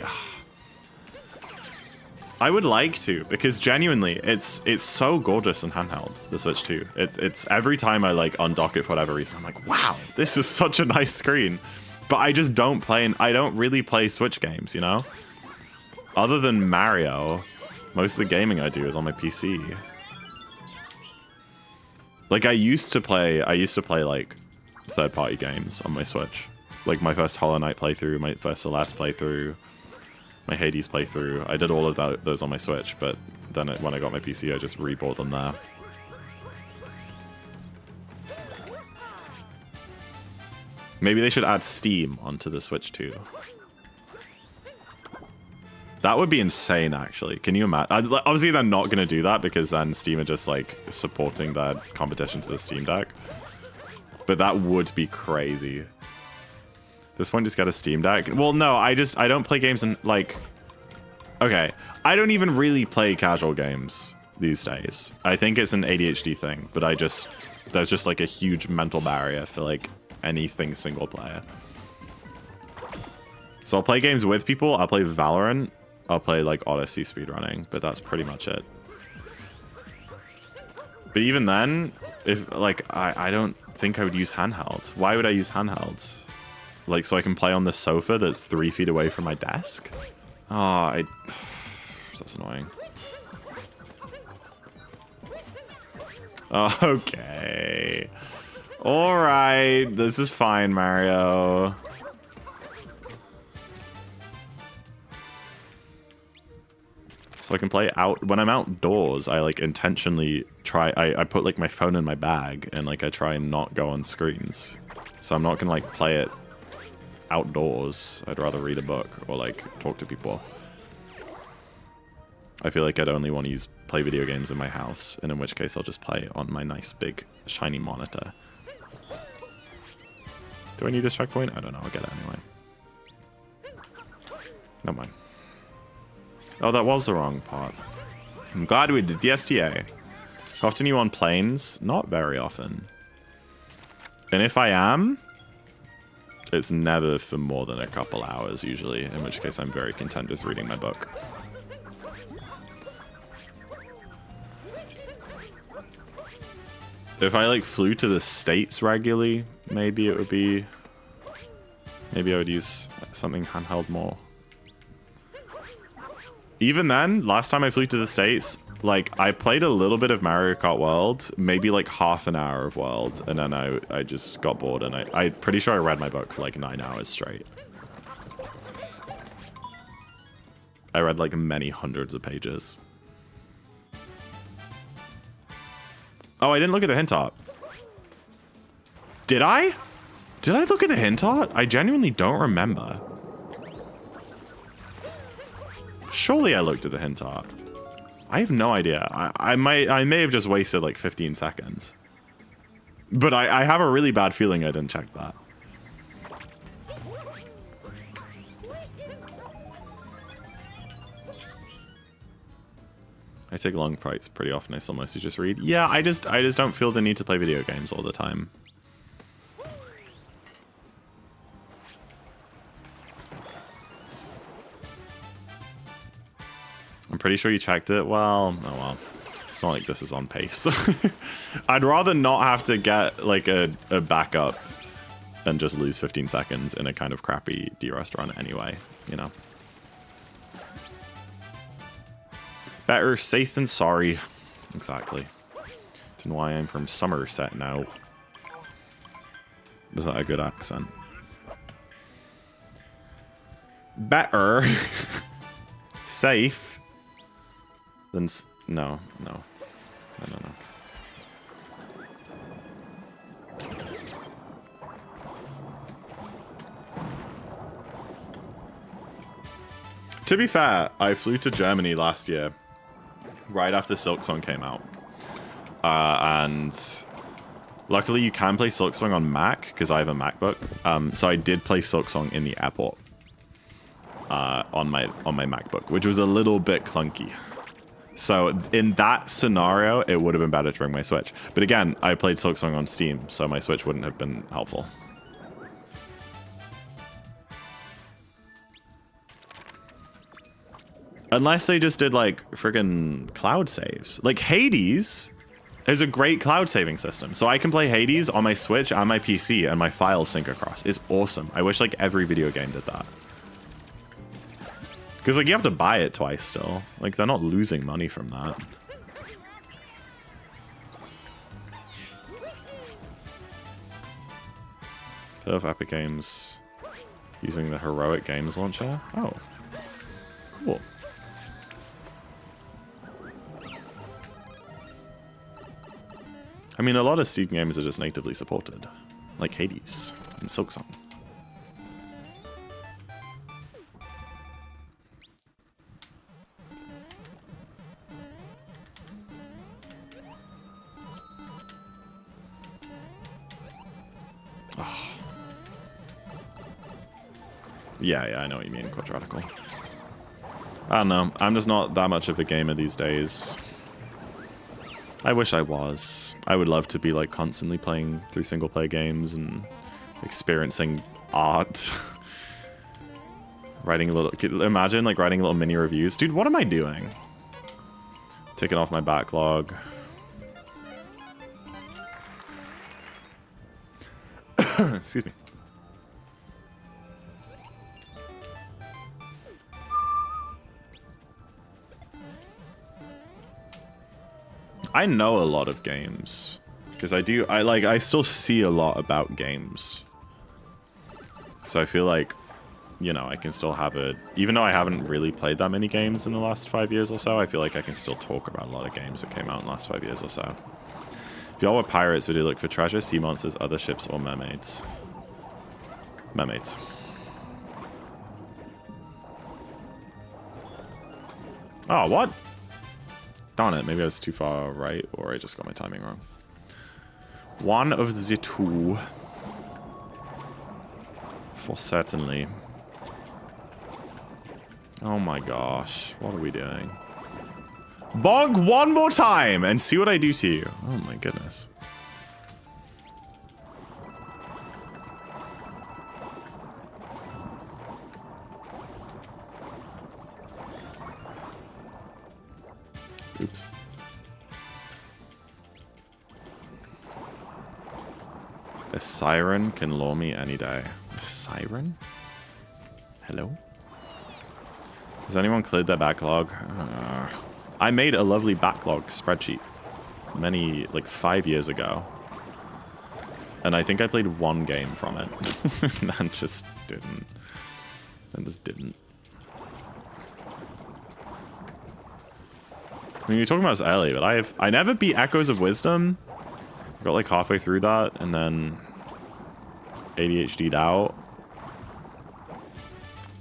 would like to, because genuinely, it's so gorgeous and handheld, the Switch 2. It's every time I like undock it for whatever reason, I'm like, wow, this is such a nice screen. But I just don't play, I don't really play Switch games, you know? Other than Mario, most of the gaming I do is on my PC. Like I used to play like third-party games on my Switch. Like my first Hollow Knight playthrough, my first Celeste playthrough, my Hades playthrough. I did all of those on my Switch, but then when I got my PC, I just rebought them there. Maybe they should add Steam onto the Switch too. That would be insane, actually. Can you imagine? Obviously, they're not going to do that because then Steam are just like supporting their competition to the Steam Deck. But that would be crazy. At this point, just get a Steam Deck. Well, no, I don't play games in like. Okay, I don't even really play casual games these days. I think it's an ADHD thing, but there's just like a huge mental barrier for like anything single player. So I'll play games with people. I'll play Valorant. I'll play like Odyssey speedrunning, but that's pretty much it. But even then, if like I don't think I would use handhelds. Why would I use handhelds? Like so I can play on the sofa that's 3 feet away from my desk? Oh, that's annoying. Okay. Alright, this is fine, Mario. So I can play out when I'm outdoors. I like intentionally try. I put like my phone in my bag and like I try and not go on screens. So I'm not gonna like play it outdoors. I'd rather read a book or like talk to people. I feel like I'd only want to play video games in my house, and in which case I'll just play on my nice big shiny monitor. Do I need this checkpoint? I don't know. I'll get it anyway. Never mind. Oh, that was the wrong part. I'm glad we did the STA. How often are you on planes? Not very often. And if I am, it's never for more than a couple hours usually, in which case I'm very content just reading my book. If I like flew to the States regularly, maybe it would be... Maybe I would use something handheld more. Even then, last time I flew to the States, like, I played a little bit of Mario Kart World, maybe like half an hour of World, and then I just got bored, and I'm pretty sure I read my book for like 9 hours straight. I read like many hundreds of pages. Oh, I didn't look at the hint art. Did I? Did I look at the hint art? I genuinely don't remember. Surely I looked at the hint art. I have no idea. I may have just wasted like 15 seconds. But I have a really bad feeling I didn't check that. I take long breaks pretty often. I still mostly just read. Yeah, I just don't feel the need to play video games all the time. I'm pretty sure you checked it. Well, oh well. It's not like this is on pace. I'd rather not have to get like a backup and just lose 15 seconds in a kind of crappy D-Rust run anyway, you know. Better safe than sorry. Exactly. Don't know why I'm from Somerset now. Was that a good accent? Better safe than no. To be fair, I flew to Germany last year, right after Silksong came out. And luckily you can play Silksong on Mac, because I have a MacBook. So I did play Silksong in the airport on my MacBook, which was a little bit clunky. So in that scenario, it would have been better to bring my Switch. But again, I played Silksong on Steam, so my Switch wouldn't have been helpful. Unless they just did, like, friggin' cloud saves. Like, Hades is a great cloud saving system. So I can play Hades on my Switch and my PC, and my files sync across. It's awesome. I wish, like, every video game did that. Because, like, you have to buy it twice still. Like, they're not losing money from that. Of Epic Games using the Heroic Games launcher. Oh, cool. I mean, a lot of Steam games are just natively supported, like Hades and Silksong. Oh. Yeah, I know what you mean, Quadratical. I don't know. I'm just not that much of a gamer these days. I wish I was. I would love to be like constantly playing through single player games and experiencing art. Writing a little, imagine like writing little mini reviews. Dude, what am I doing? Taking off my backlog. Excuse me. I know a lot of games because I still see a lot about games. So I feel like, you know, I can still have even though I haven't really played that many games in the last 5 years or so, I feel like I can still talk about a lot of games that came out in the last 5 years or so. If y'all were pirates, would you look for treasure, sea monsters, other ships, or mermaids? Mermaids. Oh, what? Darn it, maybe I was too far right, or I just got my timing wrong. One of the two. For certainly. Oh my gosh, what are we doing? Bonk one more time and see what I do to you. Oh my goodness. Oops. A siren can lure me any day. A siren? Hello? Has anyone cleared their backlog? I made a lovely backlog spreadsheet like 5 years ago. And I think I played one game from it. And just didn't. I mean, you're talking about this early, but I never beat Echoes of Wisdom. Got like halfway through that and then ADHD'd out.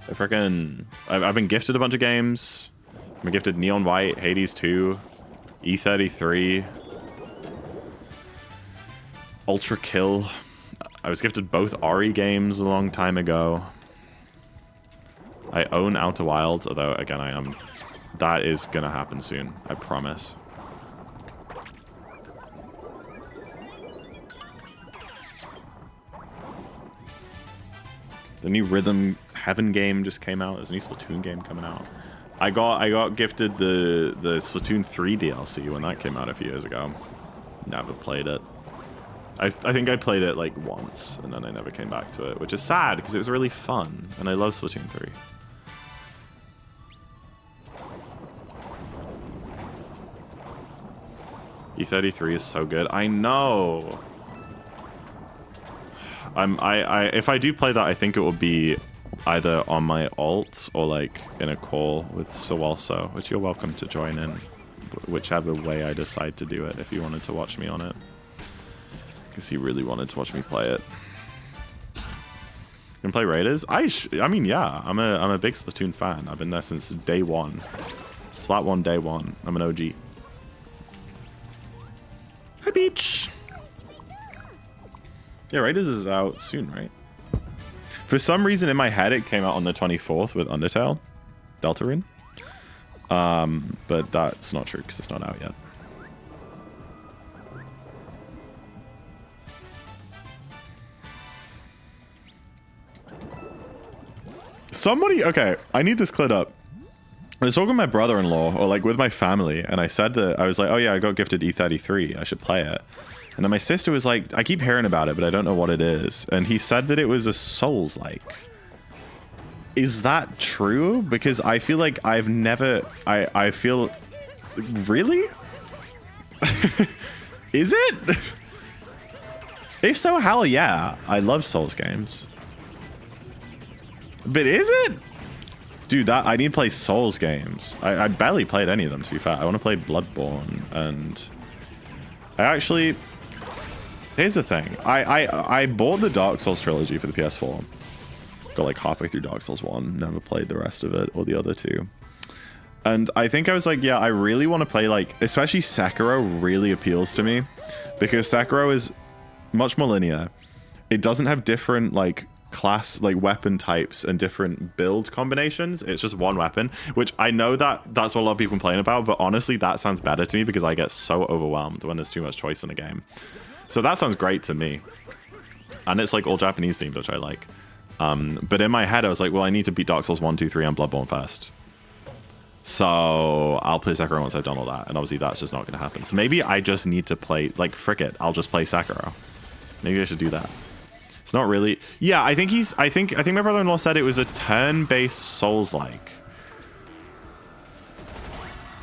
I've been gifted a bunch of games. I've been gifted Neon White, Hades 2, E33, Ultra Kill. I was gifted both Ori games a long time ago. I own Outer Wilds, although again I am. That is gonna happen soon, I promise. The new Rhythm Heaven game just came out. There's a new Splatoon game coming out. I got gifted the Splatoon 3 DLC when that came out a few years ago. Never played it. I think I played it like once and then I never came back to it, which is sad because it was really fun and I love Splatoon 3. E33 is so good. I know. If I do play that, I think it will be either on my alt or like in a call with Sawalso, which you're welcome to join in, whichever way I decide to do it. If you wanted to watch me on it, because he really wanted to watch me play it. You can play Raiders? I mean, yeah, I'm a big Splatoon fan. I've been there since day one. Splat 1 day 1. I'm an OG. Hi, Beach. Yeah, Raiders is out soon, right? For some reason in my head it came out on the 24th with Undertale, Deltarune. But that's not true because it's not out yet. Somebody, okay, I need this cleared up. I was talking with my brother-in-law, or like with my family, and I said that, I was like, oh yeah, I got gifted E33, I should play it. And then my sister was like, I keep hearing about it, but I don't know what it is. And he said that it was a Souls-like. Is that true? Because I feel like I've never, I feel, really? Is it? If so, hell yeah. I love Souls games. But is it? Dude, I need to play Souls games. I barely played any of them, to be fair. I want to play Bloodborne, and I actually... Here's the thing. I bought the Dark Souls trilogy for the PS4. Got like halfway through Dark Souls 1. Never played the rest of it, or the other two. And I think I was like, yeah, I really want to play, like... Especially Sekiro really appeals to me. Because Sekiro is much more linear. It doesn't have different, like... class, like weapon types and different build combinations. It's just one weapon, which I know that's what a lot of people complain about, but honestly that sounds better to me because I get so overwhelmed when there's too much choice in a game. So that sounds great to me, and it's like all Japanese themed, which I like. But in my head I was like, well, I need to beat Dark Souls 1, 2, 3 and Bloodborne first, so I'll play Sekiro once I've done all that, and obviously that's just not going to happen. So maybe I just need to play, like, frick it, I'll just play Sekiro. Maybe I should do that. It's not really... Yeah, I think my brother-in-law said it was a turn-based Souls-like.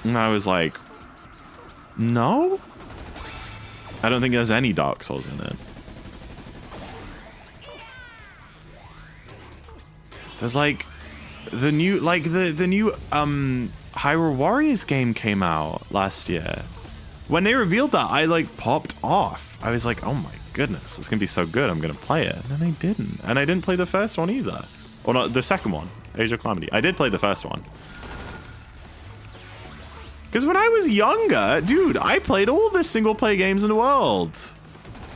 And I was like, no? I don't think there's any Dark Souls in it. There's like the new Hyrule Warriors game came out last year. When they revealed that, I like popped off. I was like, oh my goodness, it's gonna be so good, I'm gonna play it. And then they didn't. And I didn't play the first one either. Or not, the second one, Age of Calamity. I did play the first one. Because when I was younger, dude, I played all the single player games in the world.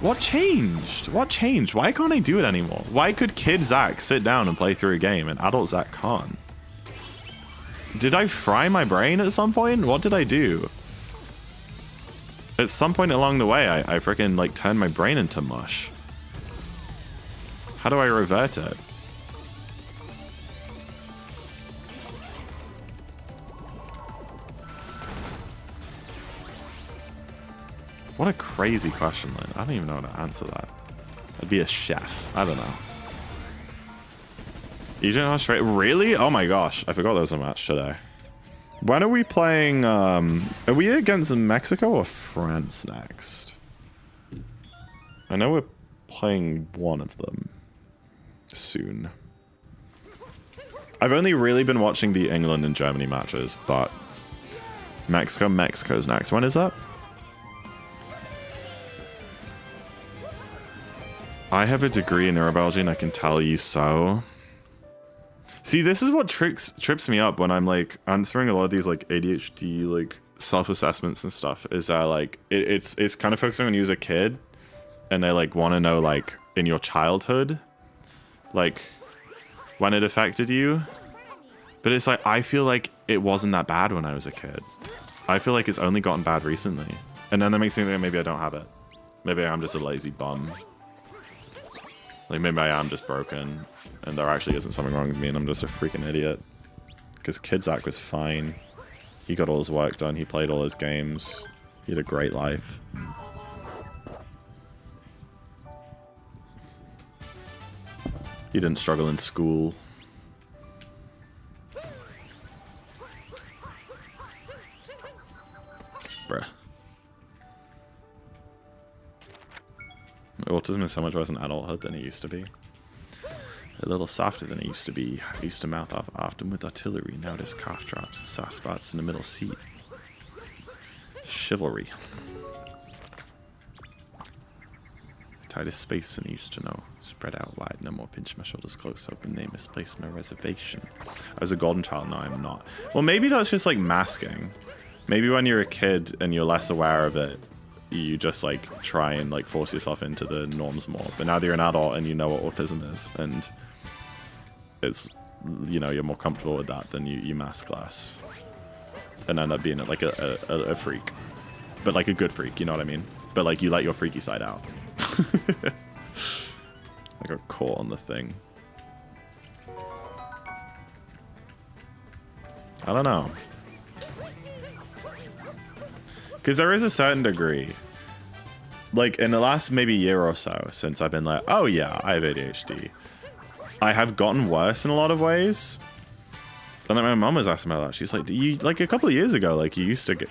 What changed? What changed? Why can't I do it anymore? Why could kid Zach sit down and play through a game and adult Zach can't? Did I fry my brain at some point? What did I do? At some point along the way, I freaking like turned my brain into mush. How do I revert it? What a crazy question, Lynn. I don't even know how to answer that. I'd be a chef. I don't know. You don't know Australia? Really? Oh my gosh. I forgot there was a match today. When are we playing, are we against Mexico or France next? I know we're playing one of them soon. I've only really been watching the England and Germany matches, but Mexico's next. When is that? I have a degree in neurobiology and I can tell you so. See, this is what trips me up when I'm like answering a lot of these like ADHD like self-assessments and stuff, is that like it's kind of focusing on you as a kid, and they like want to know like in your childhood, like when it affected you. But it's like, I feel like it wasn't that bad when I was a kid. I feel like it's only gotten bad recently. And then that makes me think maybe I don't have it. Maybe I'm just a lazy bum. Like maybe I am just broken and there actually isn't something wrong with me and I'm just a freaking idiot. Because Kid Zach was fine. He got all his work done. He played all his games. He had a great life. He didn't struggle in school. Bruh. Autism is so much worse in adulthood than it used to be. A little softer than it used to be. I used to mouth off often with artillery. Now there's cough drops, the soft spots in the middle seat. Chivalry. Tightest space than I used to know. Spread out wide, no more pinch my shoulders close open. They misplaced my reservation. I was a golden child, now I'm not. Well, maybe that's just like masking. Maybe when you're a kid and you're less aware of it, you just like try and like force yourself into the norms more. But now that you're an adult and you know what autism is, and it's, you know, you're more comfortable with that, then you mask less and end up being like a freak, but like a good freak, you know what I mean? But like you let your freaky side out. I got caught on the thing. I don't know. Because there is a certain degree, like in the last maybe year or so, since I've been like, oh yeah, I have ADHD, I have gotten worse in a lot of ways. And like my mom was asking about that. She's like, you like a couple of years ago, like you used to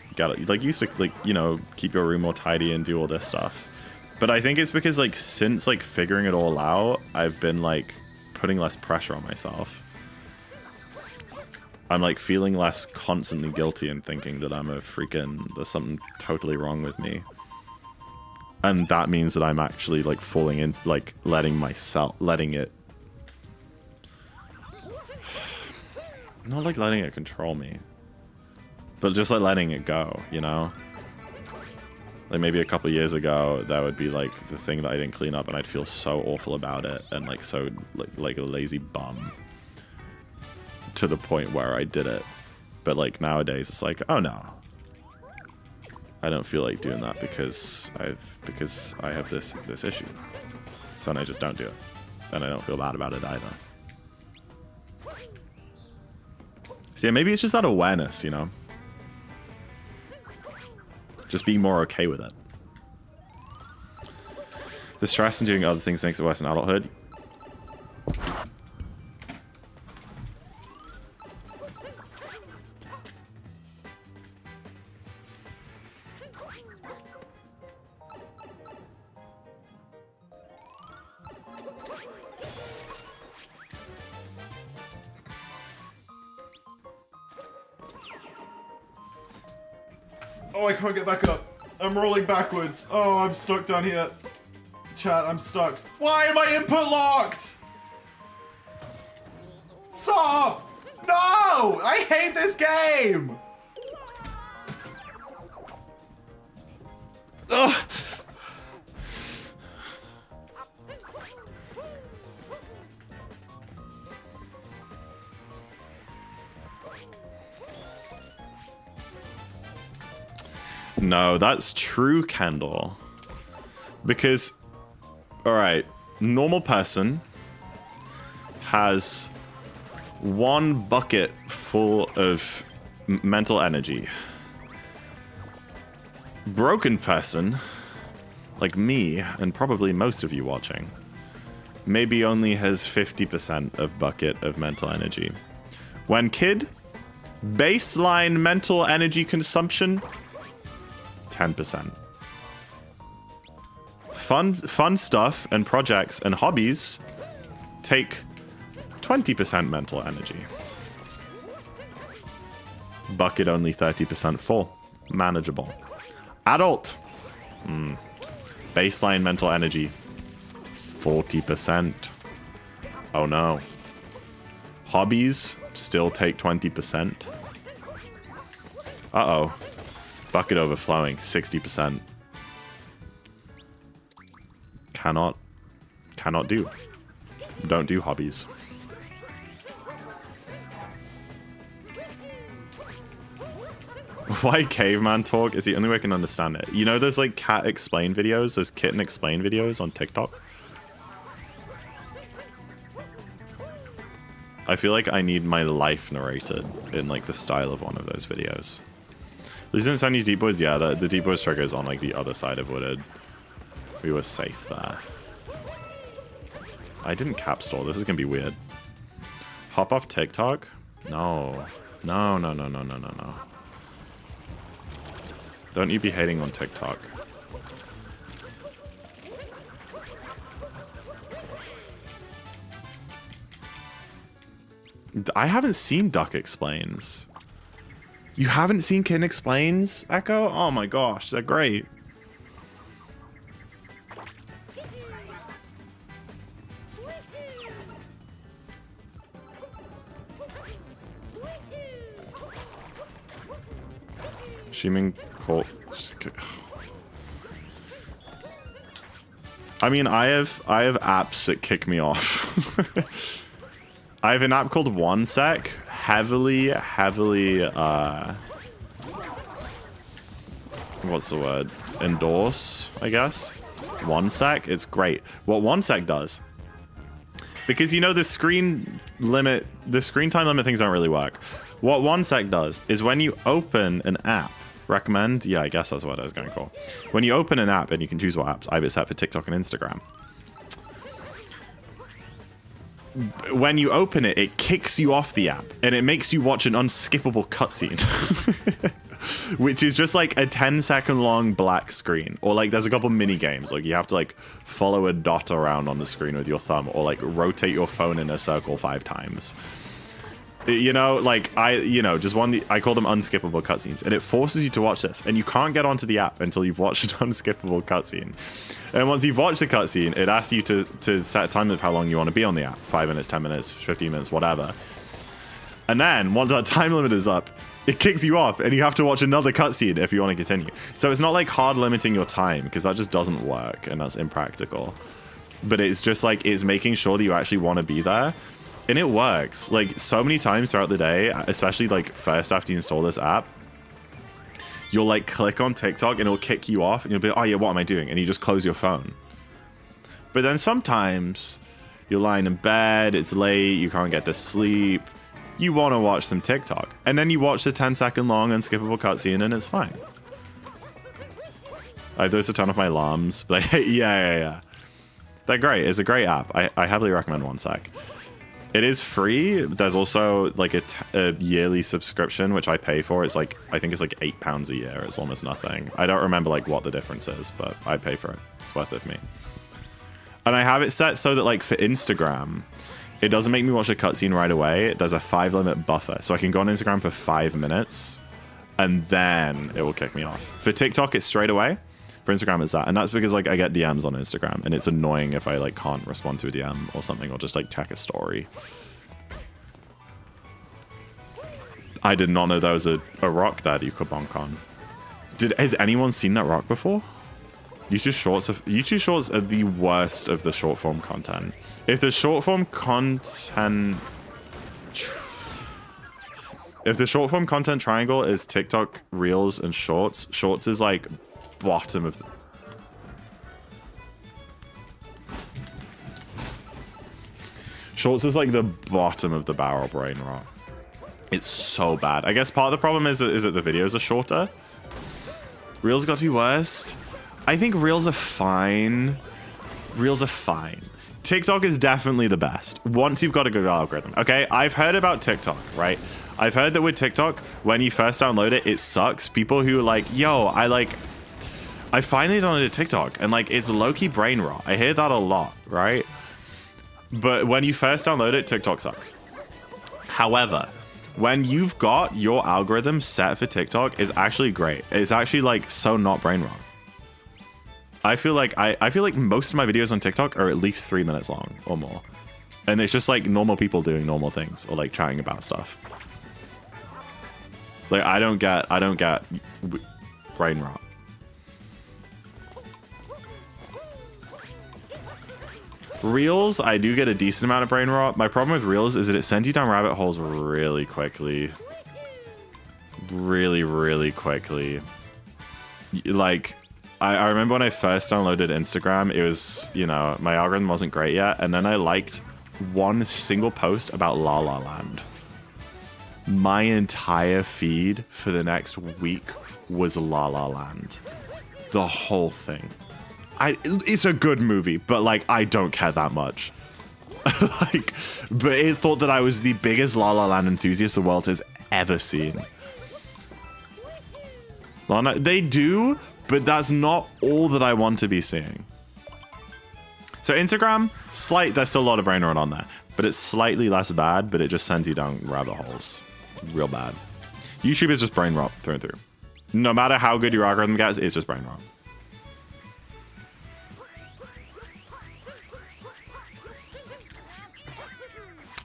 you know, keep your room more tidy and do all this stuff. But I think it's because like since like figuring it all out, I've been like putting less pressure on myself. I'm like feeling less constantly guilty and thinking that I'm a freaking, there's something totally wrong with me. And that means that I'm actually like falling in, like letting it, not like letting it control me, but just like letting it go, you know? Like maybe a couple years ago, that would be like the thing that I didn't clean up and I'd feel so awful about it and like so like a lazy bum. To the point where I did it. But like nowadays it's like, oh no, I don't feel like doing that because I have this issue. So then I just don't do it. And I don't feel bad about it either. So yeah, maybe it's just that awareness, you know? Just being more okay with it. The stress and doing other things makes it worse in adulthood. Oh, I can't get back up. I'm rolling backwards. Oh, I'm stuck down here. Chat, I'm stuck. Why am I input locked? Stop! No! I hate this game! Ugh. No, that's true, Kendall. Because, alright, normal person has one bucket full of mental energy. Broken person, like me, and probably most of you watching, maybe only has 50% of bucket of mental energy. When kid, baseline mental energy consumption, 10%. Fun stuff and projects and hobbies take 20% mental energy. Bucket only 30% full. Manageable. Adult. Baseline mental energy 40%. Oh no. Hobbies still take 20%. Uh-oh. Bucket overflowing 60%. Cannot do. Don't do hobbies. Why caveman talk is the only way I can understand it. You know those like cat explain videos, those kitten explain videos on TikTok? I feel like I need my life narrated in like the style of one of those videos. These didn't send you deep boys? Yeah, the deep boys trigger is on like the other side of Wooded. We were safe there. I didn't cap store. This is gonna be weird. Hop off TikTok? No. No, no, no, no, no, no, no. Don't you be hating on TikTok. I haven't seen Duck Explains. You haven't seen Kitten Explains, Echo? Oh my gosh, they're great. Shimming Colt. I mean, I have apps that kick me off. I have an app called OneSec, heavily, what's the word? Endorse, I guess. OneSec, it's great. What OneSec does, because you know the screen time limit things don't really work. What OneSec does is when you open an app, recommend? Yeah, I guess that's what I was going for. When you open an app, and you can choose what apps, I have it set for TikTok and Instagram. When you open it, it kicks you off the app, and it makes you watch an unskippable cutscene. Which is just like a 10-second long black screen. Or like there's a couple mini games. Like you have to like follow a dot around on the screen with your thumb, or like rotate your phone in a circle 5 times. You know, like just I call them unskippable cutscenes, and it forces you to watch this, and you can't get onto the app until you've watched an unskippable cutscene. And once you've watched the cutscene, it asks you to set a time of how long you want to be on the app, 5 minutes, 10 minutes, 15 minutes, whatever. And then once that time limit is up, it kicks you off, and you have to watch another cutscene if you want to continue. So it's not like hard limiting your time, because that just doesn't work, and that's impractical. But it's just like it's making sure that you actually want to be there. And it works, like, so many times throughout the day, especially, like, first after you install this app, you'll, like, click on TikTok, and it'll kick you off, and you'll be like, oh, yeah, what am I doing? And you just close your phone. But then sometimes, you're lying in bed, it's late, you can't get to sleep, you want to watch some TikTok. And then you watch the 10-second long unskippable cutscene, and it's fine. I have those to turn off my alarms, but yeah. They're great, it's a great app. I heavily recommend OneSec. It is free. There's also like a yearly subscription, which I pay for. It's like, I think it's like £8 a year. It's almost nothing. I don't remember like what the difference is, but I pay for it. It's worth it for me. And I have it set so that like for Instagram, it doesn't make me watch a cutscene right away. There's a 5-limit buffer. So I can go on Instagram for 5 minutes and then it will kick me off. For TikTok, it's straight away. For Instagram, it's that. And that's because like I get DMs on Instagram, and it's annoying if I like can't respond to a DM or something, or just like check a story. I did not know there was a rock there that you could bonk on. Has anyone seen that rock before? YouTube Shorts are the worst of the short form content. If the short form content triangle is TikTok, Reels, and Shorts, Shorts is like bottom of Shorts is like the bottom of the barrel, brain rot. It's so bad. I guess part of the problem is that the videos are shorter. Reels got to be worst. I think Reels are fine. TikTok is definitely the best once you've got a good algorithm. Okay, I've heard about TikTok, right? I've heard that with TikTok, when you first download it, it sucks. People who are like, yo, I finally downloaded TikTok, and like it's low-key brain rot. I hear that a lot, right? But when you first download it, TikTok sucks. However, When you've got your algorithm set for TikTok, it's actually great. It's actually like so not brain rot. I feel like I feel like most of my videos on TikTok are at least 3 minutes long or more. And it's just like normal people doing normal things or like chatting about stuff. Like I don't get brain rot. Reels, I do get a decent amount of brain rot. My problem with Reels is that it sends you down rabbit holes really quickly. Really, really quickly. Like, I remember when I first downloaded Instagram, it was, you know, my algorithm wasn't great yet. And then I liked one single post about La La Land. My entire feed for the next week was La La Land. The whole thing. It's a good movie, but like I don't care that much. Like, but it thought that I was the biggest La La Land enthusiast the world has ever seen. They do, but that's not all that I want to be seeing. So Instagram, there's still a lot of brain rot on there, but it's slightly less bad, but it just sends you down rabbit holes. Real bad. YouTube is just brain rot through and through. No matter how good your algorithm gets, it's just brain rot.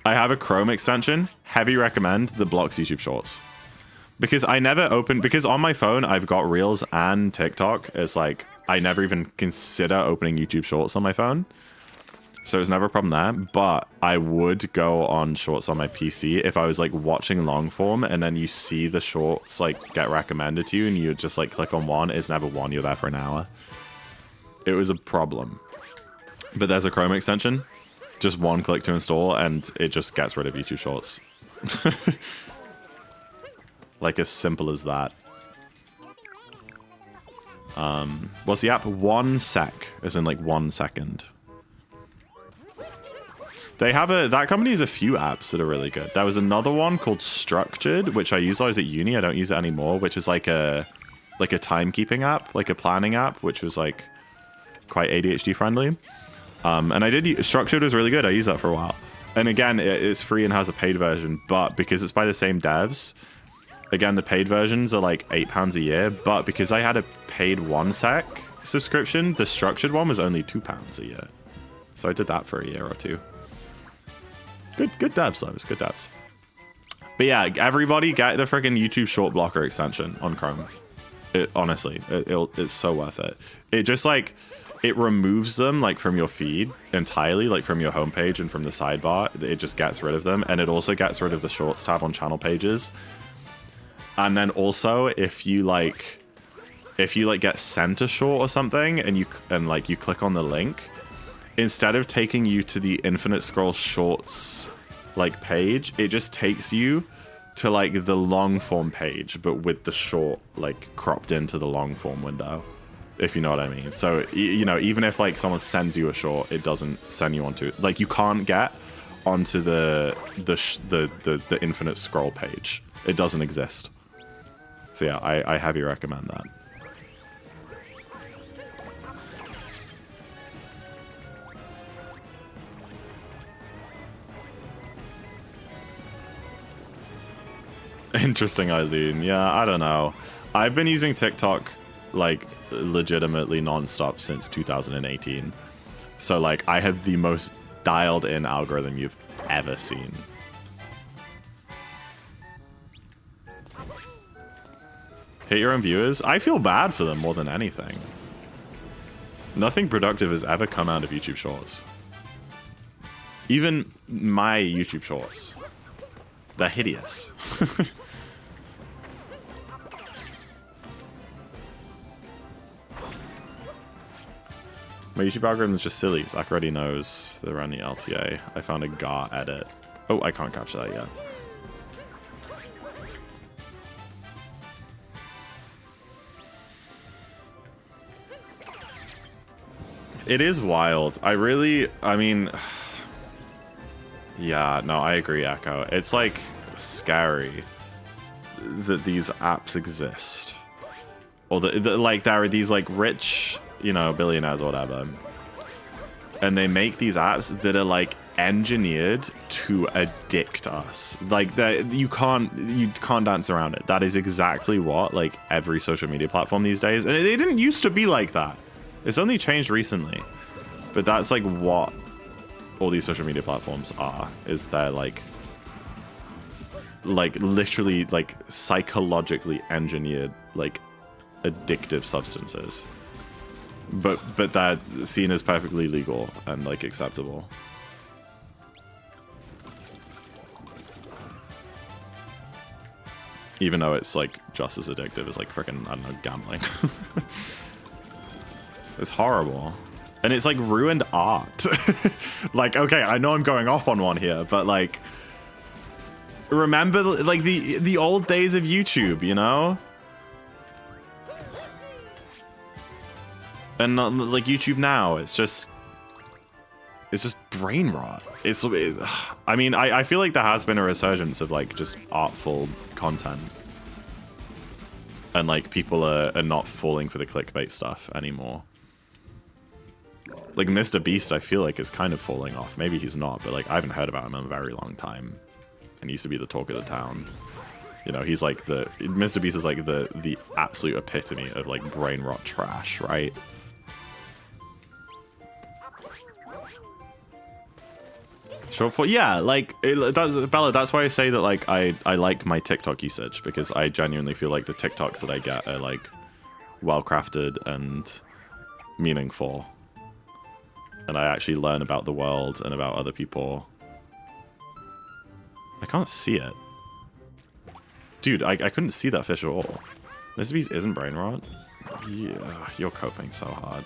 I have a Chrome extension, heavy recommend, that blocks YouTube Shorts. Because I never open, because on my phone, I've got Reels and TikTok. It's like, I never even consider opening YouTube Shorts on my phone. So it's never a problem there, but I would go on Shorts on my PC if I was like watching long form and then you see the Shorts like get recommended to you and you just like click on one. It's never one, you're there for an hour. It was a problem. But there's a Chrome extension. Just one click to install, and it just gets rid of YouTube Shorts. Like, as simple as that. What's the app? 1 sec, as in, like, 1 second. They have that company has a few apps that are really good. There was another one called Structured, which I used when I was at uni. I don't use it anymore, which is like a timekeeping app, like a planning app, which was, like, quite ADHD friendly. And I did Structured was really good. I used that for a while. And again, it's free and has a paid version, but because it's by the same devs, again, the paid versions are like £8 a year, but because I had a paid 1 sec subscription, the Structured one was only £2 a year. So I did that for a year or two. Good devs though, it's good devs. But yeah, everybody get the freaking YouTube short blocker extension on Chrome. Honestly, it's so worth it. It just like, it removes them like from your feed entirely, like from your homepage and from the sidebar. It just gets rid of them, and it also gets rid of the Shorts tab on channel pages. And then also, if you get sent a short or something, and you click on the link, instead of taking you to the infinite scroll Shorts like page, it just takes you to like the long form page, but with the short like cropped into the long form window. If you know what I mean. So, you know, even if like someone sends you a short, it doesn't send you onto it. Like you can't get onto the infinite scroll page. It doesn't exist. So yeah, I heavily recommend that. Interesting, Eileen. Yeah, I don't know. I've been using TikTok like legitimately non-stop since 2018. So like I have the most dialed in algorithm you've ever seen. Hate your own viewers? I feel bad for them more than anything. Nothing productive has ever come out of YouTube Shorts. Even my YouTube Shorts. They're hideous. My YouTube algorithm is just silly. Zach already knows they're on the LTA. I found a GAR edit. Oh, I can't capture that yet. It is wild. I mean... Yeah, no, I agree, Echo. It's, like, scary that these apps exist. Or that like, there are these, like, rich, you know, billionaires or whatever, and they make these apps that are like engineered to addict us. Like that, you can't dance around it. That is exactly what like every social media platform these days, and it didn't used to be like that. It's only changed recently, but that's like what all these social media platforms are. Is they're like literally like psychologically engineered like addictive substances. But they're seen as perfectly legal and like acceptable. Even though it's like just as addictive as like freaking, I don't know, gambling. It's horrible. And it's like ruined art. Like, okay, I know I'm going off on one here, but like, remember like the old days of YouTube, you know? And like YouTube now, it's just brain rot. I mean, I feel like there has been a resurgence of like just artful content, and like people are not falling for the clickbait stuff anymore. Like Mr. Beast, I feel like is kind of falling off. Maybe he's not, but like I haven't heard about him in a very long time. And he used to be the talk of the town. You know, he's like Mr. Beast is like the absolute epitome of like brain rot trash, right? Short for yeah, like Bella. That's why I say that like I like my TikTok usage, because I genuinely feel like the TikToks that I get are like well crafted and meaningful, and I actually learn about the world and about other people. I can't see it, dude. I couldn't see that fish at all. Mr. Beast isn't brain rot. Yeah, you're coping so hard.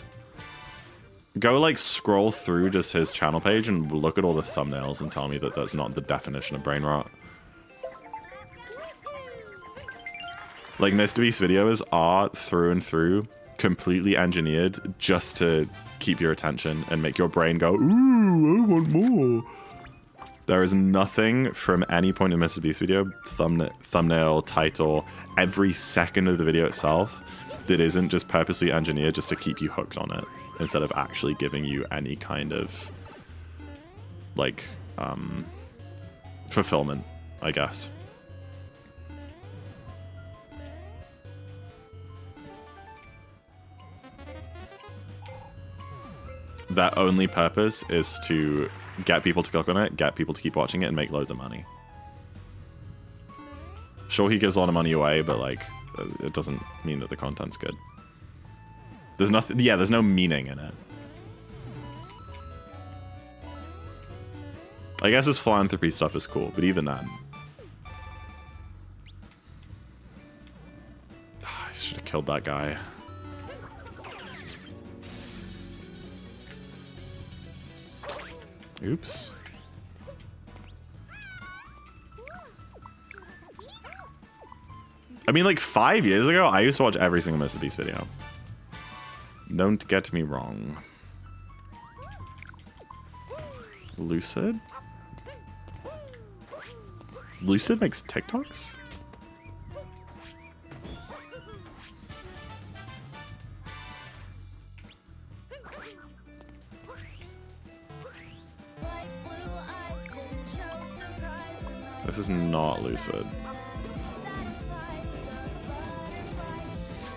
Go like scroll through just his channel page and look at all the thumbnails and tell me that that's not the definition of brain rot. Like Mr. Beast videos are through and through completely engineered just to keep your attention and make your brain go, ooh, I want more. There is nothing from any point in Mr. Beast video, thumbnail, title, every second of the video itself that isn't just purposely engineered just to keep you hooked on it, instead of actually giving you any kind of like fulfillment, I guess. That only purpose is to get people to click on it, get people to keep watching it, and make loads of money. Sure, he gives a lot of money away, but like it doesn't mean that the content's good. There's nothing, yeah, there's no meaning in it. I guess his philanthropy stuff is cool, but even then. I should have killed that guy. Oops. I mean, like 5 years ago, I used to watch every single Mr. Beast video. Don't get me wrong. Lucid? Lucid makes TikToks? This is not Lucid.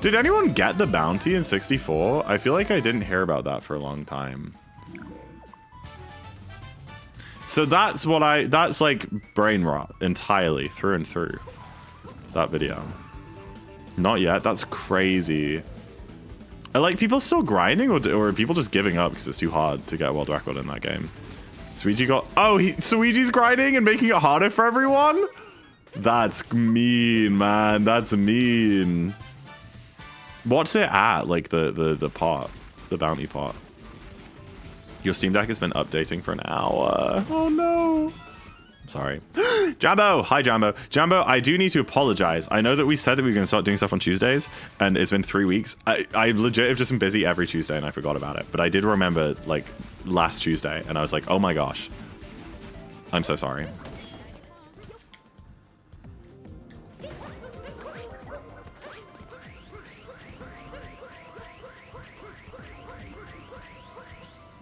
Did anyone get the bounty in 64? I feel like I didn't hear about that for a long time. So that's what that's like brain rot entirely through and through. That video. Not yet, that's crazy. Are like people still grinding, or are people just giving up because it's too hard to get a world record in that game? Suigi got, oh, Suigi's grinding and making it harder for everyone? That's mean, man, that's mean. What's it at, like the pot, the bounty pot? Your Steam Deck has been updating for an hour. Oh no. I'm sorry. Jambo, hi Jambo. Jambo, I do need to apologize. I know that we said that we were going to start doing stuff on Tuesdays, and it's been 3 weeks. I legit have just been busy every Tuesday, and I forgot about it. But I did remember, like, last Tuesday, and I was like, oh my gosh. I'm so sorry.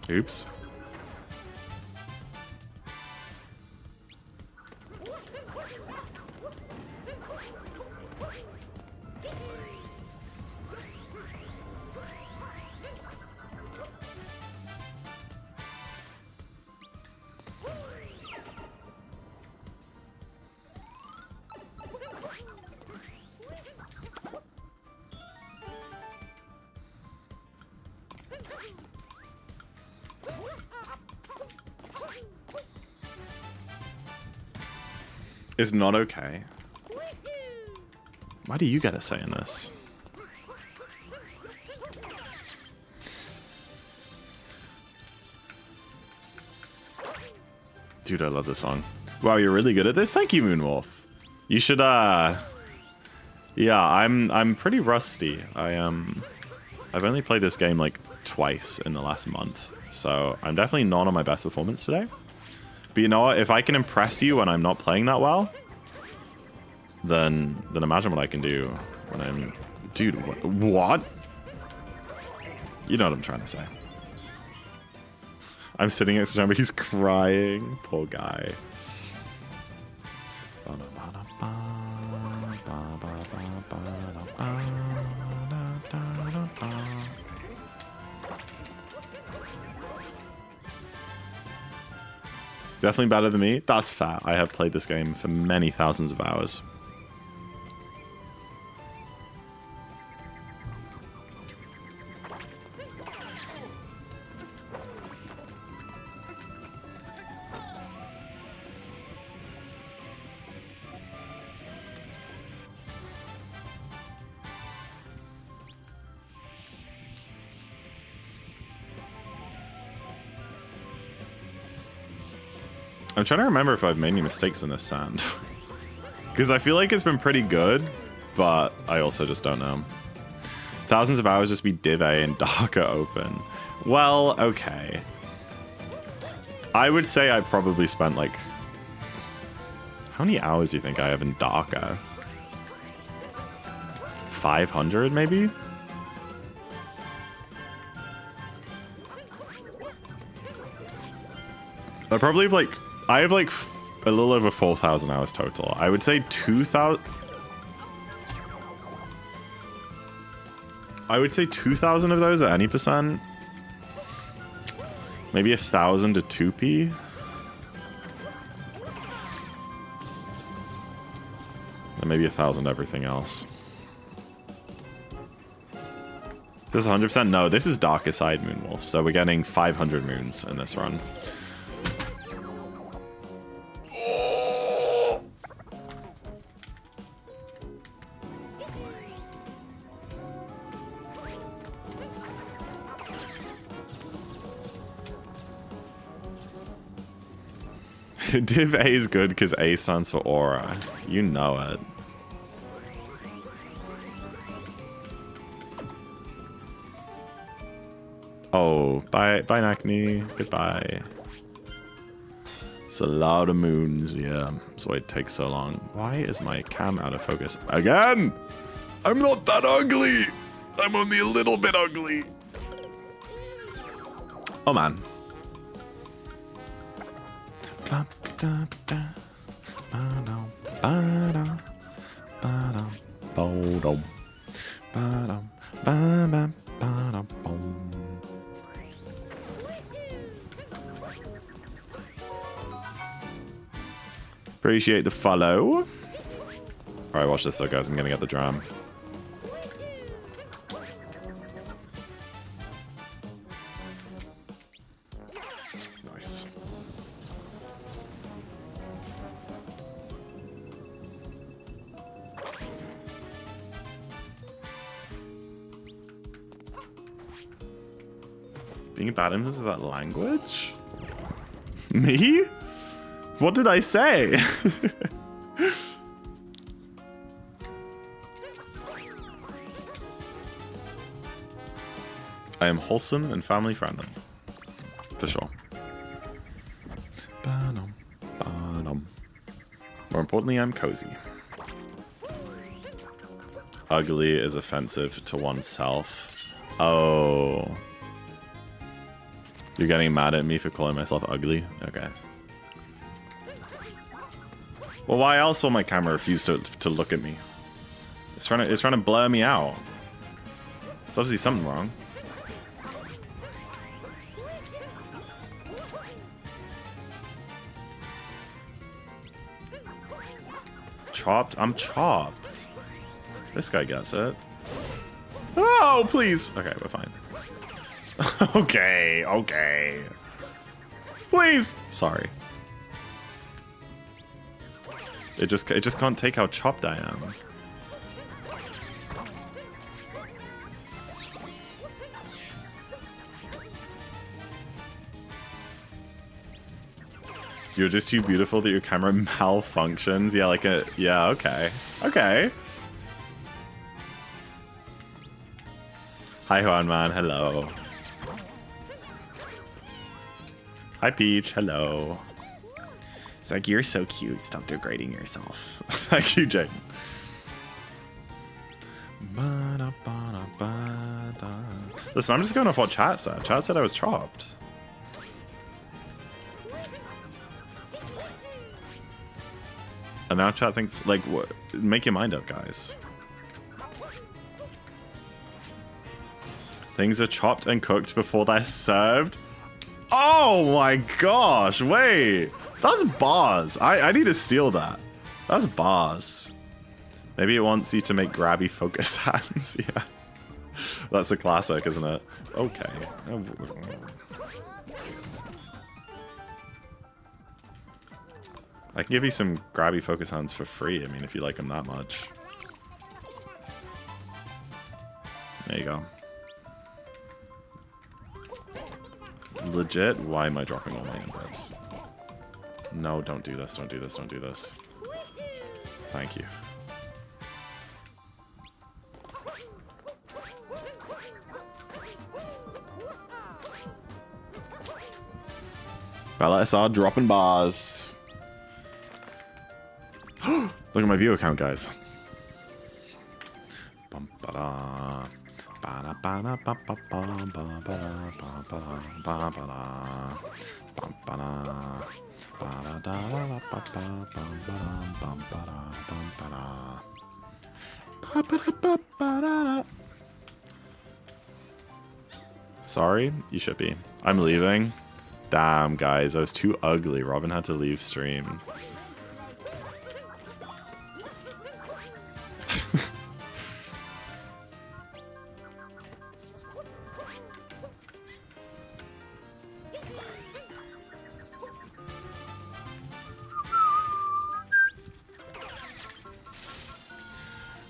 Oops. is not okay. Why do you get a say in this? Dude, I love this song. Wow, you're really good at this. Thank you, Moonwolf. You should, yeah, I'm pretty rusty. I've only played this game like twice in the last month, so I'm definitely not on my best performance today. But you know what? If I can impress you when I'm not playing that well, then imagine what I can do when I'm... Dude, what? You know what I'm trying to say. I'm sitting next to him, but he's crying. Poor guy. Definitely better than me. That's fair. I have played this game for many thousands of hours. I'm trying to remember if I've made any mistakes in this sand. Because I feel like it's been pretty good, but I also just don't know. Thousands of hours just be Div A and Darker open. Well, okay. I would say I probably spent like... How many hours do you think I have in Darker? 500 maybe? I probably have like... I have like a little over 4,000 hours total. I would say 2,000... I would say 2,000 of those at any percent. Maybe 1,000 to 2p. And maybe 1,000 everything else. This is 100%? No, this is Darker Side Moonwolf. So we're getting 500 moons in this run. Div A is good because A stands for aura. You know it. Oh, bye, Nakni. Goodbye. It's a lot of moons, yeah. That's why it takes so long. Why is my cam out of focus again? I'm not that ugly. I'm only a little bit ugly. Oh man. Appreciate the follow. Alright, watch this though, guys. I'm gonna get the drum. Nice. Being a bad influence of that language? Me? What did I say? I am wholesome and family friendly. For sure. More importantly, I'm cozy. Ugly is offensive to oneself. Oh. You're getting mad at me for calling myself ugly? Okay. Well, why else will my camera refuse to look at me? It's trying to blur me out. There's obviously something wrong. Chopped? I'm chopped. This guy gets it. Oh, please. Okay, we're fine. Okay, okay. Please. Sorry. It just can't take how chopped I am. You're just too beautiful that your camera malfunctions. Yeah, like a... Yeah, okay. Okay. Hi, Juan Man. Hello. Hi, Peach. Hello. It's like, you're so cute. Stop degrading yourself. Thank you, Jane. Listen, I'm just going off what chat said. Chat said I was chopped. And now chat thinks, like, what? Make your mind up, guys. Things are chopped and cooked before they're served. Oh my gosh, wait. That's bars. I need to steal that. That's bars. Maybe it wants you to make grabby focus hands. Yeah. That's a classic, isn't it? Okay. I can give you some grabby focus hands for free. I mean, if you like them that much. There you go. Legit, why am I dropping all my inputs? No, don't do this, don't do this, don't do this. Thank you. Bella SR dropping bars. Look at my view account, guys. Sorry, you should be. I'm leaving. Damn, guys, I was too ugly. Robin had to leave stream.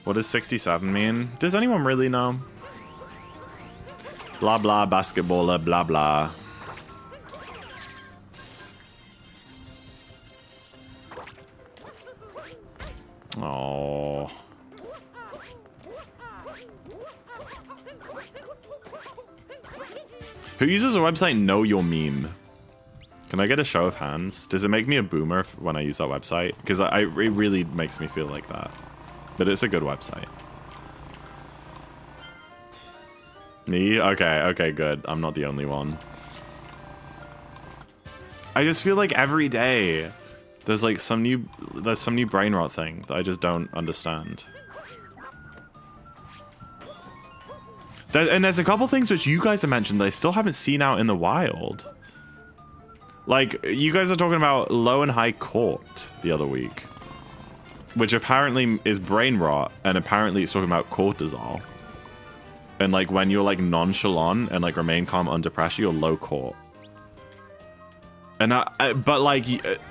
What does 67 mean? Does anyone really know? Blah blah basketballer, blah blah. Oh. Who uses a website Know Your Meme? Can I get a show of hands? Does it make me a boomer when I use that website? Because it really makes me feel like that. But it's a good website. Me? Okay, okay, good. I'm not the only one. I just feel like every day there's like some new brain rot thing that I just don't understand. And there's a couple things which you guys have mentioned that I still haven't seen out in the wild. Like, you guys are talking about low and high court the other week, which apparently is brain rot, and apparently it's talking about cortisol. And like when you're like nonchalant and like remain calm under pressure, you're low court. And but like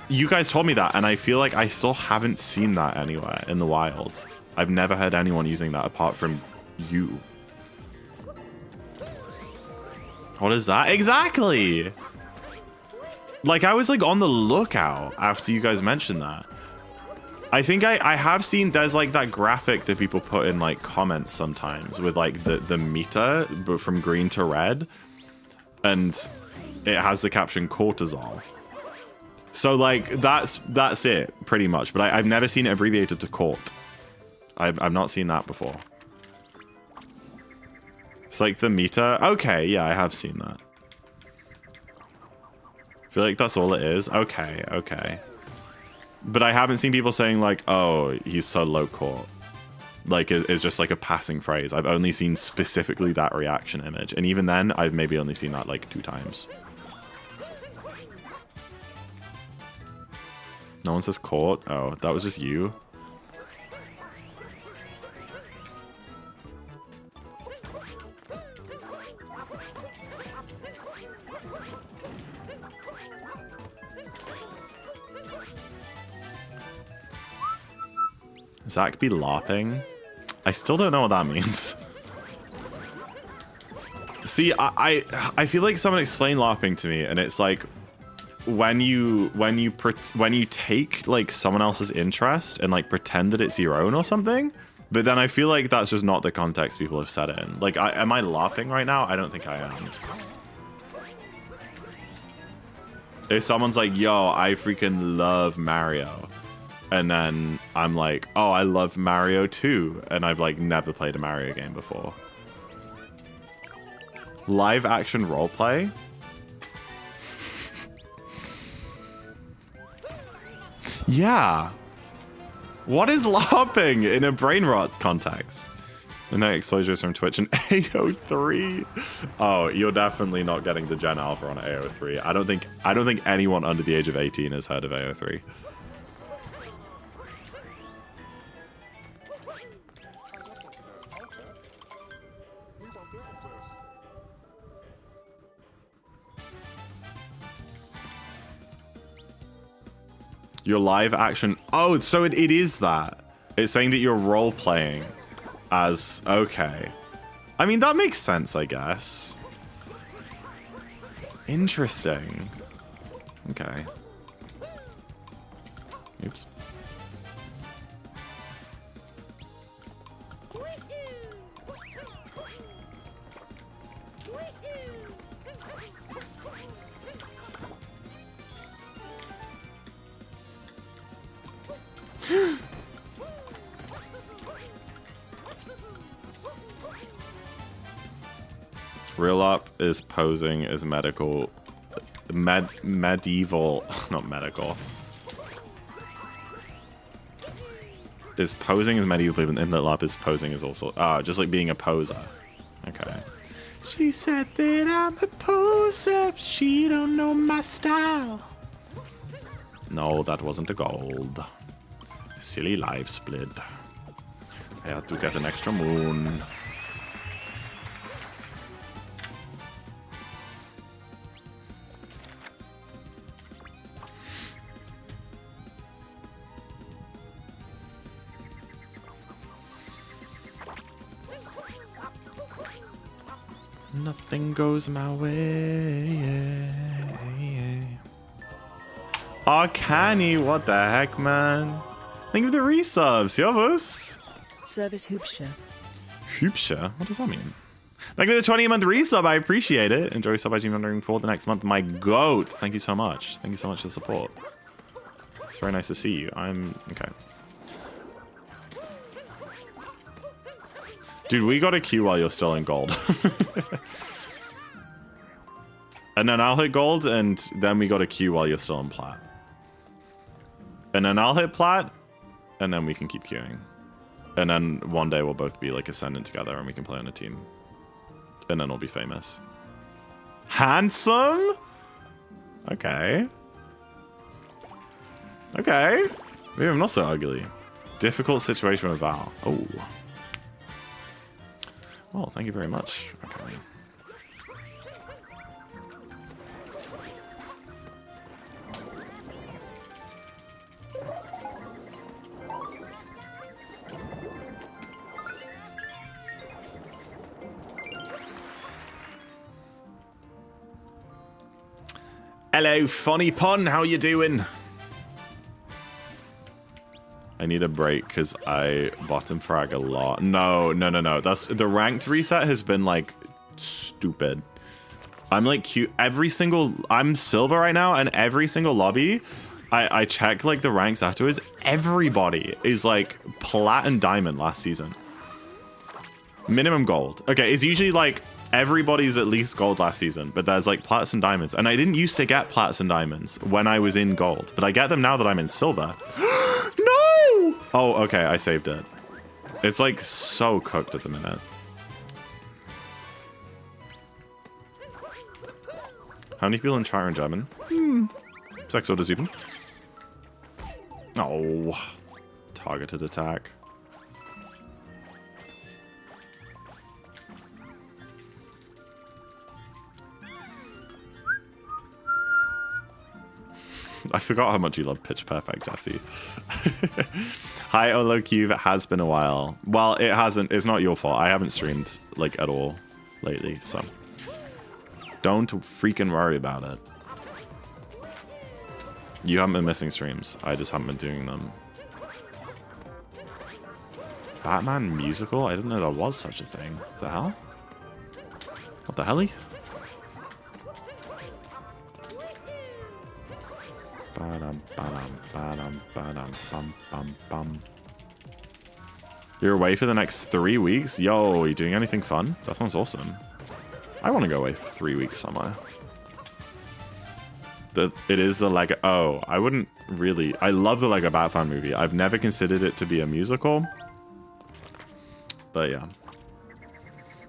you guys told me that, and I feel like I still haven't seen that anywhere in the wild. I've never heard anyone using that apart from you. What is that? Exactly! Like, I was like on the lookout after you guys mentioned that. I think I have seen there's like that graphic that people put in like comments sometimes with like the meter from green to red, and it has the caption cortisol. So like that's it pretty much, but I've never seen it abbreviated to court. I've not seen that before. It's like the meter. Okay, yeah, I have seen that. I feel like that's all it is. Okay, okay. But I haven't seen people saying like, oh, he's so low court. Like, it's just like a passing phrase. I've only seen specifically that reaction image. And even then, I've maybe only seen that like 2 times. No one says court. Oh, that was just you. Zach be LARPing? I still don't know what that means. See, I feel like someone explained LARPing to me, and it's like when you take like someone else's interest and like pretend that it's your own or something. But then I feel like that's just not the context people have said it in. Like, am I LARPing right now? I don't think I am. If someone's like, yo, I freaking love Mario. And then I'm like, oh, I love Mario too. And I've like never played a Mario game before. Live action roleplay? Yeah. What is LARPing in a brain rot context? The night exposures from Twitch and AO3. Oh, you're definitely not getting the Gen Alpha on AO3. I don't think anyone under the age of 18 has heard of AO3. Your live action. Oh, so it is that. It's saying that you're role playing as. Okay. I mean, that makes sense, I guess. Interesting. Okay. Oops. Real up is posing as medieval, not medical. Is posing as medieval people, and Inlet Lap is posing as also, just like being a poser. Okay. She said that I'm a poser, she don't know my style. No, that wasn't a gold. Silly live split. I had to get an extra moon. Nothing goes my way. Arcani, what the heck, man? Thank you for the resubs, Yovus. Service Hoopsha. Hoopsha? What does that mean? Thank you for the 20-month resub, I appreciate it. Enjoy sub by Gene wondering for the next month. My goat. Thank you so much. Thank you so much for the support. It's very nice to see you. I'm okay. Dude, we got a queue while you're still in gold. And then I'll hit gold, and then we got a queue while you're still in plat. And then I'll hit plat, and then we can keep queuing. And then one day we'll both be like ascendant together, and we can play on a team. And then we'll be famous. Handsome? Okay. Okay. Maybe I'm not so ugly. Difficult situation with Val. Oh. Well, thank you very much. Okay. Hello, Funny Pun. How you doing? I need a break because I bottom frag a lot. No. That's the ranked reset has been like stupid. I'm like cute. I'm silver right now, and every single lobby, I check like the ranks afterwards. Everybody is like plat and diamond last season. Minimum gold. Okay, it's usually like everybody's at least gold last season, but there's like plats and diamonds. And I didn't used to get plats and diamonds when I was in gold, but I get them now that I'm in silver. No! Oh, okay, I saved it. It's like so cooked at the minute. How many people in chat are in German? 6 oder 7. Oh, targeted attack. I forgot how much you love Pitch Perfect, Jesse. Hi, OloCube. It has been a while. Well, it hasn't. It's not your fault. I haven't streamed, like, at all lately, so don't freaking worry about it. You haven't been missing streams. I just haven't been doing them. Batman musical? I didn't know there was such a thing. What the hell? What the helly? You're away for the next 3 weeks? Yo, are you doing anything fun? That sounds awesome. I want to go away for 3 weeks somewhere. It is the Lego... Oh, I wouldn't really... I love the Lego Batman movie. I've never considered it to be a musical. But yeah.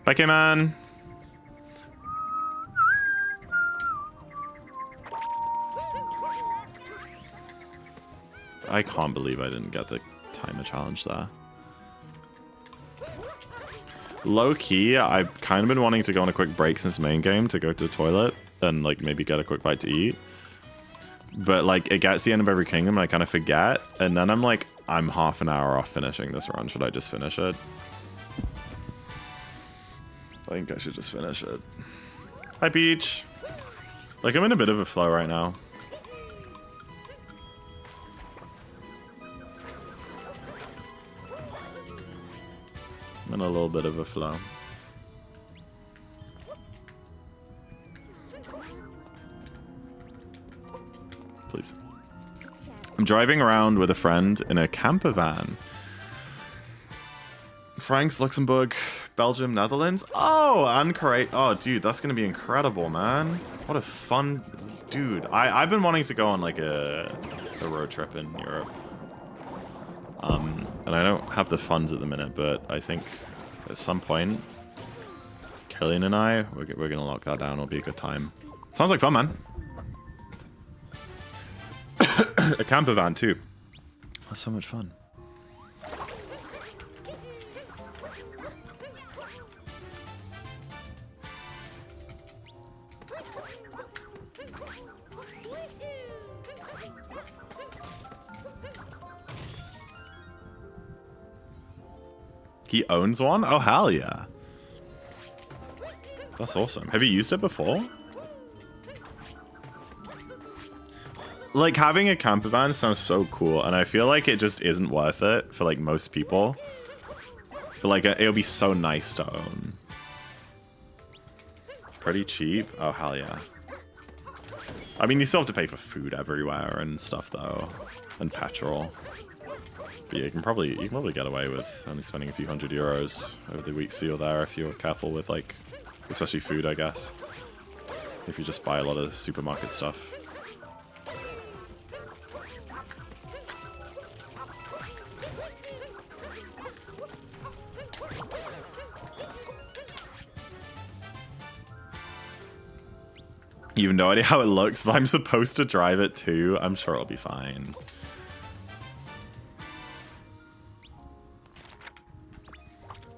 Okay, man. I can't believe I didn't get the timer challenge there. Low key, I've kind of been wanting to go on a quick break since main game to go to the toilet and like maybe get a quick bite to eat. But like it gets the end of every kingdom and I kind of forget. And then I'm like, I'm half an hour off finishing this run. Should I just finish it? I think I should just finish it. Hi, Peach. Like, I'm in a bit of a flow right now. I'm in a little bit of a flow. Please. I'm driving around with a friend in a camper van. France, Luxembourg, Belgium, Netherlands. Oh, and Croatia. Oh, dude, that's gonna be incredible, man. What a fun... Dude, I've been wanting to go on like a road trip in Europe. And I don't have the funds at the minute, but I think at some point, Killian and I, we're gonna lock that down. It'll be a good time. Sounds like fun, man. A camper van too. That's so much fun. He owns one? Oh, hell yeah. That's awesome. Have you used it before? Like, having a camper van sounds so cool, and I feel like it just isn't worth it for, like, most people. But, like, it'll be so nice to own. Pretty cheap? Oh, hell yeah. I mean, you still have to pay for food everywhere and stuff, though. And petrol. But yeah, you can probably get away with only spending a few €100 over the weeks you're there if you're careful with, like, especially food, I guess. If you just buy a lot of supermarket stuff. You have no idea how it looks, but I'm supposed to drive it too. I'm sure it'll be fine.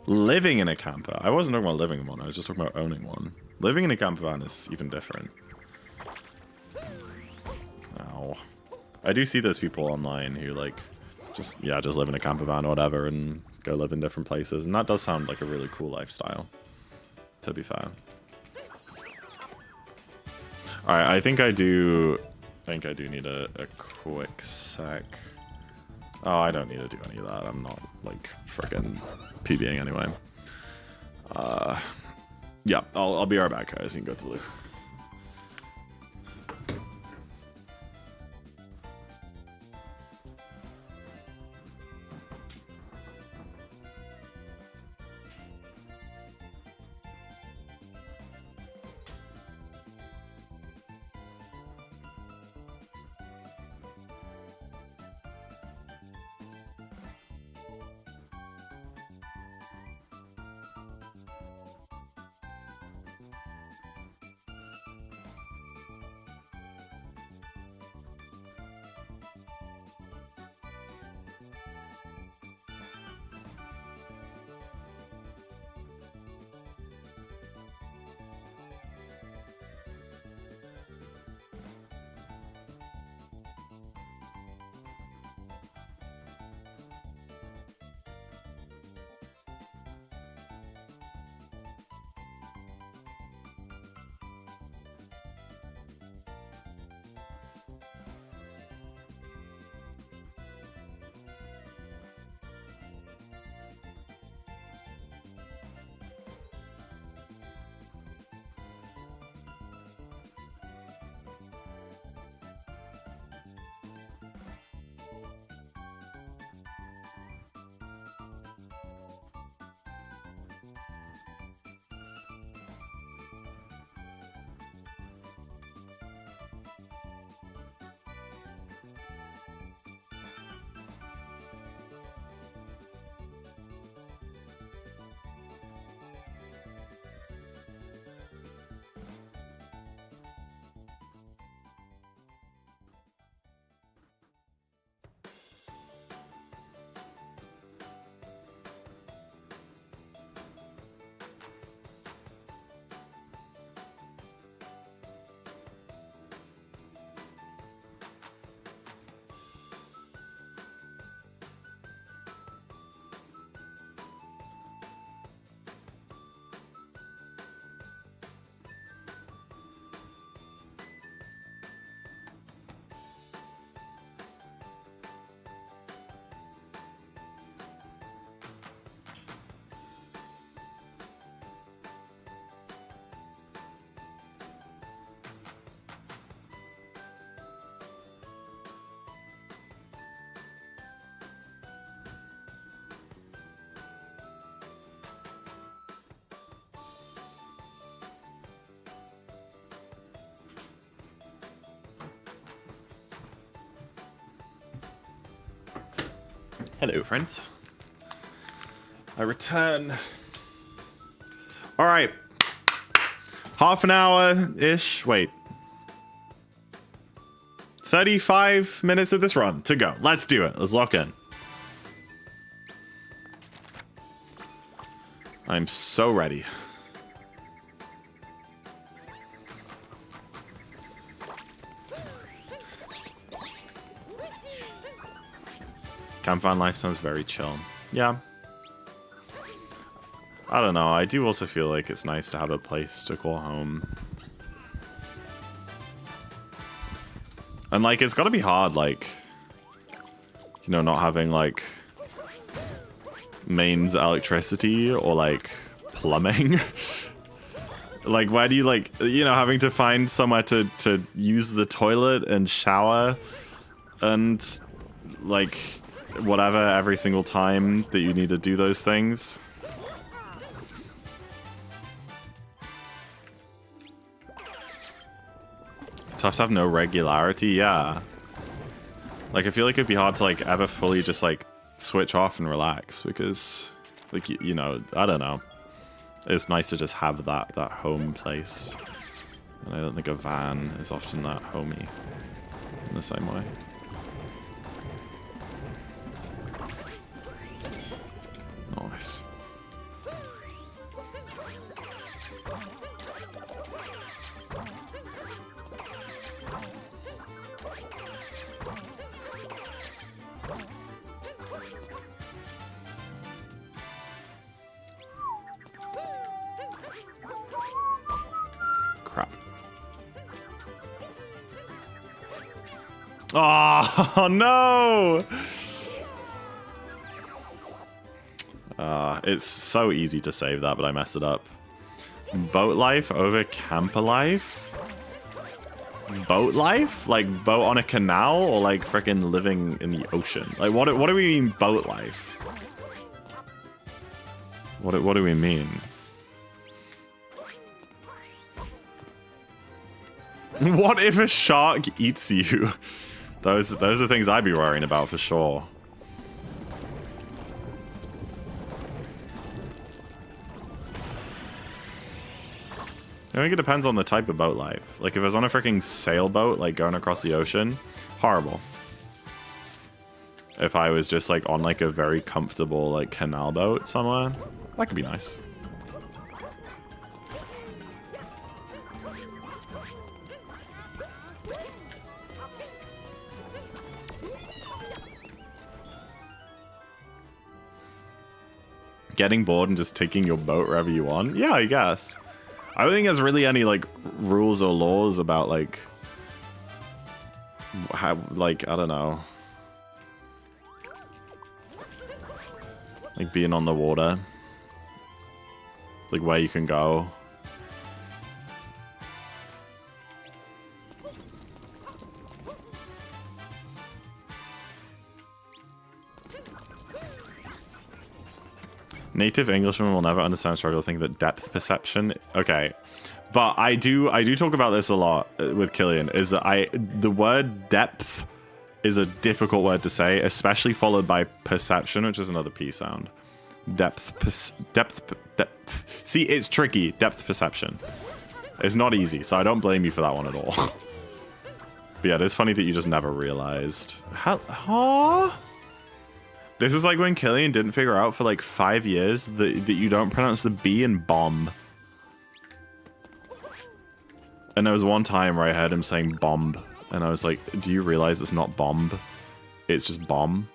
Living in a camper. I wasn't talking about living in one. I was just talking about owning one. Living in a camper van is even different. Ow. I do see those people online who like just live in a camper van or whatever and go live in different places, and that does sound like a really cool lifestyle, to be fair. Alright, I think I do need a quick sec. Oh, I don't need to do any of that. I'm not, like, frickin' PBing anyway. Yeah, I'll be right back, guys. You can go to Luke. Hello, friends. I return. All right. Half an hour-ish. Wait. 35 minutes of this run to go. Let's do it. Let's lock in. I'm so ready. Campfire life sounds very chill. Yeah. I don't know. I do also feel like it's nice to have a place to call home. And, like, it's gotta be hard, like, you know, not having, like, mains electricity or, like, plumbing. Like, where do you, like, you know, having to find somewhere to use the toilet and shower and, like, whatever every single time that you need to do those things. Tough to have no regularity, yeah. Like, I feel like it'd be hard to, like, ever fully just, like, switch off and relax because, like, you know, I don't know. It's nice to just have that home place. And I don't think a van is often that homey in the same way. Nice. Crap. Oh, no! It's so easy to save that, but I messed it up. Boat life over camper life? Boat life? Like boat on a canal or like freaking living in the ocean? Like what do we mean boat life? What do we mean? What if a shark eats you? Those are things I'd be worrying about for sure. I think it depends on the type of boat life. Like, if it was on a freaking sailboat, like, going across the ocean, horrible. If I was just, like, on, like, a very comfortable, like, canal boat somewhere, that could be nice. Getting bored and just taking your boat wherever you want? Yeah, I guess. I don't think there's really any, like, rules or laws about, like, how, like, I don't know. Like, being on the water. Like, where you can go. Native Englishmen will never understand struggle thinking that depth perception. Okay, but I do talk about this a lot with Killian. Is that the word depth is a difficult word to say, especially followed by perception, which is another P sound. Depth. See, it's tricky. Depth perception. It's not easy, so I don't blame you for that one at all. But yeah, it's funny that you just never realized. Huh? This is like when Killian didn't figure out for like 5 years that you don't pronounce the B in bomb. And there was one time where I heard him saying bomb, and I was like, do you realize it's not bomb? It's just bomb?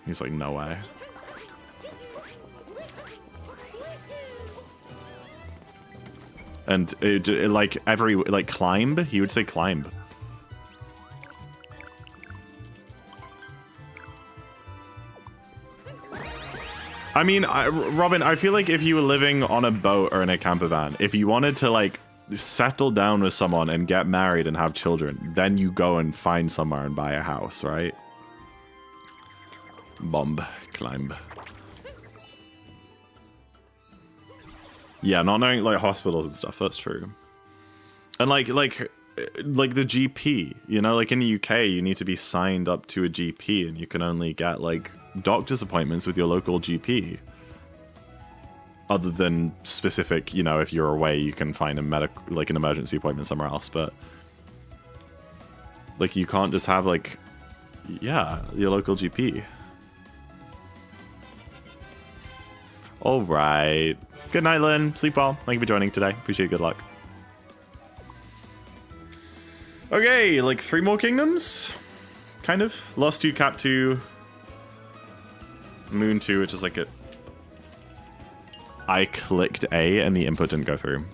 He's like, no way. And it like every, like climb, he would say climb. I mean, Robin, I feel like if you were living on a boat or in a camper van, if you wanted to, like, settle down with someone and get married and have children, then you go and find somewhere and buy a house, right? Bomb. Climb. Yeah, not knowing, like, hospitals and stuff, that's true. And, like the GP, you know? Like, in the UK, you need to be signed up to a GP, and you can only get, like, doctor's appointments with your local GP. Other than specific, you know, if you're away, you can find an emergency appointment somewhere else. But like, you can't just have like, yeah, your local GP. All right. Good night, Lynn. Sleep well. Thank you for joining today. Appreciate it. Good luck. Okay, like 3 more kingdoms, kind of. Lost 2, Cap 2, Moon 2, which is like a. I clicked A and the input didn't go through.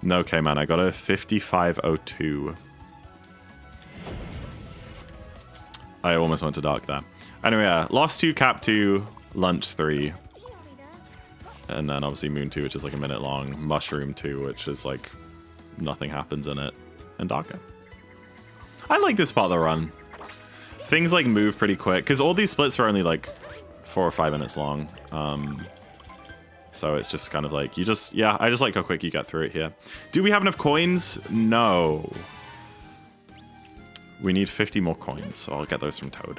No, okay, man, I got a 5502. I almost went to dark there. Anyway, yeah, Lost 2, Cap 2, Lunch 3. And then obviously Moon 2, which is like a minute long. Mushroom 2, which is like nothing happens in it. And darker. I like this part of the run. Things like move pretty quick, because all these splits are only like 4 or 5 minutes long. So it's just kind of like, you just, yeah, I just like how quick you get through it here. Do we have enough coins? No. We need 50 more coins, so I'll get those from Toad.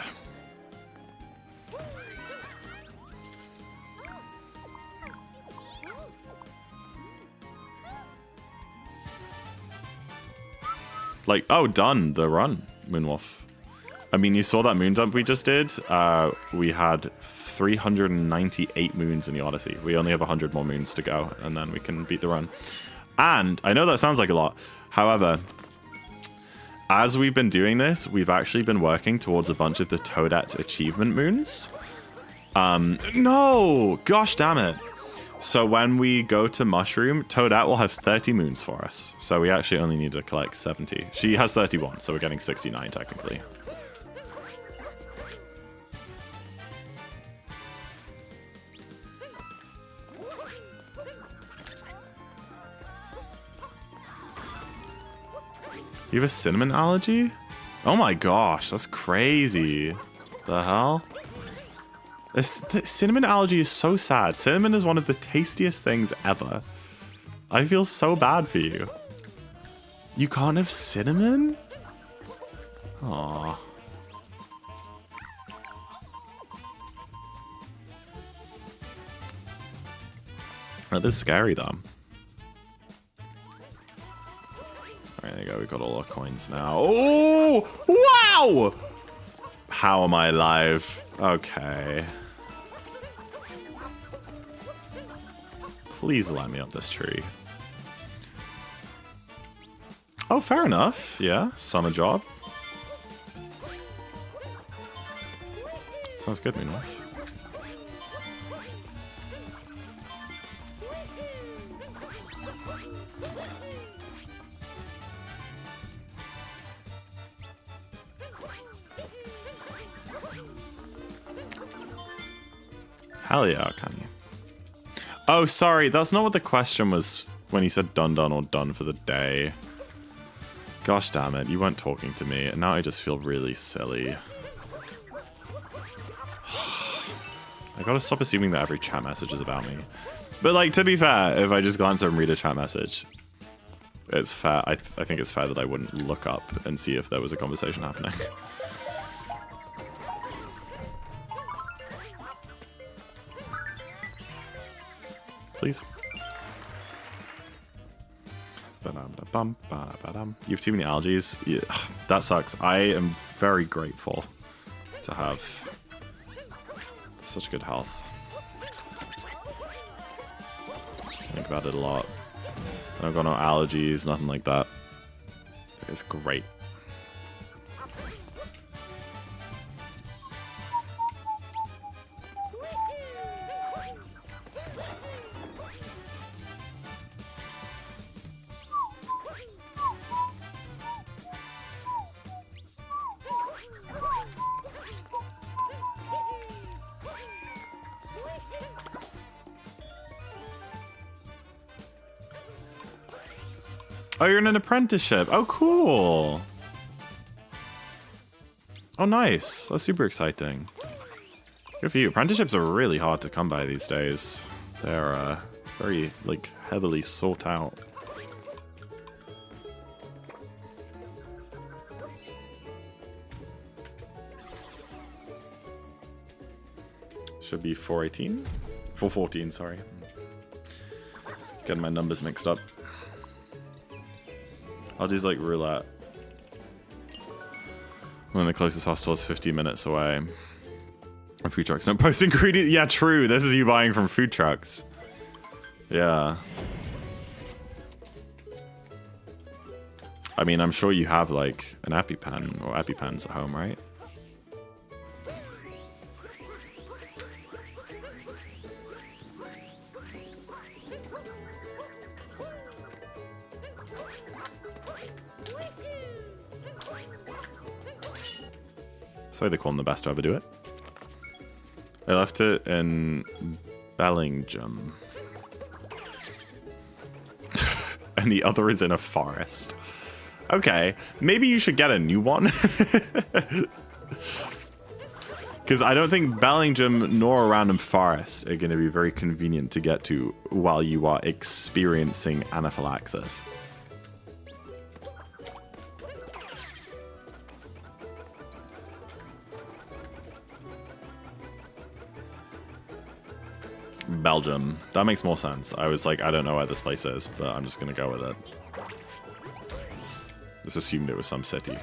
Like, oh, done the run, Moonwolf. I mean, you saw that moon dump we just did. We had 398 moons in the Odyssey. We only have 100 more moons to go, and then we can beat the run. And I know that sounds like a lot. However, as we've been doing this, we've actually been working towards a bunch of the Toadette achievement moons. No! Gosh damn it. So when we go to Mushroom, Toadette will have 30 moons for us. So we actually only need to collect 70. She has 31, so we're getting 69 technically. You have a cinnamon allergy? Oh my gosh, that's crazy. The hell? The cinnamon allergy is so sad. Cinnamon is one of the tastiest things ever. I feel so bad for you. You can't have cinnamon? Aww. That is scary though. Alright, there you go. We've got all our coins now. Oh! Wow! How am I alive? Okay. Please let me up this tree. Oh, fair enough. Yeah, summer job. Sounds good, Moonwolf. Hell yeah, can you? Oh, sorry, that's not what the question was when he said done or done for the day. Gosh damn it, you weren't talking to me, and now I just feel really silly. I gotta stop assuming that every chat message is about me. But like, to be fair, if I just glance over and read a chat message, it's fair. I think it's fair that I wouldn't look up and see if there was a conversation happening. Please. You have too many allergies. Yeah, that sucks. I am very grateful to have such good health. Think about it a lot. I've got no allergies, nothing like that. It's great. Oh, you're in an apprenticeship. Oh, cool. Oh, nice. That's super exciting. Good for you. Apprenticeships are really hard to come by these days. They're very, like, heavily sought out. Should be 418? 414, sorry. Getting my numbers mixed up. I'll do like roulette. When the closest hostel is 50 minutes away. And food trucks don't post ingredients. Yeah, true. This is you buying from food trucks. Yeah. I mean, I'm sure you have like an EpiPen or EpiPens at home, right? That's why they call them the best to ever do it. I left it in Bellingham. And the other is in a forest. Okay, maybe you should get a new one. Because I don't think Bellingham nor a random forest are going to be very convenient to get to while you are experiencing anaphylaxis. Belgium. That makes more sense. I was like, I don't know where this place is, but I'm just going to go with it. Just assumed it was some city.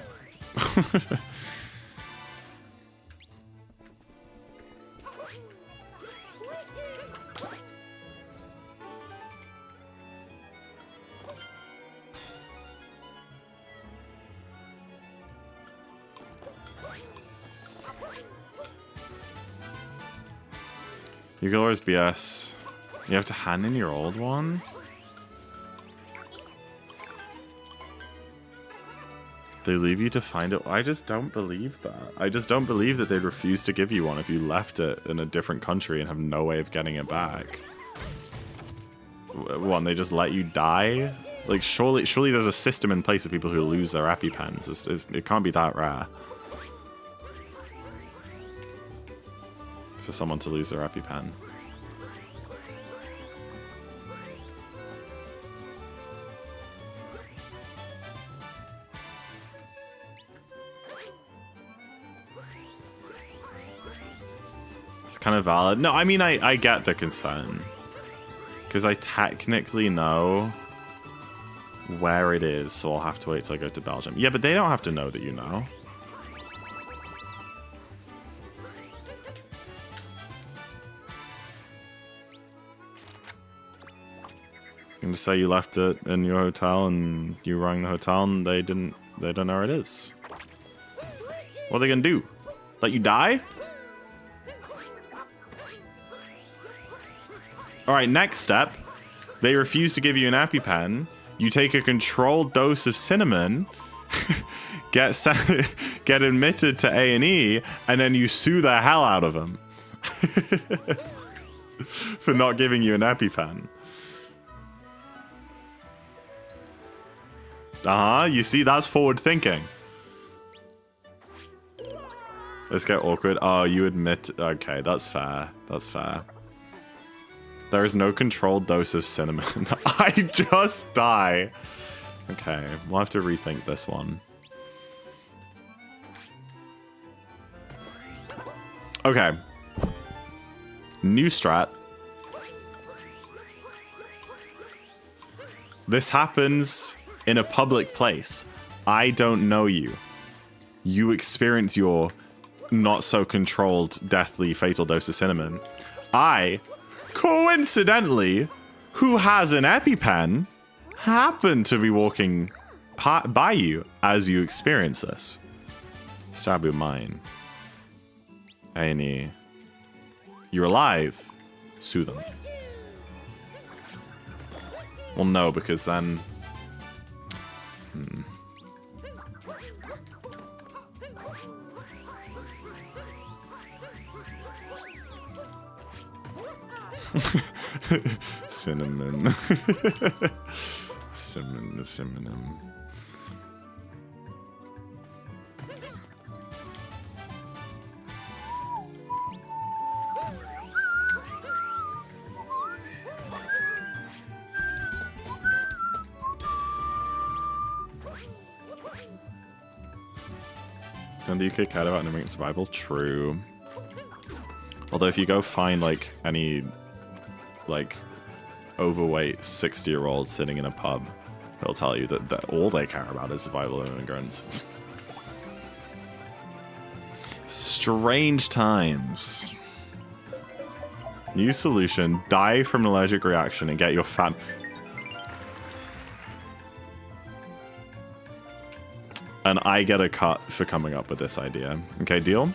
You can always BS. You have to hand in your old one? They leave you to find it? I just don't believe that. I just don't believe that they'd refuse to give you one if you left it in a different country and have no way of getting it back. What, they just let you die? Like, surely there's a system in place of people who lose their EpiPens. It can't be that rare. For someone to lose their EpiPen. It's kind of valid. No, I mean, I get the concern. Because I technically know where it is, so I'll have to wait till I go to Belgium. Yeah, but they don't have to know that you know. You can just say you left it in your hotel and you rang the hotel and they don't know where it is. What are they gonna do? Let you die? Alright, next step. They refuse to give you an EpiPen. You take a controlled dose of cinnamon, get admitted to A&E, and then you sue the hell out of them. For not giving you an EpiPen. You see, that's forward thinking. Let's get awkward. Oh, you admit. Okay, that's fair. That's fair. There is no controlled dose of cinnamon. I just die. Okay, we'll have to rethink this one. Okay. New strat. This happens in a public place. I don't know you. You experience your not so controlled, deathly, fatal dose of cinnamon. I, coincidentally, who has an EpiPen, happen to be walking by you as you experience this. Stab your mind. A&E. You're alive. Sue them. Well, no, because then... Cinnamon. Cinnamon. Don't the UK care about immigrant survival? True. Although if you go find like any like overweight 60-year-old sitting in a pub, they'll tell you that all they care about is survival of immigrants. Strange times. New solution: die from an allergic reaction and get your fat. And I get a cut for coming up with this idea. Okay, deal?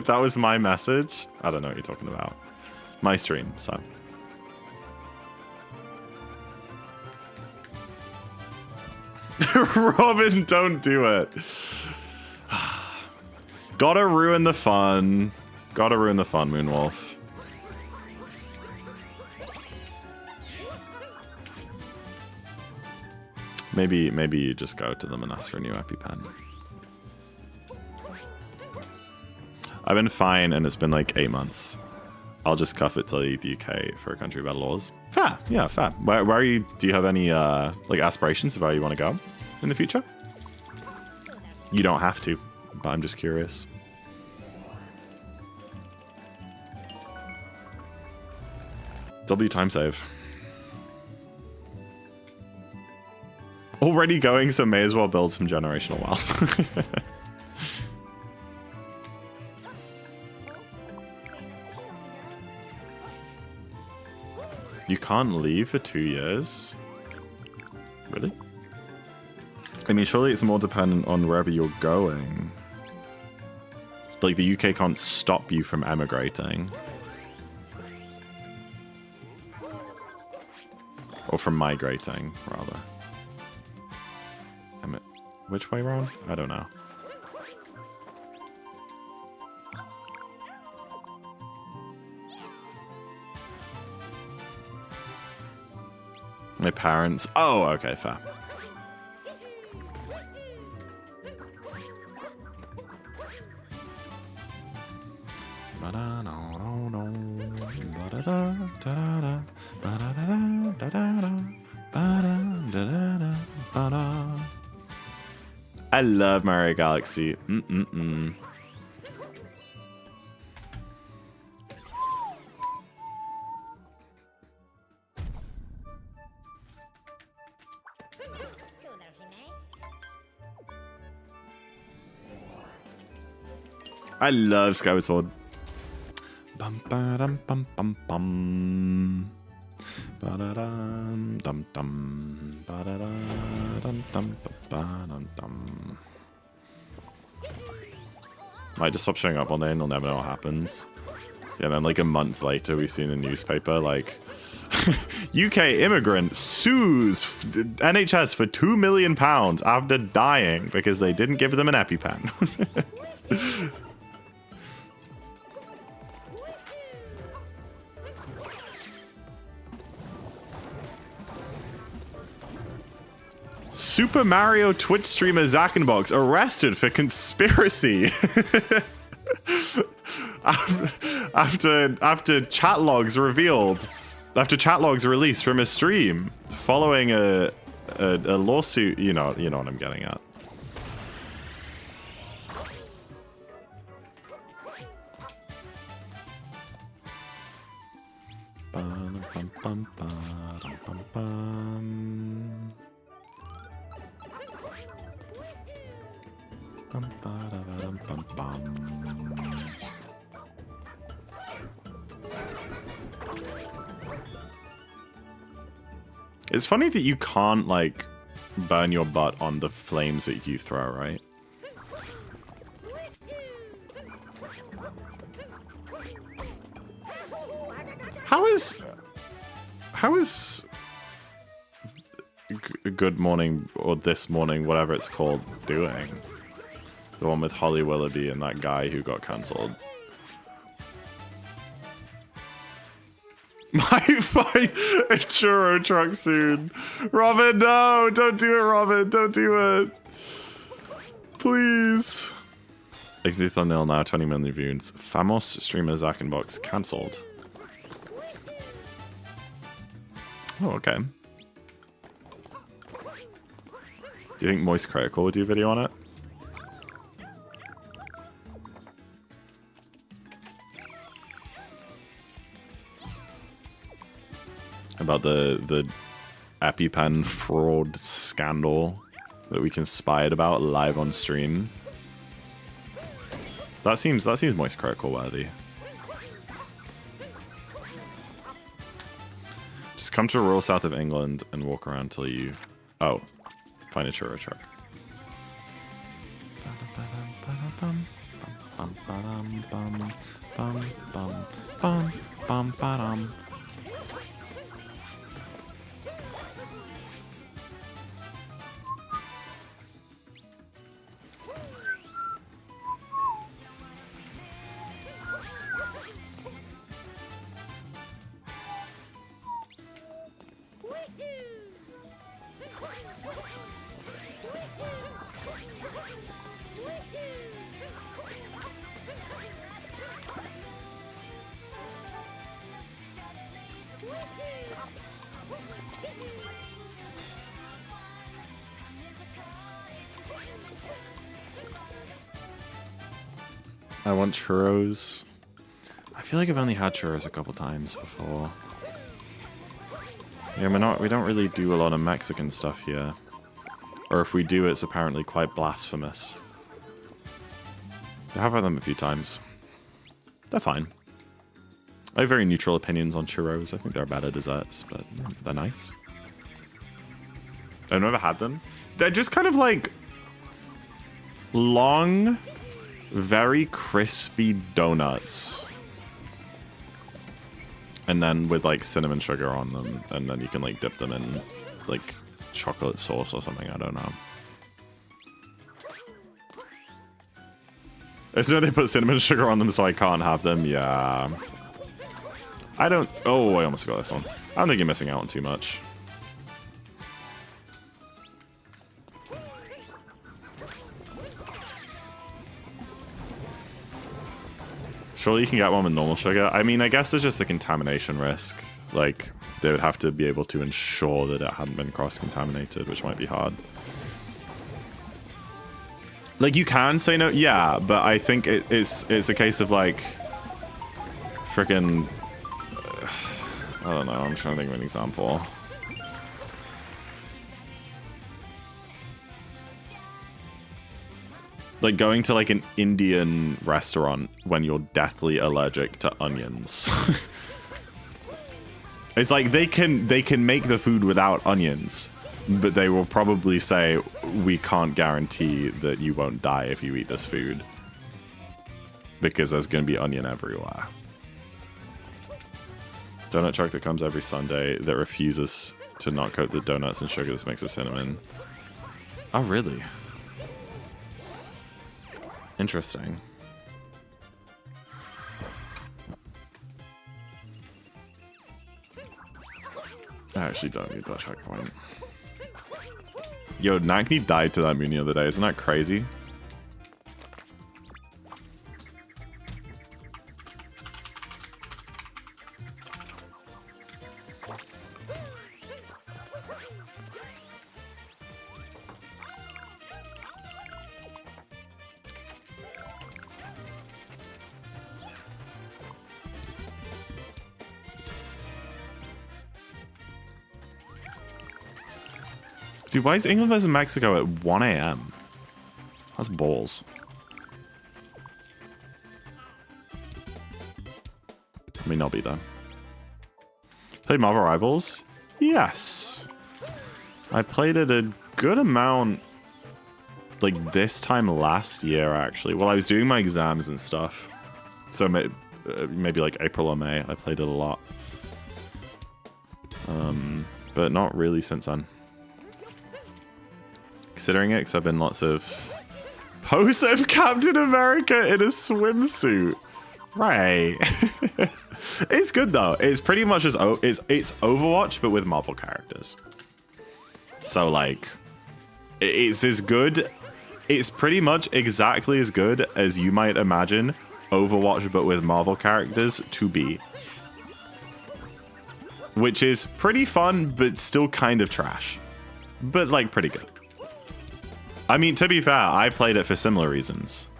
That was my message? I don't know what you're talking about. My stream, so. Robin, don't do it. Gotta ruin the fun. Gotta ruin the fun, Moonwolf. Maybe you just go to them and ask for a new EpiPen. I've been fine, and it's been like 8 months. I'll just cuff it to leave the UK for a country with better laws. Fair, yeah, fair. Where are you? Do you have any like aspirations of where you want to go in the future? You don't have to, but I'm just curious. W time save. Already going, so may as well build some generational wealth. You can't leave for 2 years? Really? I mean, surely it's more dependent on wherever you're going. Like, the UK can't stop you from emigrating. Or from migrating, rather. Which way around? I don't know. My parents. Oh, okay, fair. I love Mario Galaxy. I love Skyward Sword. Bum ba dum bum bum bum. Ba da dum dum dum. Ba da dum dum ba dum dum. Might just stop showing up one day and you'll never know what happens. Yeah, then like a month later we see in the newspaper like UK immigrant sues NHS for £2 million after dying because they didn't give them an EpiPen. Super Mario Twitch streamer ZackInTheBox arrested for conspiracy. after chat logs revealed, after chat logs released from a stream following a lawsuit. You know what I'm getting at. It's funny that you can't, like, burn your butt on the flames that you throw, right? How is Good Morning, or This Morning, whatever it's called, doing? The one with Holly Willoughby and that guy who got cancelled. Might find a churro truck soon. Robin, no! Don't do it, Robin! Don't do it! Please! Exit thumbnail now, 20 million views. Famos streamer ZackInTheBox cancelled. Oh, okay. Do you think Moist Critical would do a video on it? About the EpiPen fraud scandal that we conspired about live on stream. That seems Moist Critical worthy. Just come to rural south of England and walk around till you find a churro truck. I want churros. I feel like I've only had churros a couple times before. Yeah, we don't really do a lot of Mexican stuff here. Or if we do, it's apparently quite blasphemous. I have had them a few times. They're fine. I have very neutral opinions on churros. I think they're better desserts, but they're nice. I've never had them. They're just kind of like long, very crispy donuts. And then with like cinnamon sugar on them, and then you can like dip them in like chocolate sauce or something, I don't know. I just know they put cinnamon sugar on them so I can't have them, yeah. I almost got this one. I don't think you're missing out on too much. Surely you can get one with normal sugar. I mean, I guess there's just the contamination risk. Like, they would have to be able to ensure that it hadn't been cross-contaminated, which might be hard. Like, you can say no, yeah, but I think it's a case of, like, frickin'... I don't know, I'm trying to think of an example. Like going to like an Indian restaurant when you're deathly allergic to onions. It's like they can make the food without onions, but they will probably say, we can't guarantee that you won't die if you eat this food. Because there's going to be onion everywhere. Donut truck that comes every Sunday that refuses to not coat the donuts in sugar this makes of cinnamon. Oh, really? Interesting. I actually don't need that checkpoint. Yo, Nagni died to that moon the other day. Isn't that crazy? Dude, why is England versus Mexico at 1 AM? That's balls. I mean, I'll be there. Played Marvel Rivals? Yes. I played it a good amount, like this time last year, actually. Well, I was doing my exams and stuff. So maybe like April or May, I played it a lot. But not really since then. Considering it, because I've been lots of posts of Captain America in a swimsuit. Right. It's good though. It's pretty much as it's Overwatch but with Marvel characters. So like, it's as good. It's pretty much exactly as good as you might imagine Overwatch but with Marvel characters to be. Which is pretty fun but still kind of trash. But like pretty good. I mean, to be fair, I played it for similar reasons.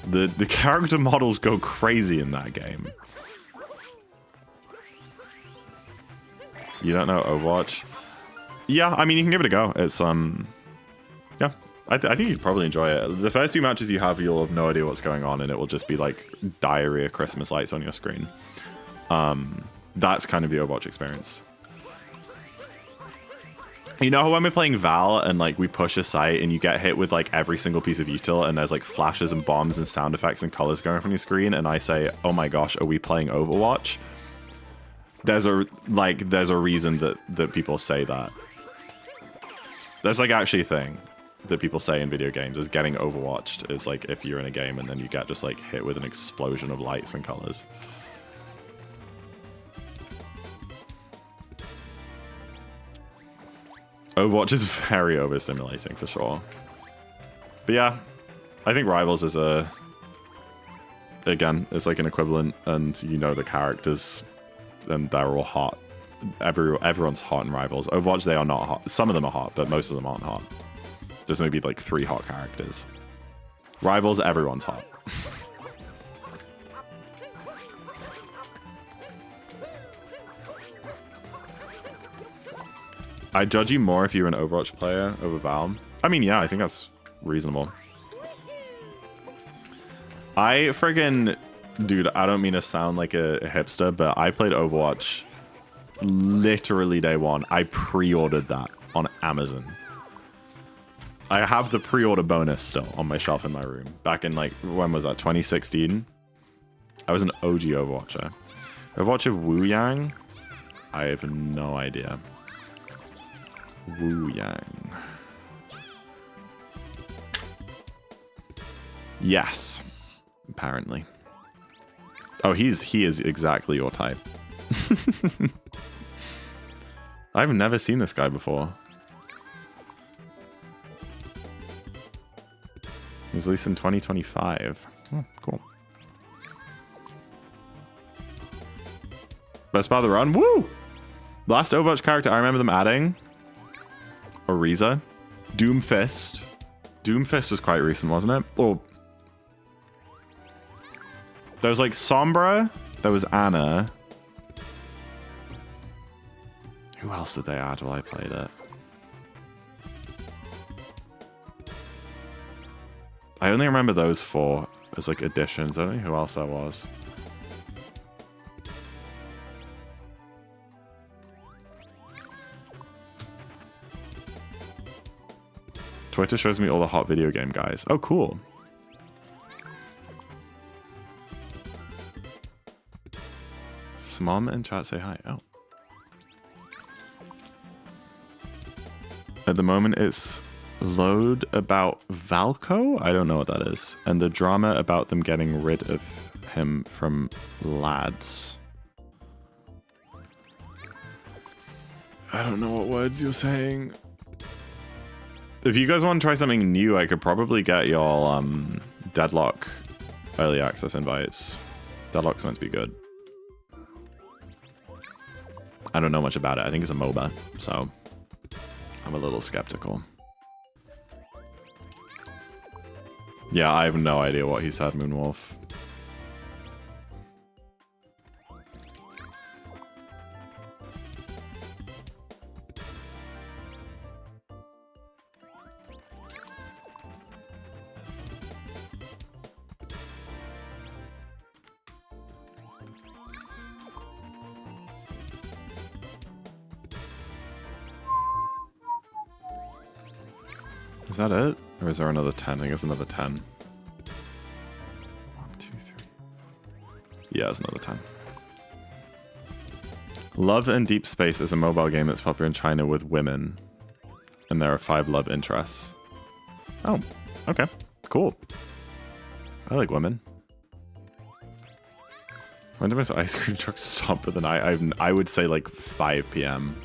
The character models go crazy in that game. You don't know Overwatch? Yeah, I mean, you can give it a go. It's, yeah, I think you'd probably enjoy it. The first few matches you have, you'll have no idea what's going on, and it will just be like diarrhea Christmas lights on your screen. That's kind of the Overwatch experience. You know when we're playing Val and like we push a site and you get hit with like every single piece of util and there's like flashes and bombs and sound effects and colors going up on your screen, and I say, oh my gosh, are we playing Overwatch? There's a reason that people say that. There's like actually a thing that people say in video games is getting overwatched is like if you're in a game and then you get just like hit with an explosion of lights and colors. Overwatch is very overstimulating for sure. But yeah, I think Rivals is again, it's like an equivalent, and you know the characters and they're all hot. Everyone's hot in Rivals. Overwatch, they are not hot. Some of them are hot, but most of them aren't hot. There's maybe like 3 hot characters. Rivals, everyone's hot. I'd judge you more if you were an Overwatch player over Val. I mean, yeah, I think that's reasonable. I friggin'... Dude, I don't mean to sound like a hipster, but I played Overwatch literally day one. I pre-ordered that on Amazon. I have the pre-order bonus still on my shelf in my room. Back in, like, when was that? 2016? I was an OG Overwatcher. Overwatch of Wu Yang? I have no idea. Wu Yang. Yes. Apparently. Oh, he is exactly your type. I've never seen this guy before. He was released in 2025. Oh, cool. Best part of the run? Woo! Last Overwatch character I remember them adding. Oriza. Doomfist. Doomfist was quite recent, wasn't it? Or... There was like Sombra. There was Anna. Who else did they add while I played it? I only remember those 4 as like additions. I don't know who else that was. Twitter shows me all the hot video game guys. Oh, cool. Mom and chat say hi. Oh. At the moment, it's load about Valko. I don't know what that is. And the drama about them getting rid of him from lads. I don't know what words you're saying. If you guys want to try something new, I could probably get y'all Deadlock early access invites. Deadlock's meant to be good. I don't know much about it. I think it's a MOBA, so I'm a little skeptical. Yeah, I have no idea what he said, Moonwolf. Is that it? Or is there another 10? I think it's another 10. 1, 2, 3. Yeah, it's another 10. Love and Deep Space is a mobile game that's popular in China with women. And there are 5 love interests. Oh, okay. Cool. I like women. When did my ice cream truck stop for the night? I would say like 5 p.m.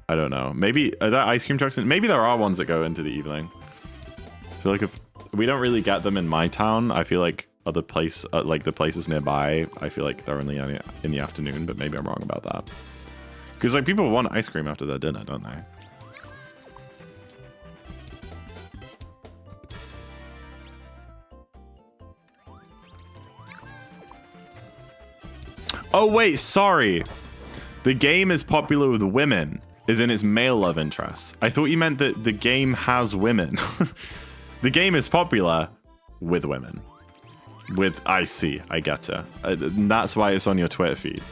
I don't know. Maybe are there ice cream trucks? Maybe there are ones that go into the evening. I feel like if we don't really get them in my town, I feel like other like the places nearby, I feel like they're only in the afternoon, but maybe I'm wrong about that. Because like people want ice cream after their dinner, don't they? Oh, wait, sorry. The game is popular with women, as in its male love interests. I thought you meant that the game has women. The game is popular with women. I see, I get it. And that's why it's on your Twitter feed.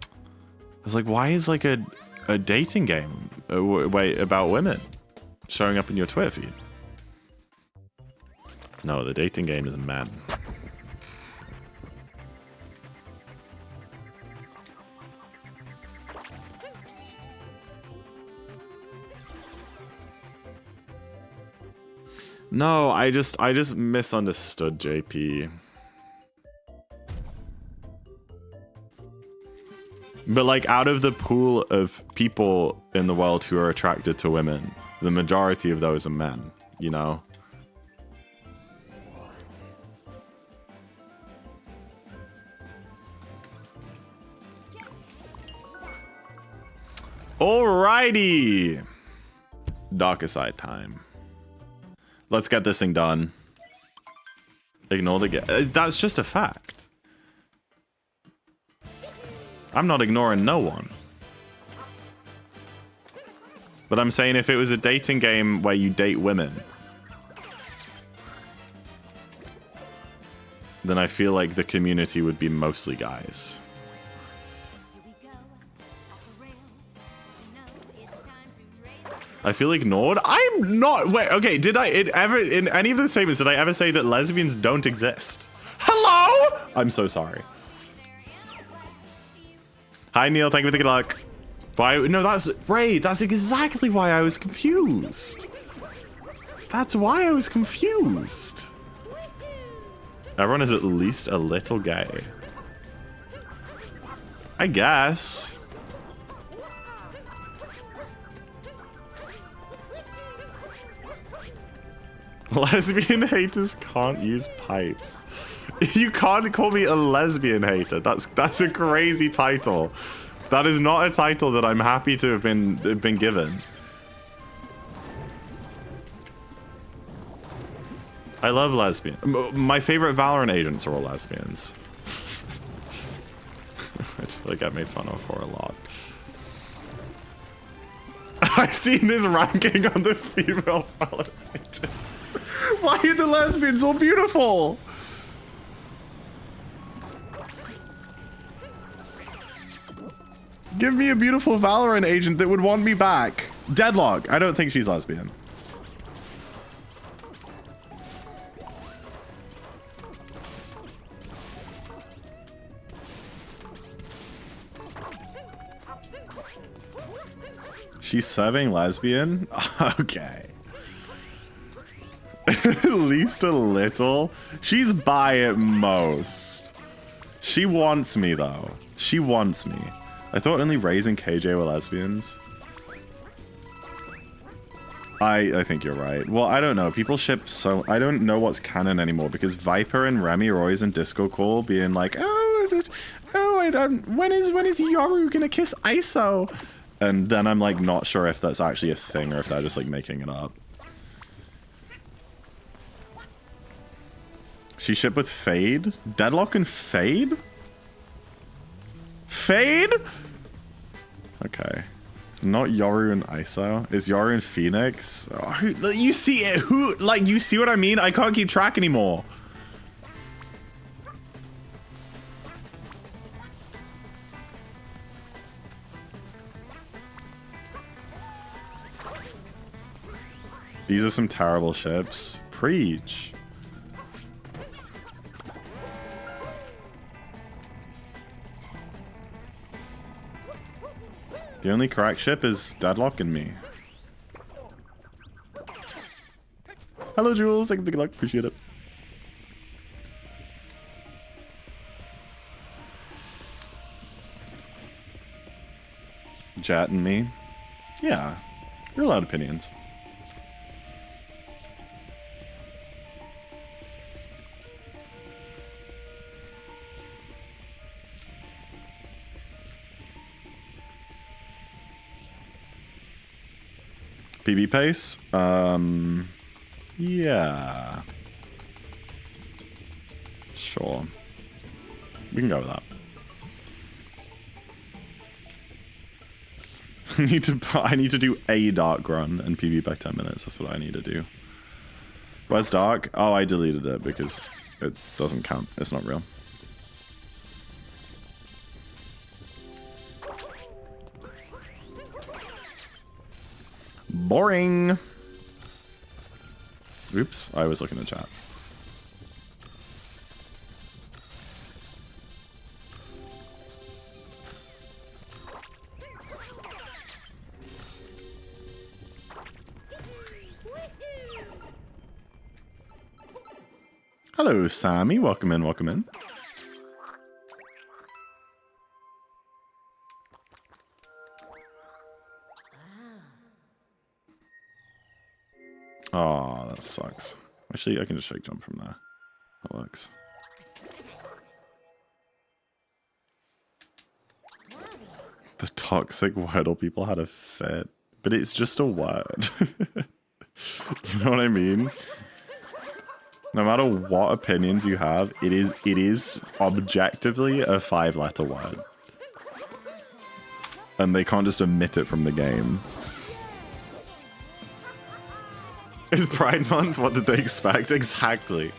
I was like, why is like a dating game about women showing up in your Twitter feed? No, the dating game is men. No, I just misunderstood, JP. But like, out of the pool of people in the world who are attracted to women, the majority of those are men, you know? Alrighty! Darker side time. Let's get this thing done. Ignore the game. That's just a fact. I'm not ignoring no one. But I'm saying if it was a dating game where you date women, then I feel like the community would be mostly guys. I feel ignored. I'm not. Wait, okay. Did I ever, in any of those statements, did I ever say that lesbians don't exist? Hello? I'm so sorry. Hi, Neil. Thank you for the good luck. Why? No, that's Ray. That's exactly why I was confused. That's why I was confused. Everyone is at least a little gay. I guess. Lesbian haters can't use pipes. You can't call me a lesbian hater. That's a crazy title. That is not a title that I'm happy to have been given. I love lesbian. My favorite Valorant agents are all lesbians. Which I feel like I made fun of for a lot. I've seen this ranking on the female Valorant agents. Why are the lesbians all beautiful? Give me a beautiful Valorant agent that would want me back. Deadlock. I don't think she's lesbian. She's serving lesbian? Okay. At least a little. She's bi at most. She wants me though. She wants me. I thought only Raze and KJ were lesbians. I think you're right. Well, I don't know. People ship so... I don't know what's canon anymore because Viper and Remy are always in Disco call being like, I don't... When is Yoru gonna kiss ISO? And then I'm like not sure if that's actually a thing or if they're just like making it up. She shipped with Fade? Deadlock and Fade? Fade? Okay. Not Yoru and ISO. Is Yoru and Phoenix? Oh, you see it? Who? Like, you see what I mean? I can't keep track anymore. These are some terrible ships. Preach. The only correct ship is Deadlock and me. Hello, Jules. Thank you for the good luck. Appreciate it. Jet and me. Yeah. You're allowed opinions. PB pace? Yeah. Sure. We can go with that. I need to do a dark run and PV by 10 minutes. That's what I need to do. Where's dark? Oh, I deleted it because it doesn't count. It's not real. Boring. Oops, I was looking at chat. Hello, Sammy. Welcome in, welcome in. Oh, that sucks. Actually, I can just shake jump from there. That works. The toxic Wordle people had a fit. But it's just a word. You know what I mean? No matter what opinions you have, it is objectively a 5-letter word. And they can't just omit it from the game. It's Pride Month, what did they expect? Exactly.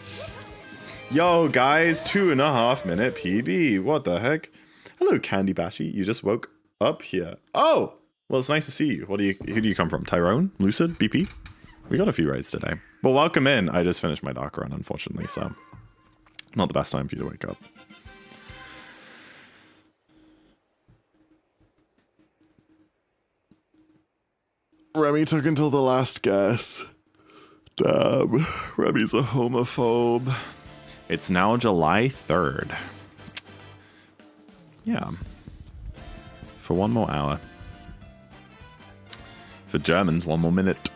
Yo, guys, 2.5 minute PB. What the heck? Hello, Candy Bashy. You just woke up here. Oh! Well, it's nice to see you. Who do you come from? Tyrone? Lucid? BP? We got a few raids today. But welcome in. I just finished my dark run, unfortunately, so not the best time for you to wake up. Remy took until the last guess. Damn, Remy's a homophobe. It's now July 3rd. Yeah. For 1 more hour. For Germans, 1 more minute.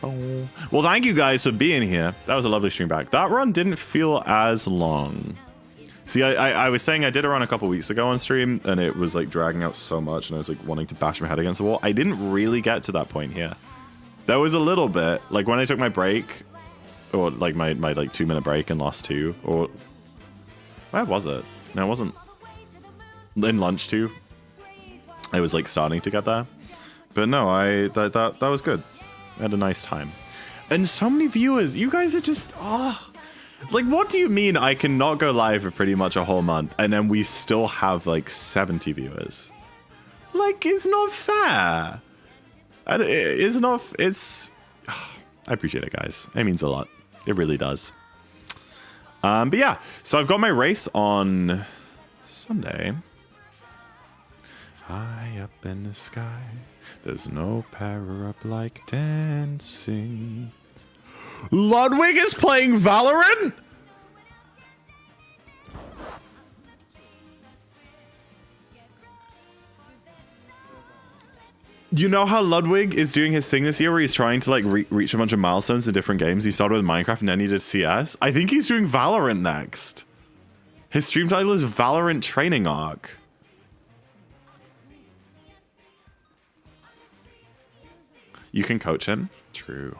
Oh. Well, thank you guys for being here. That was a lovely stream back. That run didn't feel as long. See, I was saying I did a run a couple weeks ago on stream, and it was like dragging out so much, and I was like wanting to bash my head against the wall. I didn't really get to that point here. There was a little bit, like when I took my break, or like my like 2-minute break and lost 2, or where was it? No, it wasn't. In lunch too. I was like starting to get there, but no, that was good. I had a nice time. And so many viewers. You guys are just, like, what do you mean I cannot go live for pretty much a whole month and then we still have like 70 viewers? Like, it's not fair. It's not, it's, I appreciate it, guys. It means a lot. It really does. But yeah, so I've got my race on Sunday. High up in the sky. There's no power up like dancing. Ludwig is playing Valorant? You know how Ludwig is doing his thing this year where he's trying to like reach a bunch of milestones in different games? He started with Minecraft and then he did CS. I think he's doing Valorant next. His stream title is Valorant Training Arc. You can coach him. True.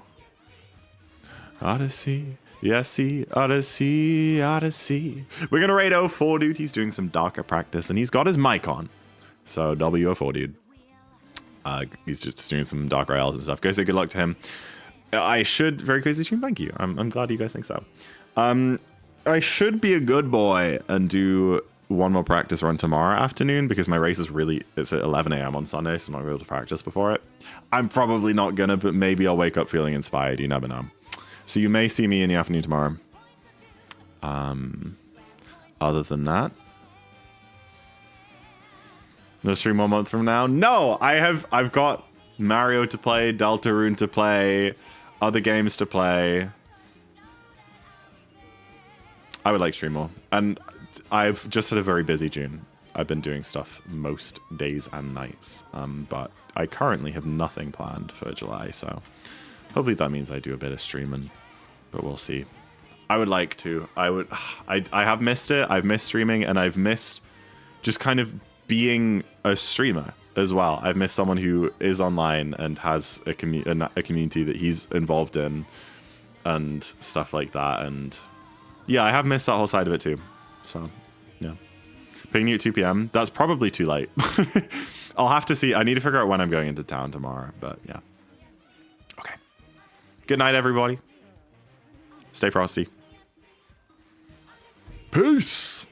Odyssey. Yes, see. Odyssey. Odyssey. We're going to raid 04, dude. He's doing some darker practice, and he's got his mic on. So, W04, dude. He's just doing some darker ILs and stuff. Go say good luck to him. I should... Very crazy stream. Thank you. I'm glad you guys think so. I should be a good boy and do 1 more practice run tomorrow afternoon because my race is really... It's at 11 a.m. on Sunday, so I'm not going to be able to practice before it. I'm probably not gonna, but maybe I'll wake up feeling inspired. You never know. So you may see me in the afternoon tomorrow. Other than that, no stream 1 month from now. No, I've got Mario to play, Deltarune to play, other games to play. I would like stream more, and I've just had a very busy June. I've been doing stuff most days and nights, but I currently have nothing planned for July, so hopefully that means I do a bit of streaming, but we'll see. I would like to. I have missed it. I've missed streaming, and I've missed just kind of being a streamer as well. I've missed someone who is online and has a community that he's involved in and stuff like that, and yeah, I have missed that whole side of it too, so yeah. Picking you at 2 p.m. That's probably too late. I'll have to see. I need to figure out when I'm going into town tomorrow, but yeah. Okay. Good night, everybody. Stay frosty. Peace.